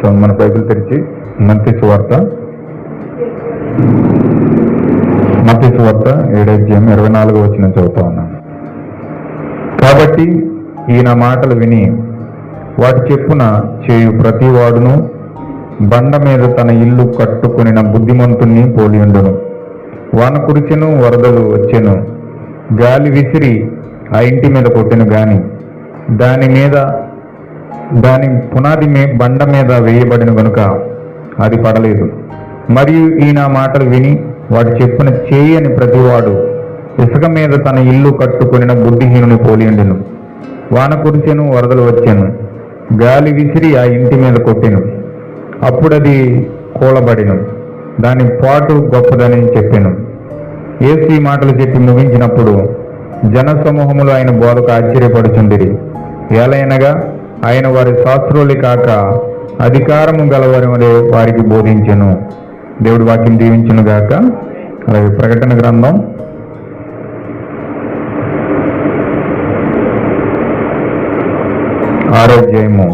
చదువుతాం. మన బైబిల్ తెరిచి మత్తయి సువార్త 7:24 చదువుతా ఉన్నాను. కాబట్టి ఈయన మాటలు విని వాటి చెప్పున చేయు ప్రతివాడును బండ మీద తన ఇల్లు కట్టుకొనిన బుద్ధిమంతుణ్ణి పోలియుండును. వాన కురిచెను, వరదలు వచ్చెను, గాలి విసిరి ఆ ఇంటి మీద కొట్టెను గాని దాని పునాది బండ మీద వేయబడిన గనుక అది పడలేదు. మరియు ఈయన మాటలు విని వాటి చెప్పున చేయని ప్రతివాడు ఇసుక మీద తన ఇల్లు కట్టుకొనిన బుద్ధిహీనుని పోలియుండెను. వాన కురిచెను, వరదలు వచ్చెను, గాలి విసిరి ఆ ఇంటి మీద కొట్టెను, అప్పుడది కూలబడిను, దాని పాటు గొప్పదని చెప్పెను. యేసు ఈ మాటలు చెప్పి ముగించినప్పుడు జనసమూహములు ఆయన బోధకు ఆశ్చర్యపడుచుండిరి. ఏలైనగా ఆయన వారి శాస్త్రులు కాక అధికారము గలవారి వలె వారికి బోధించెను. దేవుడి వాక్యం దీవించును గాక. అలాగే ప్రకటన గ్రంథం 6వ అధ్యాయము,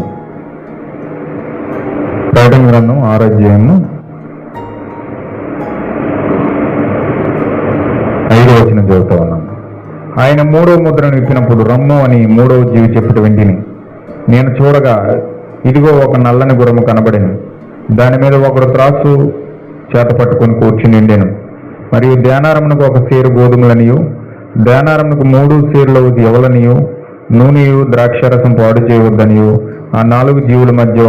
ప్రకటన గ్రంథం 6వ అధ్యాయము 5వ వచనం చదువుతా ఉన్నాను. ఆయన 3వ ముద్రను విప్పినప్పుడు రమ్ము అని 3వ జీవి చెప్పుట వెంటిని నేను చూడగా ఇదిగో ఒక నల్లని గుర్రము కనబడెను. దాని మీద ఒకడు త్రాసు చేత పట్టుకొని కూర్చుని ఉండెను. మరియు ధ్యానారమునకు 1 సేరు గోధుమలనియు, ధ్యానారమునకు 3 సేరుల ఎవలనియు, నూనెయు ద్రాక్షారసం పాడు చేయవద్దనియు ఆ 4 జీవుల మధ్య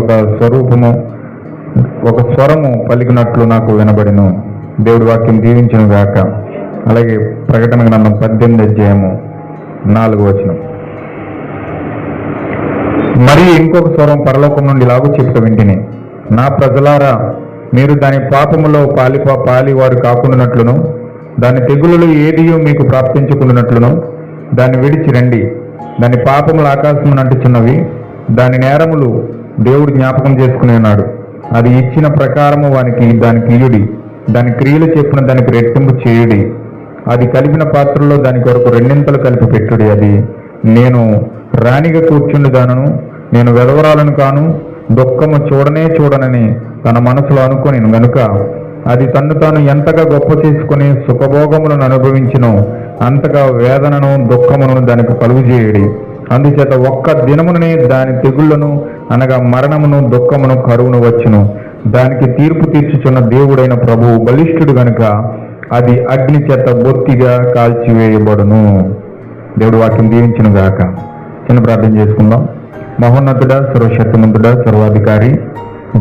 ఒక స్వరము పలికినట్లు నాకు వినబడెను. దేవుడి వాక్యం దీవించును గాక. అలాగే ప్రకటన గ్రంథం 18వ అధ్యాయము 4వ వచనం. మరియు ఇంకొక స్వరం పరలోకం నుండి ఇలాగూ చెప్పుట వింటిని, నా ప్రజలారా, మీరు దాని పాపములో పాలివారు కాకుండానట్లును దాని తెగులు ఏదియో మీకు ప్రాప్తించుకున్నట్లును దాన్ని విడిచి రండి. దాని పాపములు ఆకాశమును అంటుచున్నవి, దాని నేరములు దేవుడు జ్ఞాపకం చేసుకుని ఉన్నాడు. అది ఇచ్చిన ప్రకారము దానికి ఇయుడి, దాని క్రియలు చెప్పిన దానికి రెట్టింపు చేయుడి. అది కలిపిన పాత్రలో దాని కొరకు 2 కలిపి పెట్టుడి. అది నేను రాణిగా కూర్చుండుదానను, నేను వెధవరాలను కాను, దుఃఖము చూడనని తన మనసులో అనుకొని గనుక అది తన్ను తాను ఎంతగా గొప్ప చేసుకుని సుఖభోగములను అనుభవించినో అంతగా వేదనను దుఃఖమును దానికి కలుగుజేయడి. అందుచేత ఒక్క దినముననే దాని తెగుళ్లను అనగా మరణమును, దుఃఖమును, కరువును వచ్చును. దానికి తీర్పు తీర్చుచున్న దేవుడైన ప్రభువు బలిష్ఠుడు గనుక అది అగ్ని చేత బొత్తిగా కాల్చివేయబడును. దేవుడు వాక్యం దీవించును గాక. చిన్న ప్రార్థన చేసుకుందాం. మహోన్నతుడా, సర్వశక్తిమంతుడా, సర్వాధికారి,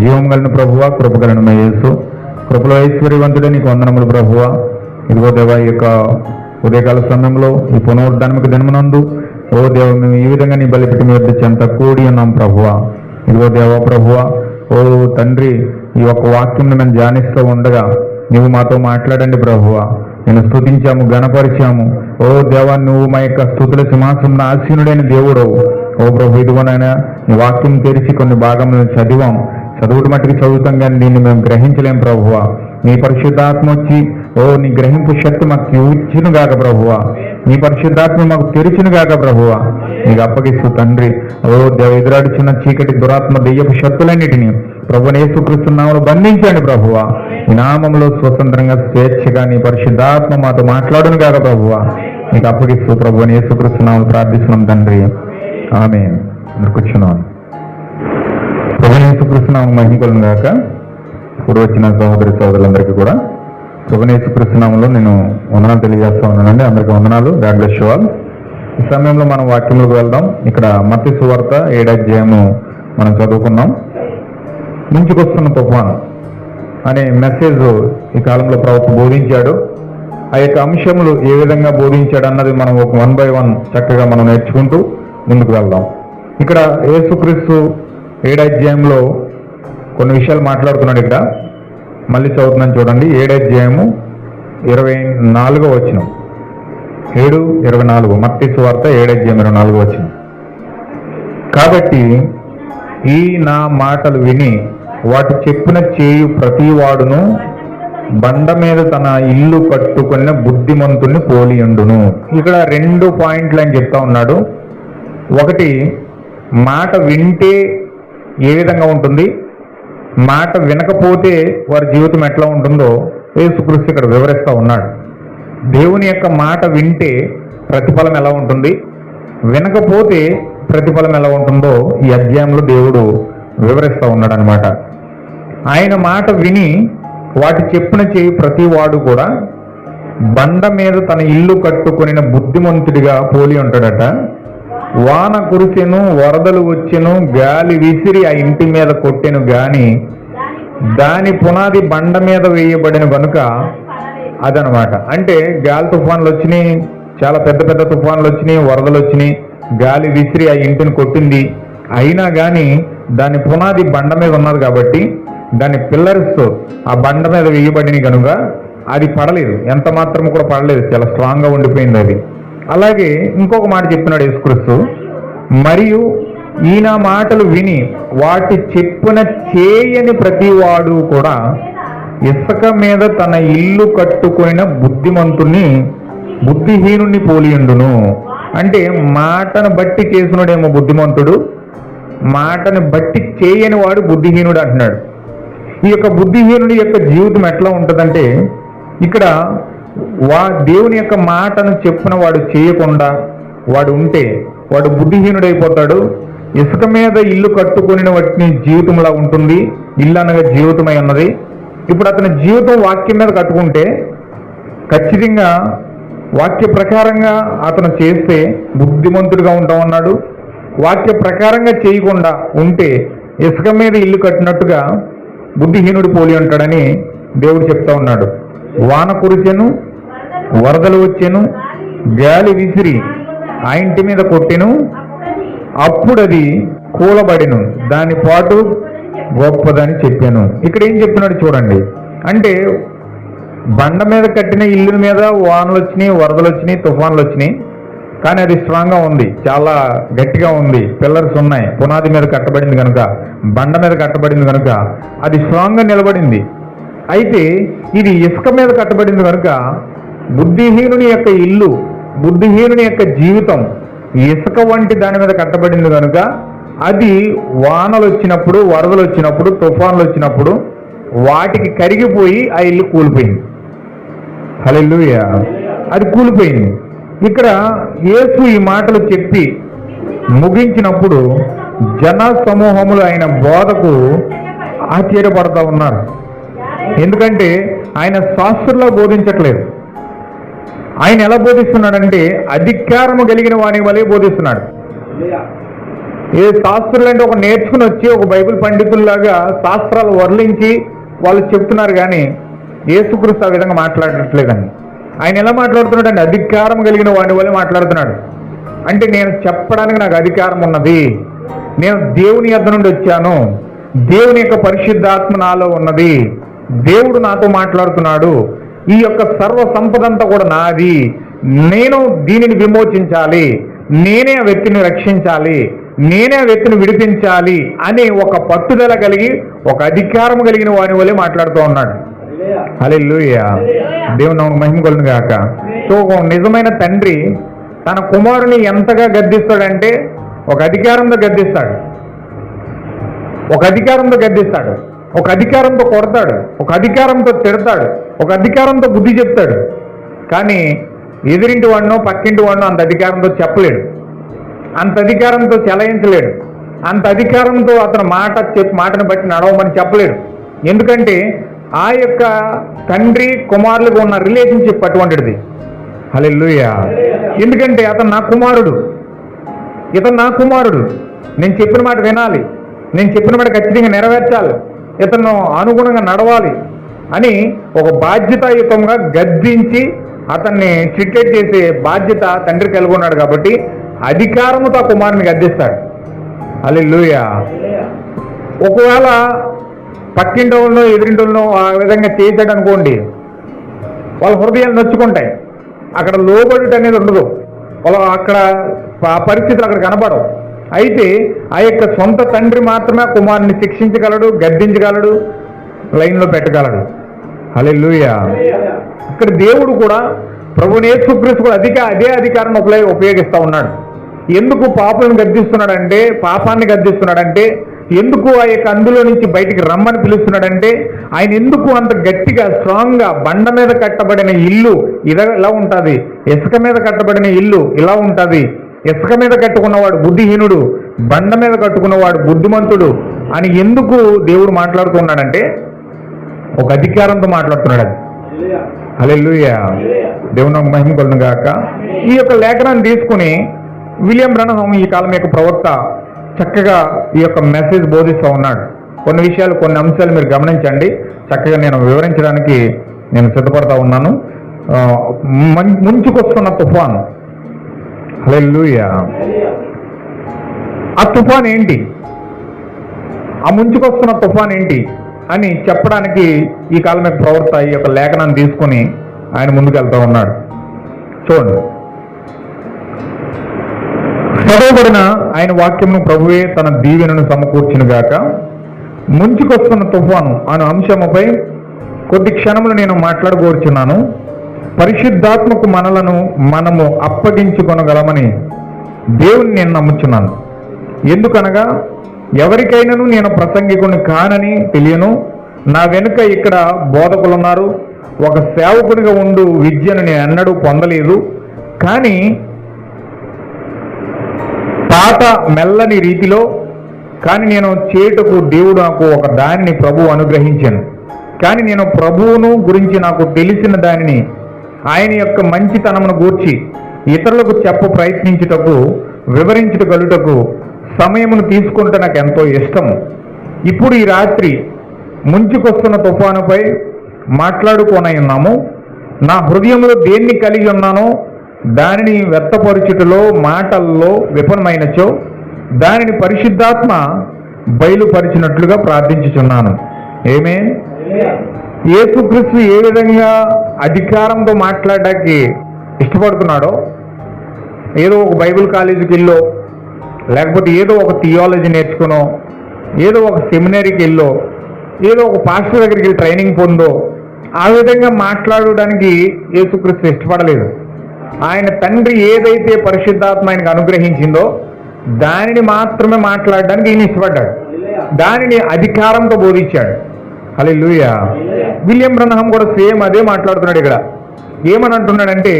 జీవం కలిగిన ప్రభువా, కృపగలను యేసు, కృపలో ఐశ్వర్యవంతుడే నీకు వందనములు ప్రభువా. ఇదిగో దేవా, ఈ యొక్క ఉదయకాల సమయంలో ఈ పునరుద్ధానమిక దినమునందు ఓ దేవ మేము ఈ విధంగా నీ బలిపెట్టి మీ వద్ద చెంత కూడి ఉన్నాం ప్రభువా. ఇదిగో దేవా ప్రభువా, ఓ తండ్రి, ఈ యొక్క వాక్యం మేము ధ్యానిస్తూ ఉండగా నువ్వు మాతో మాట్లాడండి ప్రభువా. నేను స్తుతించాము, గణపరిచాము. ఓ దేవా, నువ్వు మా యొక్క స్తుతుల సింహాసనం ఆసీనుడైన దేవుడవు. ఓ ప్రభు, ఇదిగోనైనా నీ వాక్యం తెరిచి కొన్ని భాగములను చదివాం. చదువుడు మట్టికి చదువుతాం కానీ దీన్ని మేము గ్రహించలేం ప్రభువా. నీ పరిశుద్ధాత్మ వచ్చి నీ గ్రహింపు శక్తి మాకు ఇచ్చును గాక ప్రభువా. నీ పరిశుద్ధాత్మ మాకు తెరిచును గాక ప్రభువా. నీకు అప్పగిస్తూ తండ్రి, దేవ ఎదురాడుచున్న చీకటి దురాత్మ దెయ్యపు శక్తులన్నిటినీ ప్రభువుని యేసుక్రీస్తు నామములో బంధించండి ప్రభువా. ఈ నామములో స్వతంత్రంగా స్వేచ్ఛగా నీ పరిశుద్ధాత్మ మాతో మాట్లాడును గాక ప్రభువా. నీకు అప్పగిస్తూ ప్రభువుని యేసుక్రీస్తు నామములో ప్రార్థిస్తున్నాం తండ్రి, ఆమేన్. కూర్చున్నాను. ప్రభువుని యేసుక్రీస్తు నామములో మహిమ కలుగును గాక. ఇప్పుడు వచ్చిన సోదరులందరికీ కూడా ప్రభువుని యేసుక్రీస్తు నామములో నేను వందనాలు తెలియజేస్తా ఉన్నానండి. అందరికీ వందనాలు. God bless you all. ఈ సమయంలో మనం వాక్యంలోకి వెళ్దాం. ఇక్కడ మత్తయి సువార్త 7వ అధ్యాయము మనం చదువుకున్నాం. ముంచుకొస్తున్న తుఫాను అనే మెసేజ్ ఈ కాలంలో ప్రవక్త బోధించాడు. ఆ యొక్క అంశములు ఏ విధంగా బోధించాడు అన్నది మనం ఒక 1 by 1 చక్కగా మనం నేర్చుకుంటూ ముందుకు వెళ్దాం. ఇక్కడ యేసుక్రీస్తు 7వ అధ్యాయంలో కొన్ని విషయాలు మాట్లాడుతున్నాడు. ఇక్కడ మళ్ళీ చదువుతున్నాను చూడండి. 7వ అధ్యాయము 24వ వచనం. 7:24 మత్తయి సువార్త 7వ అధ్యాయం 24వ వచనం. కాబట్టి ఈ నా మాటలు విని వాటి చెప్పున చేయు ప్రతివాడును బండ మీద తన ఇల్లు కట్టుకున్న బుద్ధిమంతుని పోలియుండును. ఇక్కడ 2 పాయింట్లు అని చెప్తా ఉన్నాడు. ఒకటి, మాట వింటే ఏ విధంగా ఉంటుంది, మాట వినకపోతే వారి జీవితం ఎట్లా ఉంటుందో యేసుక్రీస్తు ఇక్కడ వివరిస్తూ ఉన్నాడు. దేవుని యొక్క మాట వింటే ప్రతిఫలం ఎలా ఉంటుంది, వినకపోతే ప్రతిఫలం ఎలా ఉంటుందో ఈ అధ్యాయంలో దేవుడు వివరిస్తూ ఉన్నాడు అనమాట. ఆయన మాట విని వాటి చెప్పున చేయి ప్రతి వాడు కూడా బండ మీద తన ఇల్లు కట్టుకొనిన బుద్ధిమంతుడిగా పోలి ఉంటాడట. వాన కురిసెను, వరదలు వచ్చెను, గాలి విసిరి ఆ ఇంటి మీద కొట్టెను గాని దాని పునాది బండ మీద వేయబడిన కనుక అదనమాట. అంటే గాలి తుఫాన్లు వచ్చినాయి, చాలా పెద్ద పెద్ద తుఫాన్లు వచ్చినాయి, వరదలు వచ్చినాయి, గాలి విసిరి ఆ ఇంటిని కొట్టింది. అయినా కానీ దాని పునాది బండ మీద ఉన్నది కాబట్టి దాని పిల్లర్స్ ఆ బండ మీద వేయబడినవి కనుక అది పడలేదు, ఎంత మాత్రం కూడా పడలేదు, చాలా స్ట్రాంగ్గా ఉండిపోయింది అది. అలాగే ఇంకొక మాట చెప్తున్నాడు యేసుక్రీస్తు, మరియు ఈయన మాటలు విని వాటి చెప్పున చేయని ప్రతివాడు కూడా ఇసుక మీద తన ఇల్లు కట్టుకొనిన బుద్ధిహీనుణ్ణి పోలియుండును. అంటే మాటను బట్టి చేసినోడేమో బుద్ధిమంతుడు, మాటను బట్టి చేయని వాడు బుద్ధిహీనుడు అంటున్నాడు. ఈ యొక్క బుద్ధిహీనుడి యొక్క జీవితం ఎట్లా ఉంటుందంటే, ఇక్కడ దేవుని యొక్క మాటను చెప్పిన వాడు చేయకుండా వాడు ఉంటే వాడు బుద్ధిహీనుడైపోతాడు. ఇసుక మీద ఇల్లు కట్టుకుని వాటిని జీవితంలా ఉంటుంది, ఇల్లు అనగా జీవితమై ఉన్నది. ఇప్పుడు అతని జీవితం వాక్యం మీద కట్టుకుంటే ఖచ్చితంగా వాక్య ప్రకారంగా అతను చేస్తే బుద్ధిమంతుడిగా ఉంటామన్నాడు. వాక్య ప్రకారంగా చేయకుండా ఉంటే ఇసుక మీద ఇల్లు కట్టినట్టుగా బుద్ధిహీనుడు పోలి ఉంటాడని దేవుడు చెప్తా ఉన్నాడు. వాన కురిసెను, వరదలు వచ్చెను, గాలి విసిరి ఆ ఇంటి మీద కొట్టెను, అప్పుడు అది కూలబడిను, దాని పాటు గొప్పదని చెప్పాను. ఇక్కడ ఏం చెప్తున్నాడు చూడండి. అంటే బండ మీద కట్టిన ఇల్లు మీద వానలు వచ్చినాయి, వరదలు వచ్చినాయి, తుఫాన్లు వచ్చినాయి, కానీ అది స్ట్రాంగ్గా ఉంది, చాలా గట్టిగా ఉంది, పిల్లర్స్ ఉన్నాయి, పునాది మీద కట్టబడింది కనుక, బండ మీద కట్టబడింది కనుక అది స్ట్రాంగ్గా నిలబడింది. అయితే ఇది ఇసుక మీద కట్టబడింది కనుక బుద్ధిహీనుని యొక్క ఇల్లు, బుద్ధిహీనుని యొక్క జీవితం ఇసుక వంటి దాని మీద కట్టబడింది కనుక అది వానలు వచ్చినప్పుడు, వరదలు వచ్చినప్పుడు, తుఫాన్లు వచ్చినప్పుడు వాటికి కరిగిపోయి ఆ ఇల్లు కూలిపోయింది. హల్లెలూయా, అది కూలిపోయింది. ఇక్కడ యేసు ఈ మాటలు చెప్పి ముగించినప్పుడు జన సమూహములు ఆయన బోధకు ఆశ్చర్యపడతా ఉన్నారు. ఎందుకంటే ఆయన శాస్త్రులా బోధించట్లేదు. ఆయన ఎలా బోధిస్తున్నాడంటే అధికారము కలిగిన వాని వలె బోధిస్తున్నాడు. ఏ శాస్త్రులు అంటే ఒక నేర్చుకుని వచ్చి ఒక బైబిల్ పండితుల్లాగా శాస్త్రాలు వర్లించి వాళ్ళు చెప్తున్నారు, కానీ యేసుక్రీస్తు ఆ విధంగా మాట్లాడట్లేదండి. ఆయన ఎలా మాట్లాడుతున్నాడు అంటే అధికారం కలిగిన వాని వల్ల మాట్లాడుతున్నాడు. అంటే నేను చెప్పడానికి నాకు అధికారం ఉన్నది, నేను దేవుని యొద్ద నుండి వచ్చాను, దేవుని యొక్క పరిశుద్ధాత్మ నాలో ఉన్నది, దేవుడు నాతో మాట్లాడుతున్నాడు, ఈ యొక్క సర్వ సంపదంతా కూడా నాది, నేను దీనిని విమోచించాలి, నేనే ఆ వ్యక్తిని రక్షించాలి, నేనే ఆ వ్యక్తిని విడిపించాలి అనే ఒక పట్టుదల కలిగి ఒక అధికారం కలిగిన వాని వల్లే మాట్లాడుతూ ఉన్నాడు. హల్లెలూయా, దేవుని నామమునకు మహిమ కలుగును గాక. సో ఒక నిజమైన తండ్రి తన కుమారుని ఎంతగా గద్దిస్తాడంటే ఒక అధికారంతో గద్దిస్తాడు, ఒక అధికారంతో గద్దిస్తాడు, ఒక అధికారంతో కొడతాడు, ఒక అధికారంతో తిడతాడు, ఒక అధికారంతో బుద్ధి చెప్తాడు. కానీ ఎదురింటి వాడినో పక్కింటి వాడినో అంత అధికారంతో చెప్పలేడు, అంత అధికారంతో చెలాయించలేడు, అంత అధికారంతో అతను మాటను బట్టి నడవమని చెప్పలేడు. ఎందుకంటే ఆ యొక్క తండ్రి కుమారులకు ఉన్న రిలేషన్షిప్ అటువంటిది. హల్లెలూయా, ఎందుకంటే అతను నా కుమారుడు, ఇతను నా కుమారుడు, నేను చెప్పిన మాట వినాలి, నేను చెప్పిన మాట ఖచ్చితంగా నెరవేర్చాలి, ఇతను అనుగుణంగా నడవాలి అని ఒక బాధ్యతాయుతంగా గద్దించి అతన్ని ట్రీట్ చేసే బాధ్యత తండ్రి కలిగి ఉన్నాడు. కాబట్టి అధికారముతో ఆ కుమారుని గద్దిస్తాడు. హల్లెలూయా. ఒకవేళ పక్కింటి వాళ్ళనో ఎదురింటి వాళ్ళనో ఆ విధంగా చేశాడు అనుకోండి, వాళ్ళ హృదయాలు నొచ్చుకుంటాయి, అక్కడ లోబడి అనేది ఉండదు, వాళ్ళ అక్కడ ఆ పరిస్థితులు అక్కడ కనపడవు. అయితే ఆ యొక్క సొంత తండ్రి మాత్రమే కుమారుని శిక్షించగలడు, గద్దించగలడు, లైన్లో పెట్టగలడు. హల్లెలూయా. ఇక్కడ దేవుడు కూడా ప్రభువుని యేసుక్రీస్తు కూడా అదే అధికారాన్ని ఉపయోగిస్తూ ఉన్నాడు. ఎందుకు పాపులను గద్దిస్తున్నాడంటే, పాపాన్ని గద్దిస్తున్నాడంటే ఎందుకు ఆ యొక్క అందులో నుంచి బయటికి రమ్మని పిలుస్తున్నాడంటే, ఆయన ఎందుకు అంత గట్టిగా స్ట్రాంగ్గా బండ మీద కట్టబడిన ఇల్లు ఇలా ఉంటుంది, ఇసుక మీద కట్టబడిన ఇల్లు ఇలా ఉంటుంది, ఇసుక మీద కట్టుకున్నవాడు బుద్ధిహీనుడు, బండ మీద కట్టుకున్నవాడు బుద్ధిమంతుడు అని ఎందుకు దేవుడు మాట్లాడుతున్నాడంటే, ఒక అధికారంతో మాట్లాడుతున్నాడు. అది హల్లెలూయా, దేవుని మహిమ కలుగును గాక. ఈ యొక్క లేఖనాన్ని తీసుకుని విలియం బ్రనహం ఈ కాలం యొక్క ప్రవక్త చక్కగా ఈ యొక్క మెసేజ్ బోధిస్తూ ఉన్నాడు. కొన్ని విషయాలు, కొన్ని అంశాలు మీరు గమనించండి. చక్కగా నేను వివరించడానికి నేను సిద్ధపడతా ఉన్నాను. ముంచుకొస్తున్న తుఫాను, హల్లెలూయా. ఆ తుఫాన్ ఏంటి, ఆ ముంచుకొస్తున్న తుఫాన్ ఏంటి అని చెప్పడానికి ఈ కాలం యొక్క ప్రవక్త ఈ యొక్క లేఖనాన్ని తీసుకుని ఆయన ముందుకు వెళ్తూ ఉన్నాడు. చూడండి, చదవబడిన ఆయన వాక్యమును ప్రభువే తన దీవెనను సమకూర్చును గాక. ముంచుకొస్తున్న తుఫాను అను అంశముపై కొద్ది క్షణములు నేను మాట్లాడగోరుచున్నాను. పరిశుద్ధాత్మకు మనము అప్పగించుకొనగలమని దేవుని నేను నమ్ముచున్నాను. ఎందుకనగా ఎవరికైనాను నేను ప్రసంగికుని కానని తెలియను. నా వెనుక ఇక్కడ బోధకులున్నారు. ఒక సేవకునిగా ఉండు విద్యను నేను ఎన్నడూ పొందలేదు. కానీ పాత మెల్లని రీతిలో నేను చేయుటకు దేవుడు నాకు ఒక దానిని ప్రభువు అనుగ్రహించాను. కానీ నేను ప్రభువును గురించి నాకు తెలిసిన దానిని, ఆయన యొక్క మంచితనమును గూర్చి ఇతరులకు ప్రయత్నించుటకు, వివరించుటగలుటకు సమయమును తీసుకుంటే నాకు ఎంతో ఇష్టం. ఇప్పుడు ఈ రాత్రి ముంచుకొస్తున్న తుఫానుపై మాట్లాడుకోనన్నాము. నా హృదయంలో దేన్ని కలిగి ఉన్నానో దానిని వ్యక్తపరచుటలో, మాటల్లో విఫలమైనచో దానిని పరిశుద్ధాత్మ బయలుపరిచినట్లుగా ప్రార్థించుచున్నాను. ఆమేన్. యేసుక్రీస్తు ఏ విధంగా అధికారంతో మాట్లాడడానికి ఇష్టపడుతున్నాడో, ఏదో ఒక బైబిల్ కాలేజీకి వెళ్ళో, లేకపోతే ఏదో ఒక థియాలజీ నేర్చుకునో, ఏదో ఒక సెమినరీకి వెళ్ళో, ఏదో ఒక పాస్టర్ దగ్గరికి వెళ్ళి ట్రైనింగ్ పొందో ఆ విధంగా మాట్లాడడానికి యేసుక్రీస్తు ఇష్టపడలేదు. ఆయన తండ్రి ఏదైతే పరిశుద్ధాత్మ ఆయనకు అనుగ్రహించిందో దానిని మాత్రమే మాట్లాడడానికి ఈయన ఇష్టపడ్డాడు. దానిని అధికారంతో బోధించాడు. హల్లెలూయా. విలియం బ్రనహం కూడా సేమ్ అదే మాట్లాడుతున్నాడు. ఇక్కడ ఏమని అంటున్నాడంటే,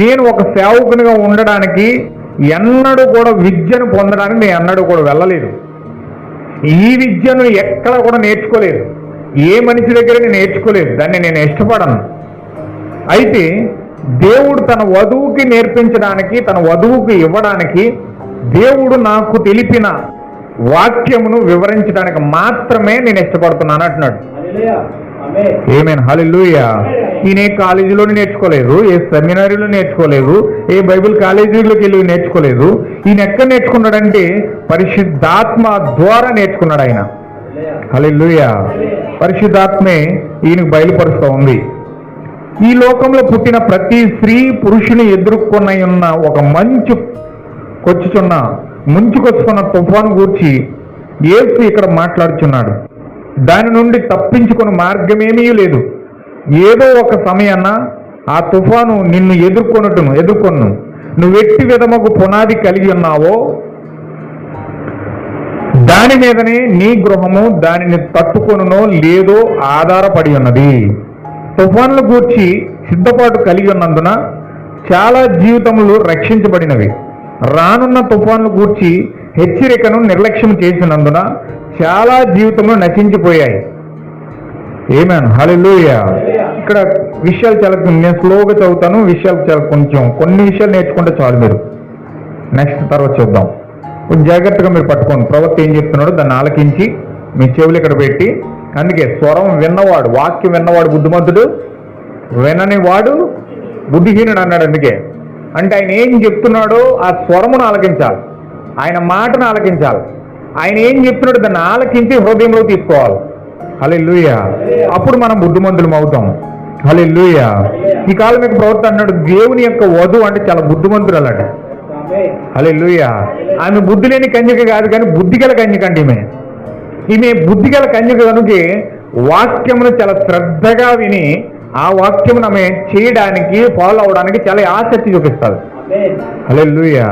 నేను ఒక సేవకునిగా ఉండడానికి ఎన్నడూ కూడా విద్యను పొందడానికి నేను ఎన్నడూ కూడా వెళ్ళలేదు. ఈ విద్యను ఎక్కడ కూడా నేర్చుకోలేదు. ఏ మనిషి దగ్గర నేను నేర్చుకోలేదు. దాన్ని నేను ఇష్టపడను. అయితే దేవుడు తన వధువుకి నేర్పించడానికి, తన వధువుకి ఇవ్వడానికి దేవుడు నాకు తెలిపిన వాక్యమును వివరించడానికి మాత్రమే నేను ఇష్టపడుతున్నాను అంటున్నాడు. ఆమేన్. హల్లెలూయా. ఈయన ఏ కాలేజీలోనే నేర్చుకోలేదు, ఏ సెమినారీలో నేర్చుకోలేదు, ఏ బైబిల్ కాలేజీలోకి వెళ్ళి నేర్చుకోలేదు. ఈయన ఎక్కడ నేర్చుకున్నాడంటే పరిశుద్ధాత్మ ద్వారా నేర్చుకున్నాడు ఆయన. హల్లెలూయా. పరిశుద్ధాత్మే ఈయనకు బయలుపరుస్తూ ఉంది. ఈ లోకంలో పుట్టిన ప్రతి స్త్రీ పురుషుని ఎదుర్కొన్న ఉన్న ఒక ముంచుకొచ్చుకున్న తుఫాను గూర్చి యేసు ఇక్కడ మాట్లాడుచున్నాడు. దాని నుండి తప్పించుకున్న మార్గమేమీ లేదు. ఏదో ఒక సమయాన ఆ తుఫాను నిన్ను ఎదుర్కొను. నువ్వెట్టి విధముకు పునాది కలిగి ఉన్నావో దాని మీదనే నీ గృహము దానిని తట్టుకొనునో లేదో ఆధారపడి ఉన్నది. తుఫాన్ల గూర్చి సిద్ధపాటు కలిగి ఉన్నందున చాలా జీవితములు రక్షించబడినవి. రానున్న తుఫాన్ల గూర్చి హెచ్చరికను నిర్లక్ష్యం చేసినందున చాలా జీవితములు నశించిపోయాయి. ఆమేన్. హల్లెలూయా. ఇక్కడ విషయాలు చాలా, నేను స్లోగా చదువుతాను. విషయాలు చాలా కొన్ని విషయాలు నేర్చుకుంటే చాలు. మీరు నెక్స్ట్ తర్వాత చూద్దాం. కొంచెం జాగ్రత్తగా మీరు పట్టుకోండి. ప్రవక్త ఏం చెప్తున్నాడో దాన్ని ఆలకించి మీ చెవులు ఇక్కడ పెట్టి, అందుకే స్వరం విన్నవాడు, వాక్యం విన్నవాడు బుద్ధిమంతుడు, వినని వాడు బుద్ధిహీనుడు అన్నాడు. అందుకే అంటే ఆయన ఏం చెప్తున్నాడో ఆ స్వరమును ఆలకించాలి, ఆయన మాటను ఆలకించాలి. ఆయన ఏం చెప్తున్నాడో దాన్ని ఆలకించి హృదయంలో తీసుకోవాలి. హల్లెలూయా. అప్పుడు మనం బుద్ధిమంతులం అవుతాం. హల్లెలూయా. ఈ కాలం యొక్క ప్రవక్త అన్నాడు, దేవుని యొక్క వధువు అంటే చాలా బుద్ధిమంతుడు అలాంటి. హల్లెలూయా. ఆమె బుద్ధి లేని కన్యక కాదు, కానీ బుద్ధిగల కన్యక అంటే ఈమె బుద్ధిగల కన్యక కనుకే వాక్యమును చాలా శ్రద్ధగా విని ఆ వాక్యమును ఆమె చేయడానికి, ఫాలో అవడానికి చాలా ఆసక్తి చూపిస్తారు. హల్లెలూయా.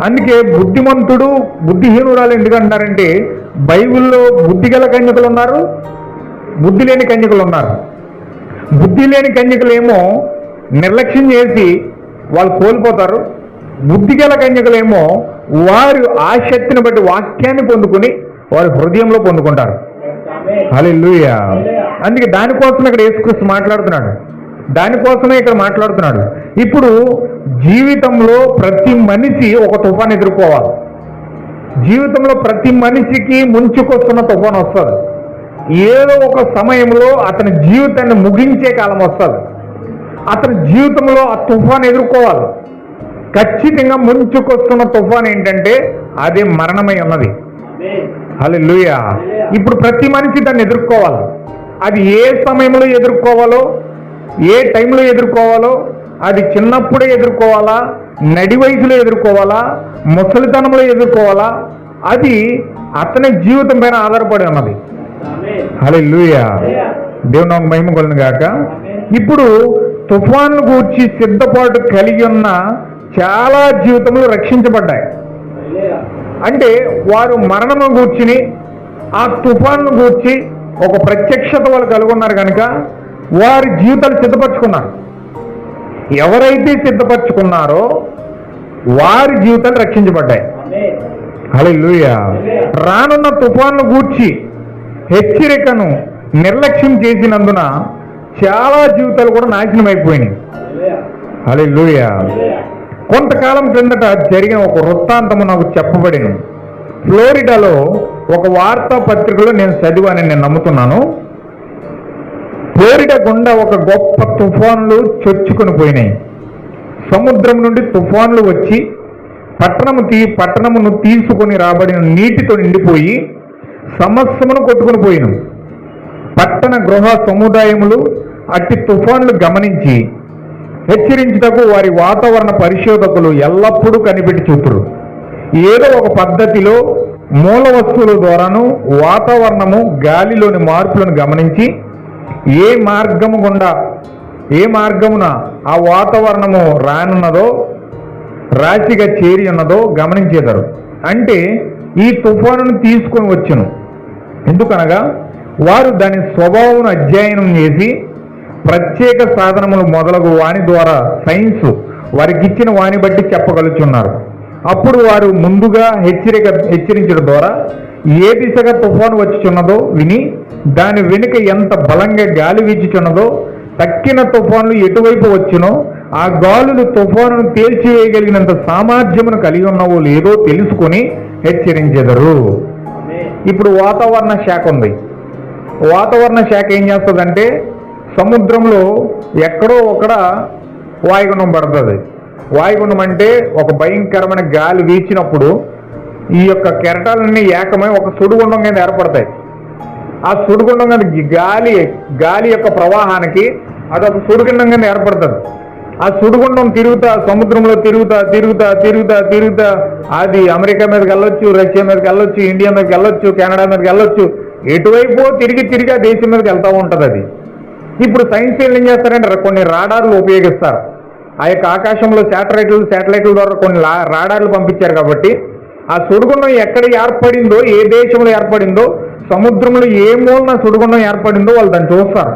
అందుకే బుద్ధిమంతుడు బుద్ధిహీనురాలు ఎందుకంటారంటే బైబిల్లో బుద్ధి గల కన్యకలు ఉన్నారు, బుద్ధి లేని కన్యకలు ఉన్నారు. బుద్ధి లేని కన్యకలేమో నిర్లక్ష్యం చేసి వాళ్ళు కోల్పోతారు. బుద్ధి గల కన్యకలేమో వారు ఆ శక్తిని బట్టి వాక్యాన్ని పొందుకుని వారి హృదయంలో పొందుకుంటారు. హల్లెలూయా. అందుకే దానికోసం ఇక్కడ యేసుక్రీస్తు మాట్లాడుతున్నాడు, దానికోసమే ఇక్కడ మాట్లాడుతున్నాడు. ఇప్పుడు జీవితంలో ప్రతి మనిషి ఒక తుఫాను ఎదుర్కోవాలి. జీవితంలో ప్రతి మనిషికి ముంచుకొస్తున్న తుఫాను వస్తుంది. ఏదో ఒక సమయంలో అతని జీవితాన్ని ముగించే కాలం వస్తుంది. అతని జీవితంలో ఆ తుఫాను ఎదుర్కోవాలి. ఖచ్చితంగా ముంచుకొస్తున్న తుఫాను ఏంటంటే అది మరణమై ఉన్నది. హల్లెలూయా. ఇప్పుడు ప్రతి మనిషి దాన్ని ఎదుర్కోవాలి. అది ఏ సమయంలో ఎదుర్కోవాలో, ఏ టైంలో ఎదుర్కోవాలో, అది చిన్నప్పుడే ఎదుర్కోవాలా, నడి వయసులో ఎదుర్కోవాలా, ముసలితనంలో ఎదుర్కోవాలా, అది అతని జీవితం పైన ఆధారపడి ఉన్నది. హల్లెలూయా. దేవుని నామమునకు మహిమ కలుగును గాక. ఇప్పుడు తుఫాను గూర్చి సిద్ధపాటు కలిగి ఉన్న చాలా జీవితంలో రక్షించబడ్డాయి. అంటే వారు మరణము గూర్చిని ఆ తుఫాను గూర్చి ఒక ప్రత్యక్షత వాళ్ళు కలుగున్నారు కనుక వారి జీవితాలు సిద్ధపరచుకున్నారు. ఎవరైతే సిద్ధపరచుకున్నారో వారి జీవితాలు రక్షించబడ్డాయి. హల్లెలూయా. రానున్న తుఫాను గూర్చి హెచ్చరికను నిర్లక్ష్యం చేసినందున చాలా జీవితాలు కూడా నాశనం అయిపోయినాయి. హల్లెలూయా. కొంతకాలం క్రిందట జరిగిన ఒక వృత్తాంతము నాకు చెప్పబడింది. ఫ్లోరిడాలో ఒక వార్తాపత్రికలో నేను చదివానని నేను నమ్ముతున్నాను. ఫ్లోరిడా గుండా ఒక గొప్ప తుఫాన్లు చొచ్చుకొని పోయినాయి. సముద్రం నుండి తుఫాన్లు వచ్చి పట్టణమును తీసుకొని రాబడిన నీటితో నిండిపోయి సమస్యమును కొట్టుకుని పోయిను. పట్టణ గృహ సముదాయములు అట్టి తుఫాన్లు గమనించి హెచ్చరించుటకు వారి వాతావరణ పరిశోధకులు ఎల్లప్పుడూ కనిపెట్టి చూతురు. ఏదో ఒక పద్ధతిలో మూల వస్తువుల ద్వారాను వాతావరణము గాలిలోని మార్పులను గమనించి ఏ మార్గమున ఆ వాతావరణము రానున్నదో, రాశిగా చేరి ఉన్నదో గమనించేదారు. అంటే ఈ తుఫానును తీసుకొని వచ్చును. ఎందుకనగా వారు దాని స్వభావం అధ్యయనం చేసి ప్రత్యేక సాధనములు మొదలగు వాని ద్వారా సైన్స్ వారికి ఇచ్చిన వాని బట్టి చెప్పగలుగుతున్నారు. అప్పుడు వారు ముందుగా హెచ్చరించడం ద్వారా ఏ దిశగా తుఫాను వచ్చుచున్నదో విని దాని వెనుక ఎంత బలంగా గాలి వీచుచున్నదో, తక్కిన తుఫానులు ఎటువైపు వచ్చునో ఆ గాలులు తుఫానును తేల్చివేయగలిగినంత సామర్థ్యమును కలిగి ఉన్నవో లేదో తెలుసుకొని హెచ్చరించెదరు. ఇప్పుడు వాతావరణ శాఖ ఉంది. వాతావరణ శాఖ ఏం చేస్తుందంటే సముద్రంలో ఎక్కడో ఒకడ వాయుగుండం పడుతుంది. వాయుగుండం అంటే ఒక భయంకరమైన గాలి వీచినప్పుడు ఈ యొక్క కెరటాలన్నీ ఏకమై ఒక సుడిగుండం కింద ఏర్పడతాయి. ఆ సుడిగుండం కింద గాలి యొక్క ప్రవాహానికి అదొక సుడిగుండం కింద ఏర్పడుతుంది. ఆ సుడిగుండం సముద్రంలో తిరుగుతా అది అమెరికా మీదకి వెళ్ళొచ్చు, రష్యా మీదకి వెళ్ళొచ్చు, ఇండియా మీదకి వెళ్ళొచ్చు, కెనడా మీదకి వెళ్ళొచ్చు, ఎటువైపు తిరిగి ఆ దేశం మీదకి వెళ్తూ ఉంటుంది అది. ఇప్పుడు సైన్స్ ఏం చేస్తారంటే కొన్ని రాడార్లు ఉపయోగిస్తారు. ఆ యొక్క ఆకాశంలో శాటిలైట్ల ద్వారా కొన్ని రాడార్లు పంపించారు. కాబట్టి ఆ సుడిగుండం ఎక్కడ ఏర్పడిందో, ఏ దేశంలో ఏర్పడిందో, సముద్రంలో ఏ మూలన సుడిగుండం ఏర్పడిందో వాళ్ళు దాన్ని చూస్తారు.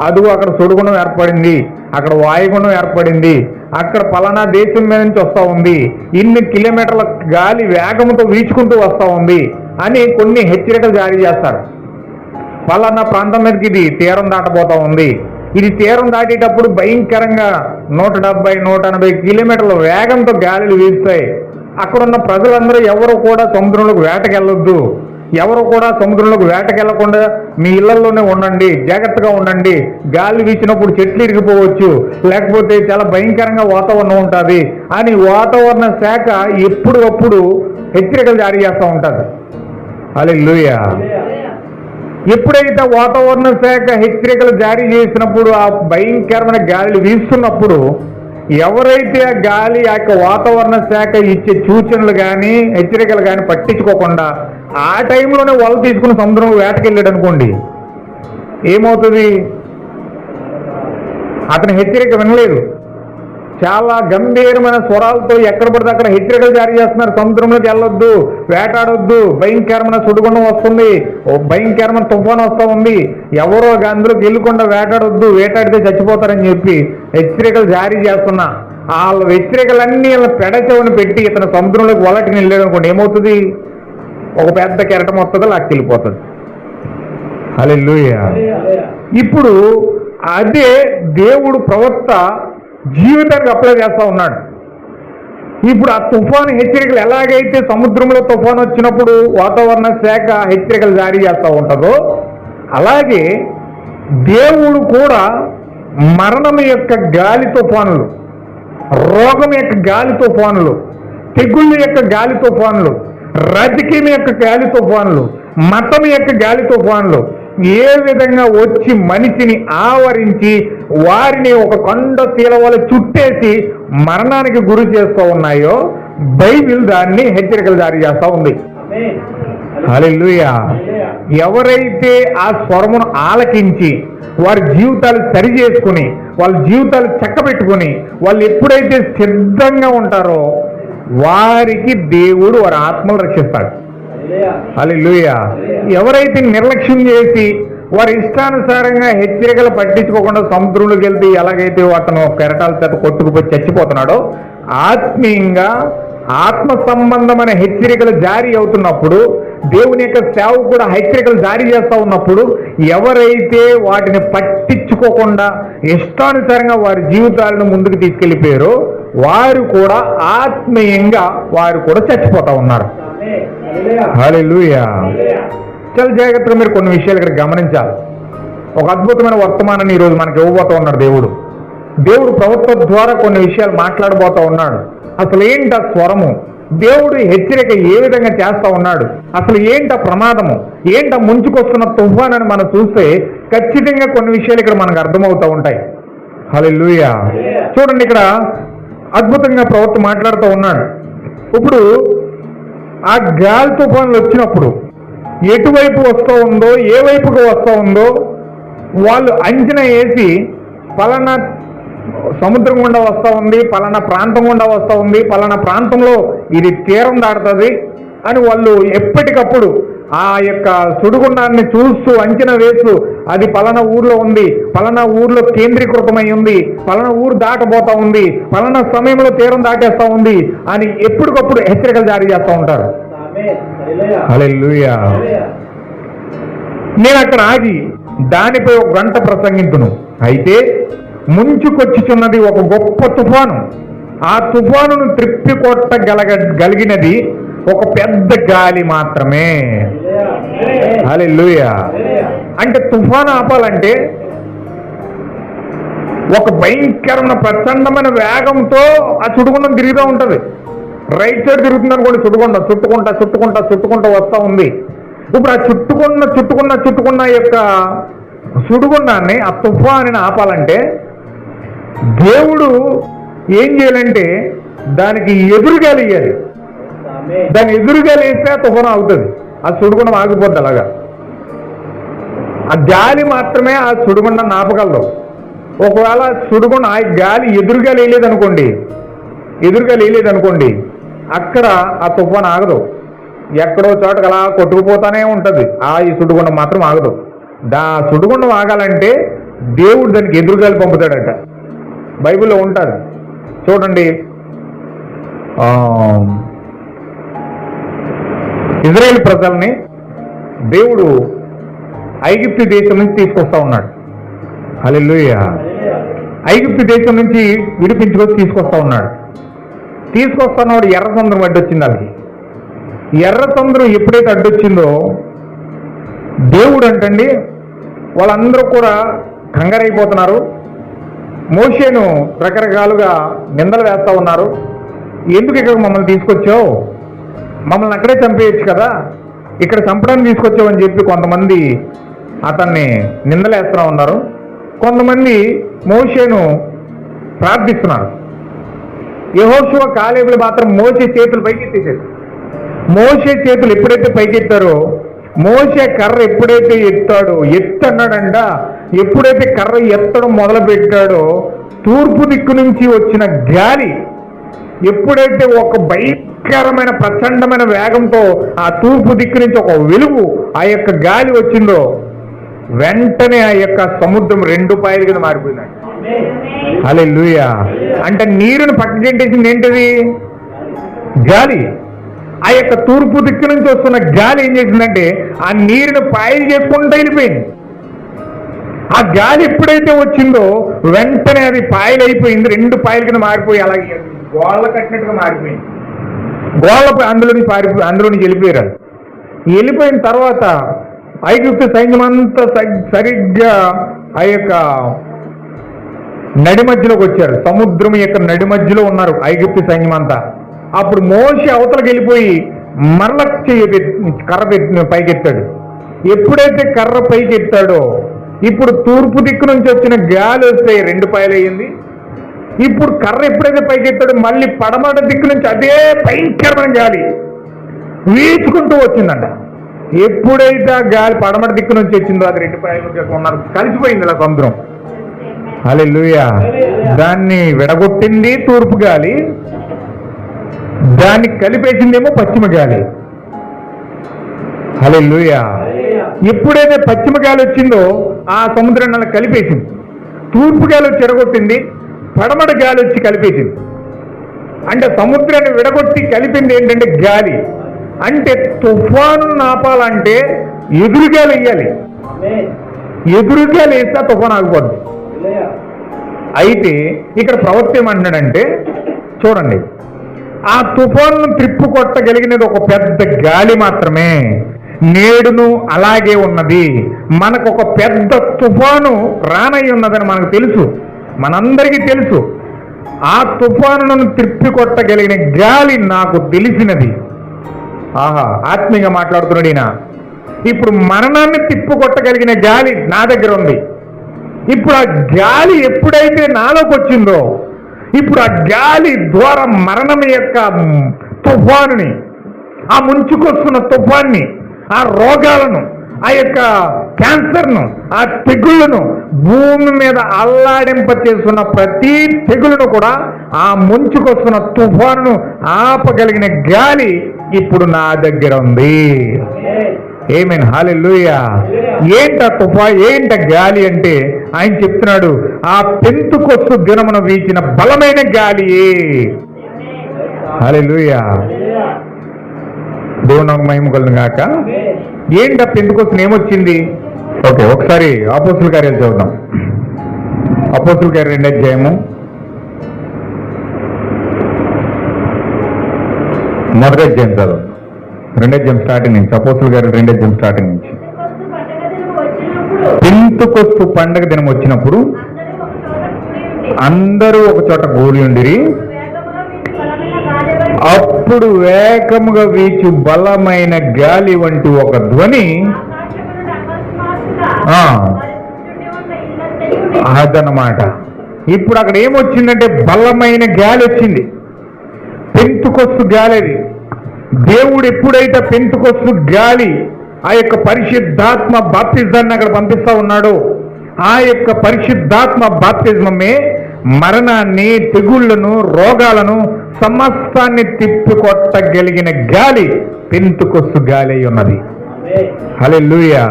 అదిగో అక్కడ సుడిగుండం ఏర్పడింది, అక్కడ వాయుగుండం ఏర్పడింది, అక్కడ పలానా దేశం మీద నుంచి వస్తూ ఉంది, ఇన్ని కిలోమీటర్ల గాలి వేగంతో వీచుకుంటూ వస్తూ ఉంది అని కొన్ని హెచ్చరికలు జారీ చేస్తారు. పలానా ప్రాంతం మీదకి ఇది తీరం దాటబోతా ఉంది, ఇది తీరం దాటేటప్పుడు భయంకరంగా 170-180 కిలోమీటర్ల వేగంతో గాలులు వీస్తాయి. అక్కడున్న ప్రజలందరూ ఎవరు కూడా సముద్రంలోకి వేటకెళ్ళొద్దు, ఎవరు కూడా సముద్రంలోకి వేటకెళ్లకుండా మీ ఇళ్లలోనే ఉండండి, జాగ్రత్తగా ఉండండి, గాలి వీచినప్పుడు చెట్లు ఇరిగిపోవచ్చు, లేకపోతే చాలా భయంకరంగా వాతావరణం ఉంటుంది అని వాతావరణ శాఖ ఎప్పుడప్పుడు హెచ్చరికలు జారీ చేస్తూ ఉంటుంది. హల్లెలూయా. ఎప్పుడైతే వాతావరణ శాఖ హెచ్చరికలు జారీ చేసినప్పుడు ఆ భయంకరమైన గాలి వీస్తున్నప్పుడు ఎవరైతే ఆ గాలి ఆ యొక్క వాతావరణ శాఖ ఇచ్చే సూచనలు కానీ హెచ్చరికలు కానీ పట్టించుకోకుండా ఆ టైంలోనే వల తీసుకుని సముద్రంలో వేటకెళ్ళాడు అనుకోండి, ఏమవుతుంది? అతని హెచ్చరిక వినలేదు, చాలా గంభీరమైన స్వరాలతో ఎక్కడ పడితే అక్కడ హెచ్చరికలు జారీ చేస్తున్నారు. సముద్రంలోకి వెళ్ళొద్దు, వేటాడొద్దు, భయంకరమైన సుడిగుండం వస్తుంది, భయంకరమైన తుఫాను వస్తూ ఉంది, ఎవరో అందులోకి వెళ్ళకుండా వేటాడొద్దు, వేటాడితే చచ్చిపోతారని చెప్పి హెచ్చరికలు జారీ చేస్తున్నా. వాళ్ళ హెచ్చరికలన్నీ వాళ్ళ పెడచెవిని పెట్టి ఇతను సముద్రంలోకి వలటిని వెళ్ళాడు అనుకోండి, ఏమవుతుంది? ఒక పెద్ద కెరటం వస్తుందో లాక్కెళ్ళిపోతుంది. హల్లెలూయా. ఇప్పుడు అదే దేవుడు ప్రవక్త జీవితానికి అప్లై చేస్తూ ఉన్నాడు. ఇప్పుడు ఆ తుఫాను హెచ్చరికలు ఎలాగైతే సముద్రంలో తుఫాను వచ్చినప్పుడు వాతావరణ శాఖ హెచ్చరికలు జారీ చేస్తూ ఉంటుందో, అలాగే దేవుడు కూడా మరణం యొక్క గాలి తుఫానులు, రోగం యొక్క గాలి తుఫానులు, తెగుళ్ళ యొక్క గాలి తుఫానులు, రాజకీయం యొక్క గాలి తుఫానులు, మతం యొక్క గాలి తుఫానులు ఏ విధంగా వచ్చి మనిషిని ఆవరించి వారిని ఒక కొండ శీలవల చుట్టేసి మరణానికి గురి చేస్తూ ఉన్నాయో బైబిల్ దాన్ని హెచ్చరికలు జారీ చేస్తూ ఉంది. హల్లెలూయా. ఎవరైతే ఆ స్వరమును ఆలకించి వారి జీవితాలు సరి చేసుకుని వాళ్ళ జీవితాలు చక్కబెట్టుకుని వాళ్ళు ఎప్పుడైతే సిద్ధంగా ఉంటారో వారికి దేవుడు వారి ఆత్మలు రక్షిస్తాడు. హల్లెలూయా. ఎవరైతే నిర్లక్ష్యం చేసి వారి ఇష్టానుసారంగా హెచ్చరికలు పట్టించుకోకుండా సముద్రంలోకి వెళ్తే ఎలాగైతే అతను కెరటాల చేత కొట్టుకుపోయి చచ్చిపోతున్నాడో, ఆత్మీయంగా ఆత్మ సంబంధమైన హెచ్చరికలు జారీ అవుతున్నప్పుడు, దేవుని యొక్క సేవ కూడా హెచ్చరికలు జారీ చేస్తూ ఉన్నప్పుడు ఎవరైతే వాటిని పట్టించుకోకుండా ఇష్టానుసారంగా వారి జీవితాలను ముందుకు తీసుకెళ్లిపోయారో వారు కూడా ఆత్మీయంగా వారు కూడా చచ్చిపోతా ఉన్నారు. హల్లెలూయా. చాలా జాగ్రత్తగా మీరు కొన్ని విషయాలు ఇక్కడ గమనించాలి. ఒక అద్భుతమైన వర్తమానాన్ని ఈరోజు మనకి ఇవ్వబోతూ ఉన్నాడు దేవుడు. ప్రవక్త ద్వారా కొన్ని విషయాలు మాట్లాడబోతూ ఉన్నాడు. అసలు ఏంటి ఆ స్వరము, దేవుడు హెచ్చరిక ఏ విధంగా చేస్తా ఉన్నాడు, అసలు ఏంటి ఆ ప్రమాదము, ఏంటి ఆ ముంచుకొస్తున్న తుఫాన్ అని మనం చూస్తే ఖచ్చితంగా కొన్ని విషయాలు ఇక్కడ మనకు అర్థమవుతూ ఉంటాయి. హల్లెలూయా. చూడండి, ఇక్కడ అద్భుతంగా ప్రవక్త మాట్లాడుతూ ఉన్నాడు. ఇప్పుడు ఆ గాలి తుఫాన్లు వచ్చినప్పుడు ఎటువైపు వస్తూ ఉందో, ఏ వైపుకు వస్తూ ఉందో వాళ్ళు అంచనా వేసి పలానా సముద్రం గుండా వస్తూ ఉంది, పలానా ప్రాంతం గుండా వస్తూ ఉంది, పలానా ప్రాంతంలో ఇది తీరం దాడుతుంది అని వాళ్ళు ఎప్పటికప్పుడు ఆ యొక్క సుడిగుండాన్ని చూస్తూ అంచనా వేస్తూ అది పలానా ఊర్లో ఉంది, పలానా ఊర్లో కేంద్రీకృతమై ఉంది, పలానా ఊరు దాటబోతా ఉంది, పలానా సమయంలో తీరం దాటేస్తా ఉంది అని ఎప్పటికప్పుడు హెచ్చరికలు జారీ చేస్తూ ఉంటారు. హల్లెలూయా. నేను అక్కడ ఆగి దానిపై ఒక గంట ప్రసంగించును. అయితే ముంచుకొచ్చుచున్నది ఒక గొప్ప తుఫాను, ఆ తుఫానును త్రిప్పికొట్టగలిగినది ఒక పెద్ద గాలి మాత్రమే. హల్లెలూయా. అంటే తుఫాను ఆపాలంటే ఒక భయంకరమైన ప్రచండమైన వేగంతో ఆ సుడిగుండం తిరుగుతూ ఉంటుంది. రైట్ సైడ్ తిరుగుతుంది అనుకోండి, చుట్టుకుంటా వస్తూ ఉంది. ఇప్పుడు ఆ చుట్టుకున్న యొక్క సుడిగుండాన్ని, ఆ తుఫానుని ఆపాలంటే దేవుడు ఏం చేయాలంటే దానికి ఎదురుగాలి ఇవ్వాలి. దాని ఎదురుగాలి వేస్తే ఆ తుఫాను ఆగుతుంది, ఆ సుడిగుండం ఆగిపోద్ది. అలాగా ఆ గాలి మాత్రమే ఆ సుడిగుండాన్ని ఆపగలదు. ఒకవేళ సుడిగుండం ఆ గాలి ఎదురుగా లేదనుకోండి అక్కడ ఆ తుఫాను ఆగదు, ఎక్కడో చోటకి అలా కొట్టుకుపోతానే ఉంటుంది. ఈ సుడిగుండం మాత్రం ఆగదు. సుడిగుండం ఆగాలంటే దేవుడు దానికి ఎదురుగాలి పంపుతాడట. బైబిల్లో ఉంటుంది చూడండి. ఇజ్రాయేల్ ప్రజల్ని దేవుడు ఐగుప్తు దేశం నుంచి తీసుకొస్తా ఉన్నాడు. హల్లెలూయా. ఐగుప్తు దేశం నుంచి విడిపించుకొని తీసుకొస్తా ఉన్నాడు. తీసుకొస్తున్నవాడు ఎర్ర సముద్రం అడ్డొచ్చింది. వాళ్ళకి ఎర్ర సముద్రం ఎప్పుడైతే అడ్డొచ్చిందో దేవుడు అంటండి వాళ్ళందరూ కూడా కంగారైపోతున్నారు. మోషేను రకరకాలుగా నిందలు వేస్తూ ఉన్నారు. ఎందుకు ఇక్కడ మమ్మల్ని తీసుకొచ్చావు, మమ్మల్ని అక్కడే చంపేయచ్చు కదా, ఇక్కడ చంపడానికి తీసుకొచ్చావు అని చెప్పి కొంతమంది అతన్ని నిందలేస్తూ ఉన్నారు. కొంతమంది మోషేను ప్రార్థిస్తున్నారు. యెహోషువ కాలేబులు మాత్రం మోషే చేతులు పైకెత్తేశారు. మోషే చేతులు ఎప్పుడైతే పైకెత్తారో మోషే కర్ర ఎప్పుడైతే ఎత్తన్నాడంట, ఎప్పుడైతే కర్ర ఎత్తడం మొదలు పెట్టాడో తూర్పు దిక్కు నుంచి వచ్చిన గాలి ఎప్పుడైతే ఒక భయంకరమైన ప్రచండమైన వేగంతో ఆ తూర్పు దిక్కు నుంచి ఒక వెలుగు ఆ యొక్క గాలి వచ్చిందో వెంటనే ఆ యొక్క సముద్రం 2 పాయలు కింద మారిపోయిందండి. హల్లెలూయా. అంటే నీరుని పక్కకెంటేసింది ఏంటిది? గాలి. ఆ యొక్క తూర్పు దిక్కు నుంచి వస్తున్న గాలి ఏం చేసిందంటే ఆ నీరుని పాయలు చేసుకుంటూ వెళ్ళిపోయింది. ఆ గాలి ఎప్పుడైతే వచ్చిందో వెంటనే అది పాయలు అయిపోయింది, 2 పాయల కింద మారిపోయి అలాగే గోళ్ళ కట్టినట్టుగా మారిపోయింది. గోళ్ళపై అందులోని వెళ్ళిపోయారు. వెళ్ళిపోయిన తర్వాత ఐగుప్తు సైన్యం అంతా సరిగ్గా ఆ యొక్క నడి మధ్యలోకి వచ్చారు. సముద్రం యొక్క నడి మధ్యలో ఉన్నారు ఐగుప్తు సైన్యం అంతా. అప్పుడు మోషే అవతలకి వెళ్ళిపోయి మరల కర్ర పైకెత్తాడు. ఎప్పుడైతే కర్ర పైకెత్తాడో ఇప్పుడు తూర్పు దిక్కు నుంచి వచ్చిన గాలి వస్తే 2 పాయలు అయ్యింది. ఇప్పుడు కర్ర ఎప్పుడైతే పైకెత్తాడో మళ్ళీ పడమట దిక్కు నుంచి అదే భయంకరమైన గాలి వీచుకుంటూ వచ్చిందంట. ఎప్పుడైతే ఆ గాలి పడమట దిక్కు నుంచి వచ్చిందో అది 2 పాయలు ఉన్నారు, కలిసిపోయింది ఇలా సముద్రం. హల్లెలూయా. దాన్ని విడగొట్టింది తూర్పు గాలి, దాన్ని కలిపేసిందేమో పశ్చిమ గాలి. హల్లెలూయా. ఎప్పుడైతే పశ్చిమ గాలి వచ్చిందో ఆ సముద్రాన్ని అలా కలిపేసింది. తూర్పు గాలి వచ్చి విడగొట్టింది, పడమట గాలి వచ్చి కలిపేసింది. అంటే సముద్రాన్ని విడగొట్టి కలిపింది ఏంటంటే గాలి. అంటే తుఫాను ఆపాలంటే ఎదురుగాలి వేయాలి. ఎదురుగాలి వేస్తే తుఫాను ఆగిపోద్ది. అయితే ఇక్కడ ప్రవక్త ఏమంటున్నాడంటే చూడండి, ఆ తుఫాను త్రిప్పు కొట్టగలిగినది ఒక పెద్ద గాలి మాత్రమే. నేడును అలాగే ఉన్నది. మనకు ఒక పెద్ద తుఫాను రానై ఉన్నదని మనకు తెలుసు, మనందరికీ తెలుసు. ఆ తుఫానును త్రిప్పి కొట్టగలిగిన గాలి నాకు తెలిసినది. ఆహా, ఆత్మీయంగా మాట్లాడుతున్నాడు ఈయన. ఇప్పుడు మరణాన్ని తిప్పు కొట్టగలిగిన గాలి నా దగ్గర ఉంది. ఇప్పుడు ఆ గాలి ఎప్పుడైతే నాలోకి వచ్చిందో ఇప్పుడు ఆ గాలి ద్వారా మరణం యొక్క తుఫానుని, ఆ ముంచుకొస్తున్న తుఫాన్ని, ఆ రోగాలను, ఆ యొక్క క్యాన్సర్ను, ఆ తెగుళ్లను, భూమి మీద అల్లాడింప చేస్తున్న ప్రతి తెగులను కూడా ఆ ముంచుకొస్తున్న తుఫానును ఆపగలిగిన గాలి ఇప్పుడు నా దగ్గర ఉంది. ఆమేన్. హల్లెలూయా. ఏంట గాలి అంటే ఆయన చెప్తున్నాడు, ఆ పెంతుకొస్తు దినమున వీచిన బలమైన గాలి. హల్లెలూయా. దేవుని మహిమ కలుగును గాక. ఏంట పెంతుకొస్తు ఏమొచ్చింది? ఓకే, ఒకసారి అపోస్తుల కార్యాలు చదువుదాం. అపోస్తుల కార్యాలు 2వ అధ్యాయము 1వ అధ్యాయం చదువు. 2వ అధ్యాయం స్టార్టింగ్ నుంచి. అపోస్తుల కార్యాలు 2వ అధ్యాయం స్టార్టింగ్ నుంచి. పెంతుకొస్తు పండగ దినం వచ్చినప్పుడు అందరూ ఒక చోట కూడి ఉండిరి. అప్పుడు వేగముగా వీచు బలమైన గాలి వంటి ఒక ధ్వని అదనమాట. ఇప్పుడు అక్కడ ఏమొచ్చిందంటే బలమైన గాలి వచ్చింది. పెంతుకొస్తు గాలి అది. దేవుడు ఎప్పుడైతే పెంతుకొస్తు గాలి ఆ యొక్క పరిశుద్ధాత్మ బాప్తిజాన్ని అక్కడ పంపిస్తా ఉన్నాడో ఆ యొక్క పరిశుద్ధాత్మ బాప్తిజమే మరణాన్ని, తెగుళ్లను, రోగాలను సమస్తాన్ని తిప్పికొట్టగలిగిన గాలి పెంతుకొస్తు గాలి అయి ఉన్నది. హల్లెలూయా.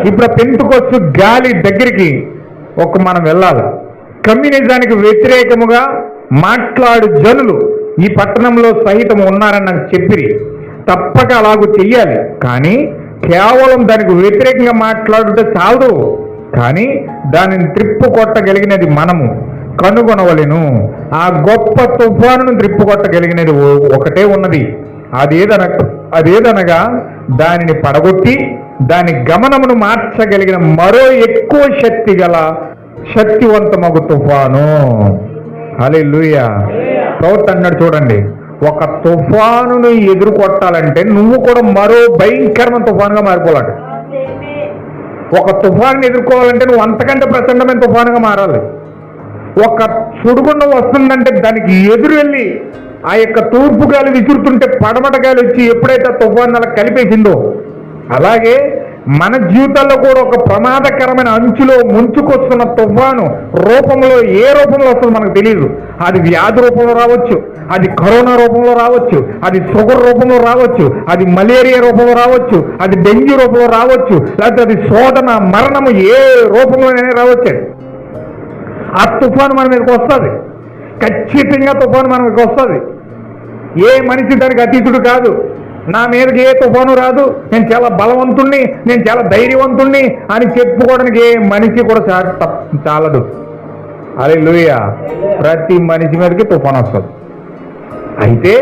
ఇప్పుడు పెంతుకొస్తు గాలి దగ్గరికి మనం వెళ్ళాలి. కమ్యూనిజానికి వ్యతిరేకముగా మాట్లాడు జనులు ఈ పట్టణంలో సహితం ఉన్నారని నాకు చెప్పిరి. తప్పక అలాగూ చెయ్యాలి. కానీ కేవలం దానికి వ్యతిరేకంగా మాట్లాడుతే చాలదు. కానీ దానిని త్రిప్పు కొట్టగలిగినది మనము కనుగొనవలెను. ఆ గొప్ప తుఫానును త్రిప్పు కొట్టగలిగినది ఒకటే ఉన్నది. అదేదనగా దానిని పడగొట్టి దాని గమనమును మార్చగలిగిన మరో ఎక్కువ శక్తి గల శక్తివంతమగు తుఫాను. హల్లెలూయా. ప్రవక్త అన్నాడు చూడండి, ఒక తుఫానును ఎదుర్కొట్టాలంటే నువ్వు కూడా మరో భయంకరమైన తుఫానుగా మారిపోవాలట. ఒక తుఫాను ఎదుర్కోవాలంటే నువ్వు అంతకంటే ప్రచండమైన తుఫానుగా మారాలి. ఒక సుడిగుండం వస్తుందంటే దానికి ఎదురు వెళ్ళి ఆ యొక్క తూర్పు గాలి విసురుతుంటే పడమట గాలి వచ్చి ఎప్పుడైతే తుఫాను అలా కలిపేసిందో అలాగే మన జీవితాల్లో కూడా ఒక ప్రమాదకరమైన అంచులో ముంచుకొస్తున్న తుఫాను రూపంలో ఏ రూపంలో వస్తుందో మనకు తెలియదు. అది వ్యాధి రూపంలో రావచ్చు, అది కరోనా రూపంలో రావచ్చు, అది షుగర్ రూపంలో రావచ్చు, అది మలేరియా రూపంలో రావచ్చు, అది డెంగ్యూ రూపంలో రావచ్చు, లేకపోతే అది శోధన మరణము ఏ రూపంలోనైనా రావచ్చు. ఆ తుఫాను మన మీదకి వస్తుంది, ఖచ్చితంగా తుఫాను మన మీదకి వస్తుంది. ఏ మనిషి దానికి అతీతుడు కాదు. నా మీదకి ఏ తుఫాను రాదు, నేను చాలా బలవంతుణ్ణి, నేను చాలా ధైర్యవంతుణ్ణి అని చెప్పుకోవడానికి ఏ మనిషి కూడా చాలదు. హల్లెలూయా. ప్రతి మనిషి మీదకి తుఫాను వస్తుంది. అయితే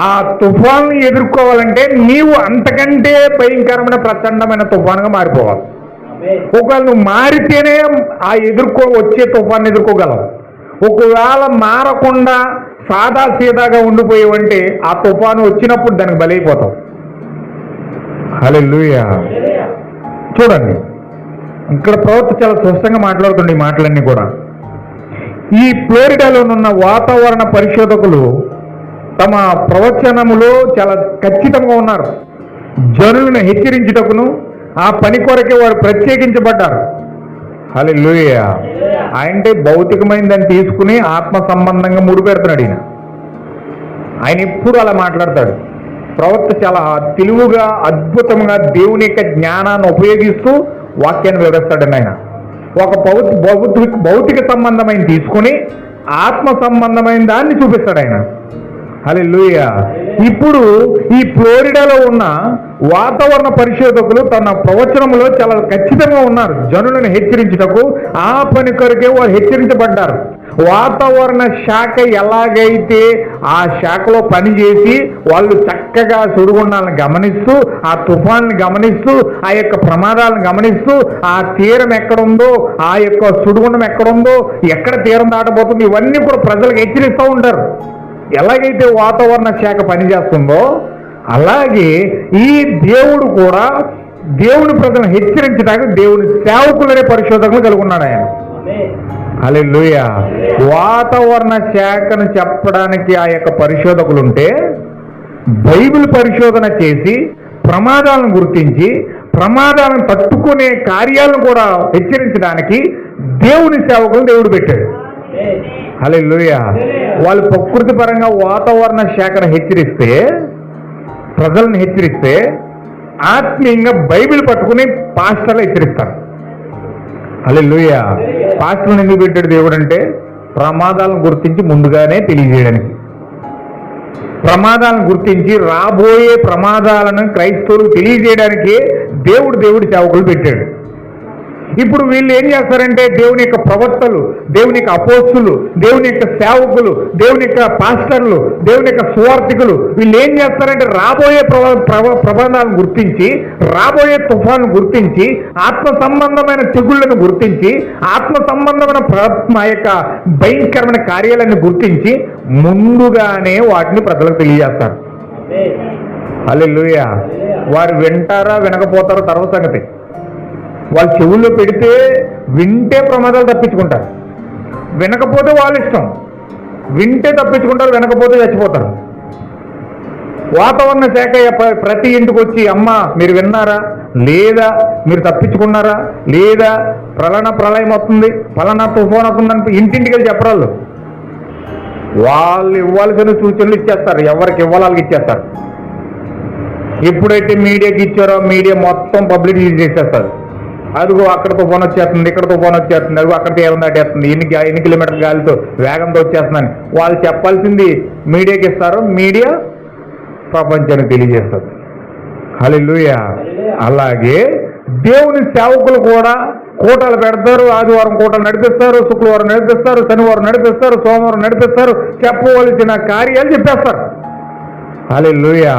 ఆ తుఫాను ఎదుర్కోవాలంటే నీవు అంతకంటే భయంకరమైన ప్రచండమైన తుఫానుగా మారిపోవాలి. ఒకవేళ నువ్వు మారితేనే ఆ వచ్చే తుఫాన్ని ఎదుర్కోగలవు. ఒకవేళ మారకుండా సాదా సీదాగా ఉండిపోయావంటే ఆ తుఫాను వచ్చినప్పుడు దానికి బలైపోతావు. హల్లెలూయా. చూడండి, ఇక్కడ ప్రవక్త చాలా స్పష్టంగా మాట్లాడుతుంది ఈ మాటలన్నీ కూడా. ఈ ఫ్లోరిడాలోనున్న వాతావరణ పరిశోధకులు తమ ప్రవచనములో చాలా ఖచ్చితంగా ఉన్నారు. జనులను హెచ్చరించుటకును ఆ పని కొరకే వారు ప్రత్యేకించబడ్డారు. హల్లెలూయా. అంటే భౌతికమైన దాన్ని తీసుకుని ఆత్మ సంబంధంగా ముడిపెడుతున్నాడు ఆయన ఎప్పుడు అలా మాట్లాడతాడు. ప్రవక్త చాలా తెలివిగా అద్భుతంగా దేవుని యొక్క జ్ఞానాన్ని ఉపయోగిస్తూ వాక్యాన్ని వివరిస్తాడండి ఆయన. ఒక భౌతిక సంబంధమైన తీసుకుని ఆత్మ సంబంధమైన దాన్ని చూపిస్తాడు ఆయన. హల్లెలూయా. ఇప్పుడు ఈ ఫ్లోరిడాలో ఉన్న వాతావరణ పరిశోధకులు తన ప్రవచనంలో చాలా ఖచ్చితంగా ఉన్నారు. జనులను హెచ్చరించుటకు ఆ పని కొరకే వారు హెచ్చరించబడ్డారు. వాతావరణ శాఖ ఎలాగైతే ఆ శాఖలో పనిచేసి వాళ్ళు చక్కగా సుడిగుండాలను గమనిస్తూ, ఆ తుఫాన్ని గమనిస్తూ, ఆ యొక్క ప్రమాదాలను గమనిస్తూ, ఆ తీరం ఎక్కడుందో, ఆ యొక్క సుడిగుండం ఎక్కడుందో, ఎక్కడ తీరం దాటబోతుందో, ఇవన్నీ కూడా ప్రజలకు హెచ్చరిస్తూ ఉంటారు. ఎలాగైతే వాతావరణ శాఖ పనిచేస్తుందో అలాగే ఈ దేవుడు కూడా దేవుని ప్రజలను హెచ్చరించడానికి దేవుని సేవకులనే పరిశోధకులు కలిగి ఉన్నాడు ఆయన. హల్లెలూయా. వాతావరణ శాఖను చెప్పడానికి ఆ యొక్క పరిశోధకులు ఉంటే, బైబిల్ పరిశోధన చేసి ప్రమాదాలను గుర్తించి ప్రమాదాలను తట్టుకునే కార్యాలను కూడా హెచ్చరించడానికి దేవుని సేవకులను దేవుడు పెట్టాడు. హల్లెలూయా. వాళ్ళు ప్రకృతి పరంగా వాతావరణ శాఖను హెచ్చరిస్తే, ప్రజలను హెచ్చరిస్తే, ఆత్మీయంగా బైబిల్ పట్టుకుని పాస్టర్లు హెచ్చరిస్తారు. హల్లెలూయా. పాస్టర్లను ఎందుకు పెట్టాడు దేవుడు అంటే ప్రమాదాలను గుర్తించి ముందుగానే తెలియజేయడానికి, ప్రమాదాలను గుర్తించి రాబోయే ప్రమాదాలను క్రైస్తవులకు తెలియజేయడానికి దేవుడి సేవకులు పెట్టాడు. ఇప్పుడు వీళ్ళు ఏం చేస్తారంటే దేవుని యొక్క ప్రవక్తలు, దేవుని యొక్క అపోస్తులు, దేవుని యొక్క సేవకులు, దేవుని యొక్క పాస్టర్లు, దేవుని యొక్క సువార్థికులు వీళ్ళు ఏం చేస్తారంటే రాబోయే ప్రమాదాలను గుర్తించి, రాబోయే తుఫాను గుర్తించి, ఆత్మ సంబంధమైన తెగుళ్లను గుర్తించి, ఆత్మ సంబంధమైన ఆ యొక్క భయంకరమైన కార్యాలను గుర్తించి ముందుగానే వాటిని ప్రజలకు తెలియజేస్తారు. హల్లెలూయా. వారు వింటారా వినకపోతారో తర్వాత సంగతి. వాళ్ళు చెవుల్లో పెడితే వింటే ప్రమాదాలు తప్పించుకుంటారు, వినకపోతే వాళ్ళ ఇష్టం. వింటే తప్పించుకుంటారు, వినకపోతే చచ్చిపోతారు. వాతావరణ శాఖ ప్రతి ఇంటికి వచ్చి అమ్మ మీరు విన్నారా, లేదా మీరు తప్పించుకున్నారా, లేదా ప్రళయం వస్తుంది, ఫలానా తుఫాన్ వస్తుందని ఇంటింటికి వెళ్ళి చెప్పరాళ్ళు. వాళ్ళు ఇవ్వాల్సిన సూచనలు ఇచ్చేస్తారు, ఎవరికి ఇవ్వాలి వాళ్ళకి ఇచ్చేస్తారు. ఎప్పుడైతే మీడియాకి ఇచ్చారో మీడియా మొత్తం పబ్లిసిటీ చేసేస్తారు. అదిగో అక్కడ తుఫాన్ వచ్చేస్తుంది, ఇక్కడ తుఫాన్ వచ్చేస్తుంది, అదిగో అక్కడ తీరం దాటేస్తుంది, ఎన్ని కిలోమీటర్ల గాలితో వేగంతో వచ్చేస్తుందని వాళ్ళు చెప్పాల్సింది మీడియాకి ఇస్తారు, మీడియా ప్రపంచానికి తెలియజేస్తారు. హల్లెలూయా. అలాగే దేవుని సేవకులు కూడా కూటలు పెడతారు. ఆదివారం కూటలు నడిపిస్తారు, శుక్రవారం నడిపిస్తారు, శనివారం నడిపిస్తారు, సోమవారం నడిపిస్తారు, చెప్పవలసిన కార్యాలు చెప్పేస్తారు. హల్లెలూయా.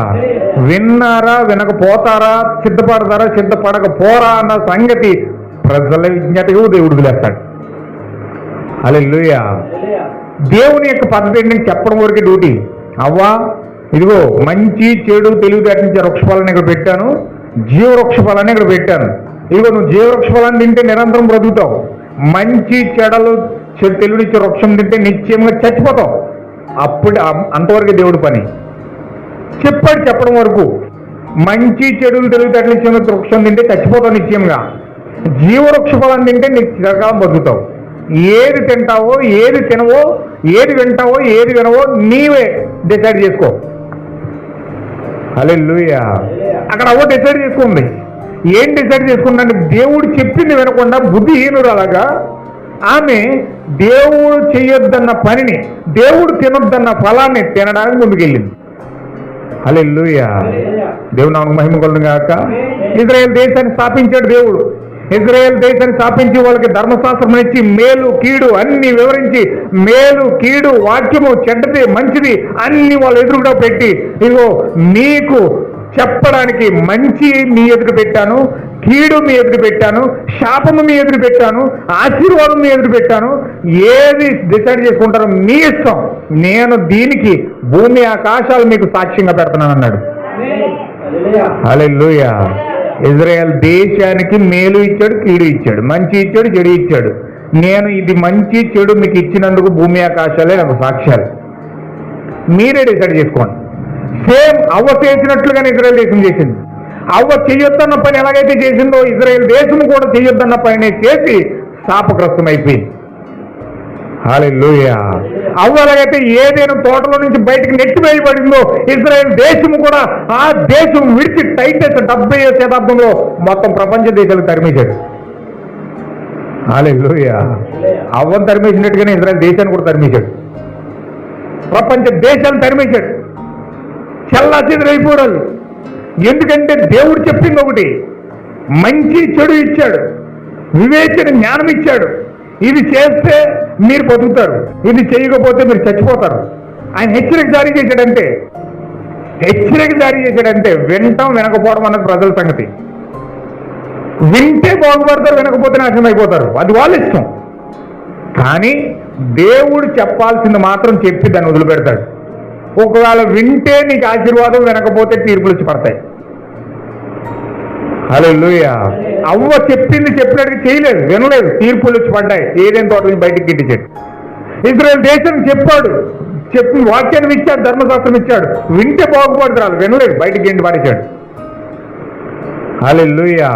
విన్నారా వినకపోతారా, సిద్ధపడతారా సిద్ధపడకపోరా అన్న సంగతి ప్రజల విజ్ఞతకు దేవుడు వదిలేస్తాడు. హల్లెలూయా. దేవుని యొక్క పద్ధతి చెప్పడం వరకు డ్యూటీ. అవ్వా ఇదిగో మంచి చెడు తెలివితేటనిచ్చే వృక్షఫలాన్ని ఇక్కడ పెట్టాను, జీవవృక్ష ఫలాన్ని ఇక్కడ పెట్టాను. ఇదిగో నువ్వు జీవవృక్ష ఫలాన్ని తింటే నిరంతరం బ్రతుకుతావు, మంచి చెడలు తెలివినిచ్చే వృక్షం తింటే నిశ్చయంగా చచ్చిపోతావు. అప్పుడు అంతవరకు దేవుడి పని చెప్పడం వరకు. మంచి చెడులు తెలివితేటలు ఇచ్చిన వృక్షం తింటే చచ్చిపోతావు నిశ్చయంగా. జీవవృక్ష ఫలం తింటే నీకు చిరకాలం బతుకుతావు. ఏది తింటావో, ఏది తినవో, ఏది వింటావో, ఏది వినవో నీవే డిసైడ్ చేసుకో. హల్లెలూయా. అక్కడ అవ్వ డిసైడ్ చేసుకుంది. ఏం డిసైడ్ చేసుకుందంటే దేవుడు చెప్పింది వినకుండా బుద్ధిహీనురాలుగా ఆమె దేవుడు చేయొద్దన్న పనిని, దేవుడు తినొద్దన్న ఫలాన్ని తినడానికి ముందుకెళ్ళింది. హల్లెలూయా. దేవుడు నాకు మహిమ కలుగును గాక. ఇజ్రాయేల్ దేశాన్ని స్థాపించాడు దేవుడు. ఇజ్రాయేల్ దేశాన్ని స్థాపించి వాళ్ళకి ధర్మశాస్త్రం ఇచ్చి మేలు కీడు అన్ని వివరించి, మేలు కీడు వాక్యము చెడ్డది మంచిది అన్ని వాళ్ళ ఎదురుగా పెట్టి, ఇదిగో నీకు చెప్పడానికి మంచి మీ ఎదురు పెట్టాను, కీడు మీ ఎదురు పెట్టాను, శాపము మీ ఎదురు పెట్టాను, ఆశీర్వాదం మీ ఎదురు పెట్టాను, ఏది డిసైడ్ చేసుకుంటారో మీ ఇష్టం, నేను దీనికి భూమి ఆకాశాలు మీకు సాక్ష్యంగా పెడతాను అన్నాడు. హల్లెలూయా. ఇజ్రాయెల్ దేశానికి మేలు ఇచ్చాడు, కీడు ఇచ్చాడు, మంచి ఇచ్చాడు, చెడు ఇచ్చాడు. నేను ఇది మంచి చెడు మీకు ఇచ్చినందుకు భూమి ఆకాశాలే నాకు సాక్ష్యాలు, మీరే డిసైడ్ చేసుకోండి. సేమ్ అవ్వ చేసినట్లుగానే ఇజ్రాయెల్ దేశం చేసింది. అవ్వ చెయ్యొద్దన్న పని ఎలాగైతే చేసిందో ఇజ్రాయెల్ దేశం కూడా చెయ్యొద్దన్న పని చేసి శాపగ్రస్తం అయిపోయింది. హల్లెలూయా. అవ్వ ఎలాగైతే ఏదైనా తోటలో నుంచి బయటకు నెట్టివేయబడిందో ఇజ్రాయెల్ దేశం కూడా ఆ దేశం విడిచి టైటస్ 70వ శతాబ్దంలో మొత్తం ప్రపంచ దేశాలు తరిమేశాడు. హల్లెలూయా. అవ్వను తరిమేసినట్టుగానే ఇజ్రాయెల్ దేశాన్ని కూడా తరిమేశాడు, ప్రపంచ దేశాలు తరిమేశాడు. చల్లా చెదరైపోరాలు. ఎందుకంటే దేవుడు చెప్పింది ఒకటి, మంచి చెడు ఇచ్చాడు, వివేచన జ్ఞానం ఇచ్చాడు. ఇది చేస్తే మీరు బతుకుతారు, ఇది చేయకపోతే మీరు చచ్చిపోతారు. ఆయన హెచ్చరిక జారీ చేశాడంటే వినటం వినకపోవడం అన్నది ప్రజల సంగతి. వింటే బాగుపడతారు, వినకపోతే నాశనం అయిపోతారు, అది వాళ్ళ ఇష్టం. కానీ దేవుడు చెప్పాల్సింది మాత్రం చెప్పి దాన్ని వదిలిపెడతాడు. ఒకవేళ వింటే నీకు ఆశీర్వాదం, వినకపోతే తీర్పులు వచ్చి పడతాయి. హల్లెలూయా. అవ్వ చెప్పింది చెప్పినట్టుగా చేయలేదు, వినలేదు, తీర్పులు వచ్చి పడ్డాయి. ఏదైనా తోట నుంచి బయటికి గిట్టించాడు. ఇజ్రాయెల్ దేశం చెప్పి వాక్యాన్ని ఇచ్చాడు, ధర్మశాస్త్రం ఇచ్చాడు, వింటే బాగుపడతారు, వినలేదు, బయటికి గెంటి పడేశాడు. హల్లెలూయా.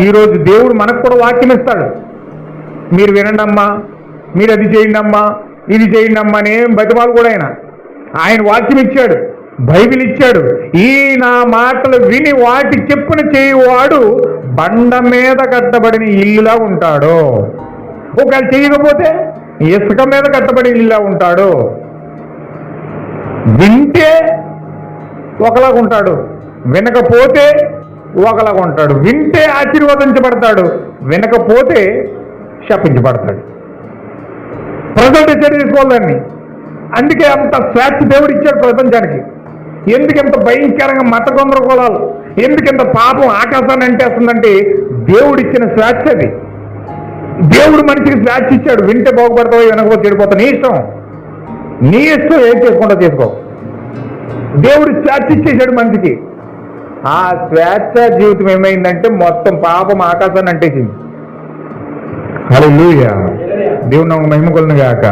ఈరోజు దేవుడు మనకు కూడా వాక్యం ఇస్తాడు. మీరు వినండి అమ్మా, మీరు అది చేయండి అమ్మా, ఇది చేయండి అమ్మా అని ఏం బతిమాలు కూడా ఆయన వాక్యం ఇచ్చాడు, బైబిల్ ఇచ్చాడు. ఈ నా మాటలు విని వాటి చెప్పున చేయవాడు బండ మీద కట్టబడిన ఇల్లులా ఉంటాడు. ఒకవేళ చేయకపోతే ఇసుక మీద కట్టబడిన ఇల్లులా ఉంటాడు. వింటే ఒకలాగా ఉంటాడు, వినకపోతే ఒకలాగా ఉంటాడు. వింటే ఆశీర్వదించబడతాడు, వినకపోతే శపించబడతాడు. ప్రజలు డిసైడ్ చేసుకోవాలని. అందుకే అంత స్వేచ్ఛ దేవుడు ఇచ్చాడు ప్రపంచానికి. ఎందుకంత భయంకరంగా మత గందరగోళాలు, ఎందుకంత పాపం ఆకాశాన్ని అంటేస్తుందంటే దేవుడు ఇచ్చిన స్వేచ్ఛ అది. దేవుడు మనిషికి స్వేచ్ఛ ఇచ్చాడు. వింటే బాగుపడతావు, వినకపోతే చెడిపోతావు, నీ ఇష్టం, నీ ఇష్టం, ఏం చేసుకుంటా చేసుకో. దేవుడు స్వేచ్ఛ ఇచ్చేసాడు మనిషికి. ఆ స్వేచ్ఛ జీవితం ఏమైందంటే మొత్తం పాపం ఆకాశాన్ని అంటేసింది. హల్లెలూయా. దేవుడు నాకు మహిమ కలుగును గాక.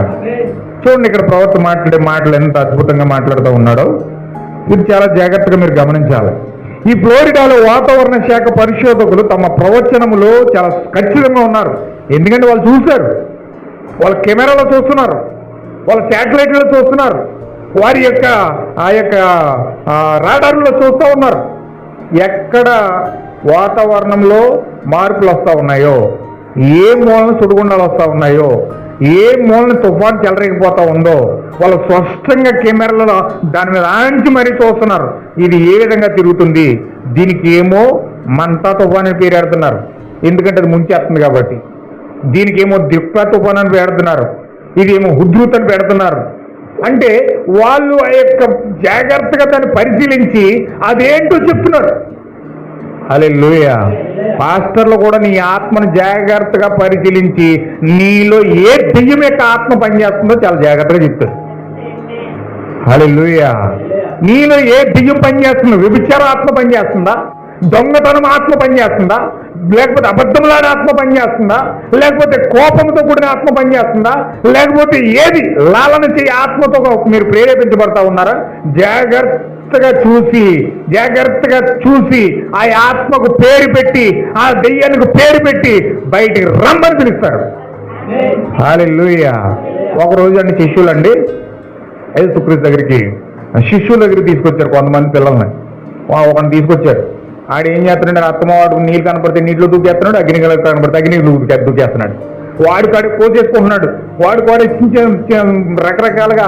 చూడండి, ఇక్కడ ప్రవక్త మాట్లాడే మాటలు ఎంత అద్భుతంగా మాట్లాడుతూ ఉన్నాడో ఇది చాలా జాగ్రత్తగా మీరు గమనించాలి. ఈ ఫ్లోరిడాలో వాతావరణ శాఖ పరిశోధకులు తమ ప్రవచనములో చాలా ఖచ్చితంగా ఉన్నారు. ఎందుకంటే వాళ్ళు చూశారు, వాళ్ళ కెమెరాలో చూస్తున్నారు, వాళ్ళ శాటిలైట్లో చూస్తున్నారు, వారి యొక్క ఆ యొక్క రాడార్లో చూస్తూ ఉన్నారు. ఎక్కడ వాతావరణంలో మార్పులు వస్తూ ఉన్నాయో, ఏ మూలన సుడిగుండాలు వస్తూ ఉన్నాయో, ఏ మూలన తుఫాను చెలరేగిపోతా ఉందో వాళ్ళు స్పష్టంగా కెమెరాలలో దాని మీద ఆంచి మరీ చూస్తున్నారు. ఇది ఏ విధంగా తిరుగుతుంది, దీనికి ఏమో మంతా తుఫాన్ అని పేరు పెడుతున్నారు, ఎందుకంటే అది ముంచేస్తుంది కాబట్టి. దీనికి ఏమో దిక్కా తుఫాన్ అని పెడుతున్నారు, ఇదేమో హుద్రూత్ అని పెడుతున్నారు. అంటే వాళ్ళు ఆ యొక్క జాగ్రత్తగా దాన్ని పరిశీలించి అదేంటో చెప్తున్నారు. హల్లెలూయా. పాస్టర్లు కూడా నీ ఆత్మను జాగ్రత్తగా పరిశీలించి నీలో ఏ దెయ్యం యొక్క ఆత్మ పనిచేస్తుందో చాలా జాగ్రత్తగా చెప్తారు. హల్లెలూయా. నీలో ఏ దెయ్యం పనిచేస్తుందో, వ్యభిచార ఆత్మ పనిచేస్తుందా, దొంగతనం ఆత్మ పనిచేస్తుందా, లేకపోతే అబద్ధములాడే ఆత్మ పనిచేస్తుందా, లేకపోతే కోపంతో కూడిన ఆత్మ పనిచేస్తుందా, లేకపోతే ఏది లాలన చేయ ఆత్మతో మీరు ప్రేరేపించబడతా ఉన్నారా? జాగ్రత్త జాగ్రత్తగా చూసి ఆ ఆత్మకు పేరు పెట్టి ఆ దెయ్యానికి పేరు పెట్టి బయటికి రమ్మని పిలుస్తారు. హల్లెలూయా. ఒకరోజు అండి శిష్యులండి యేసుక్రీస్తు దగ్గరికి శిష్యుల దగ్గరికి తీసుకొచ్చారు కొంతమంది పిల్లల్ని. ఒకరిని తీసుకొచ్చారు. ఆడు ఏం చేస్తున్నాడు, అత్తమ్మవాడు నీళ్ళు కనపడితే నీటిలో దూకేస్తున్నాడు, అగ్ని కనపడితే అగ్నిలో దూకేస్తున్నాడు. వాడు కాడి కోసేసుకుంటున్నాడు. వాడు కూడా రకరకాలుగా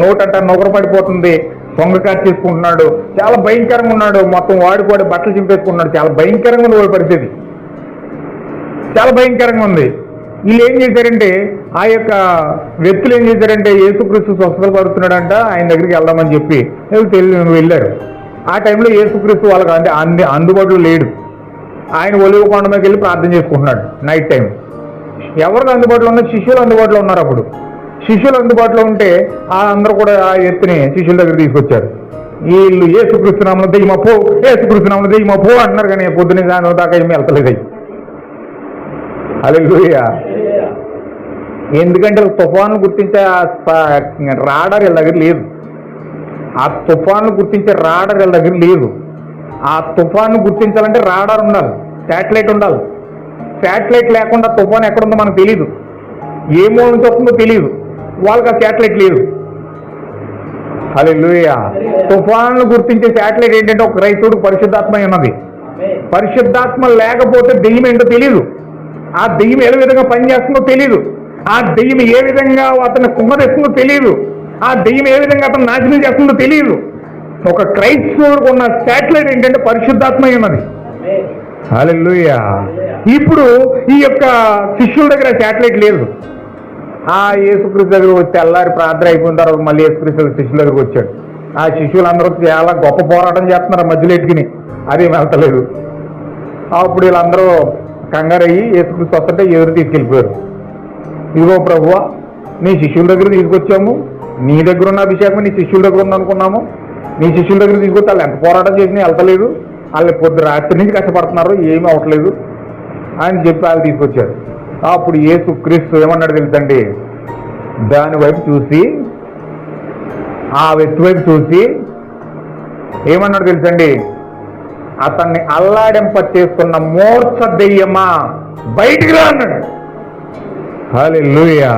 నోటంట నొగర పడిపోతుంది, సొంగ చేసుకుంటున్నాడు. చాలా భయంకరంగా ఉన్నాడు. మొత్తం వాడు కూడా బట్టలు చింపేసుకుంటున్నాడు. చాలా భయంకరంగా ఉంది వాడి పరిస్థితి, చాలా భయంకరంగా ఉంది. వీళ్ళు ఏం చేశారంటే, ఆ యొక్క వ్యక్తులు ఏం చేశారంటే, యేసుక్రీస్తు స్వస్థతలు పడుతున్నాడంట, ఆయన దగ్గరికి వెళ్దామని చెప్పి వెళ్ళారు. ఆ టైంలో యేసుక్రీస్తు వాళ్ళకి అందుబాటులో లేడు. ఆయన ఒలివ కొండ మీదకి వెళ్ళి ప్రార్థన చేసుకుంటున్నాడు నైట్ టైం. ఎవరికి అందుబాటులో ఉన్న శిష్యులు అందుబాటులో ఉన్నారు. అప్పుడు శిష్యులు అందుబాటులో ఉంటే అందరూ కూడా ఆ ఎత్తుని శిష్యుల దగ్గర తీసుకొచ్చారు. వీళ్ళు యేసుక్రీస్తునామమున దెయ్యమా పో, యేసుక్రీస్తునామమున దెయ్యమా పో అంటున్నారు, కానీ పొద్దున సాయంత్రం దాకా ఏమి వెళ్తలేదు. హల్లెలూయా. ఎందుకంటే తుఫాను గుర్తించే రాడార్ వీళ్ళ దగ్గర లేదు. ఆ తుఫాను గుర్తించే రాడార్ వీళ్ళ దగ్గర లేదు. ఆ తుఫాను గుర్తించాలంటే రాడార్ ఉండాలి, శాటిలైట్ ఉండాలి. శాటిలైట్ లేకుండా తుఫాను ఎక్కడుందో మనకు తెలియదు, ఏ మూల నుంచి వస్తుందో తెలియదు. వాళ్ళకి ఆ శాటిలైట్ లేదు. హల్లెలూయా. తుఫాను గుర్తించే శాటిలైట్ ఏంటంటే ఒక రైతుడు పరిశుద్ధాత్మ ఉన్నది. పరిశుద్ధాత్మ లేకపోతే దెయ్యం ఏంటో తెలియదు. ఆ దెయ్యం ఏ విధంగా పనిచేస్తుందో తెలియదు. ఆ దెయ్యం ఏ విధంగా అతన్ని కుంగదీస్తుందో తెలియదు. ఆ దెయ్యం ఏ విధంగా అతను నాశనం చేస్తుందో తెలియదు. ఒక క్రైస్తవుడికి ఉన్న శాటిలైట్ ఏంటంటే పరిశుద్ధాత్మ ఉన్నది. హల్లెలూయా. ఇప్పుడు ఈ యొక్క శిష్యుల దగ్గర శాటిలైట్ లేదు. ఆ యేసుక్రీస్తు దగ్గర వచ్చి తెల్లారి ప్రార్థన అయిపోయిన తర్వాత మళ్ళీ యేసుక్రీస్తు శిష్యుల దగ్గరకు వచ్చాడు. ఆ శిష్యులందరూ చాలా గొప్ప పోరాటం చేస్తున్నారు, మధ్యలో ఎట్టుకుని అదేం వెళ్తలేదు. అప్పుడు వీళ్ళందరూ కంగారయ్యి యేసుక్రీస్తు వస్తుంటే ఎదురు తీసుకెళ్ళిపోయారు. ఇదిగో ప్రభువా, నీ శిష్యుల దగ్గర తీసుకొచ్చాము, నీ దగ్గర ఉన్న అభిషేకం నీ శిష్యుల దగ్గర ఉందనుకున్నాము, నీ శిష్యుల దగ్గర తీసుకొచ్చి వాళ్ళు ఎంత పోరాటం చేసినా వెళ్తలేదు, వాళ్ళు రాత్రి నుంచి కష్టపడుతున్నారు, ఏమీ అవ్వట్లేదు అని చెప్పి వాళ్ళు తీసుకొచ్చారు. అప్పుడు యేసుక్రీస్తు ఏమన్నాడు తెలుసండి, దాని వైపు చూసి, ఆ వ్యక్తి వైపు చూసి ఏమన్నాడు తెలుసండి, అతన్ని అల్లాడింప చేస్తున్న మూర్ఛ దెయ్యమా బయటికి రా అన్నాడు. హల్లెలూయా.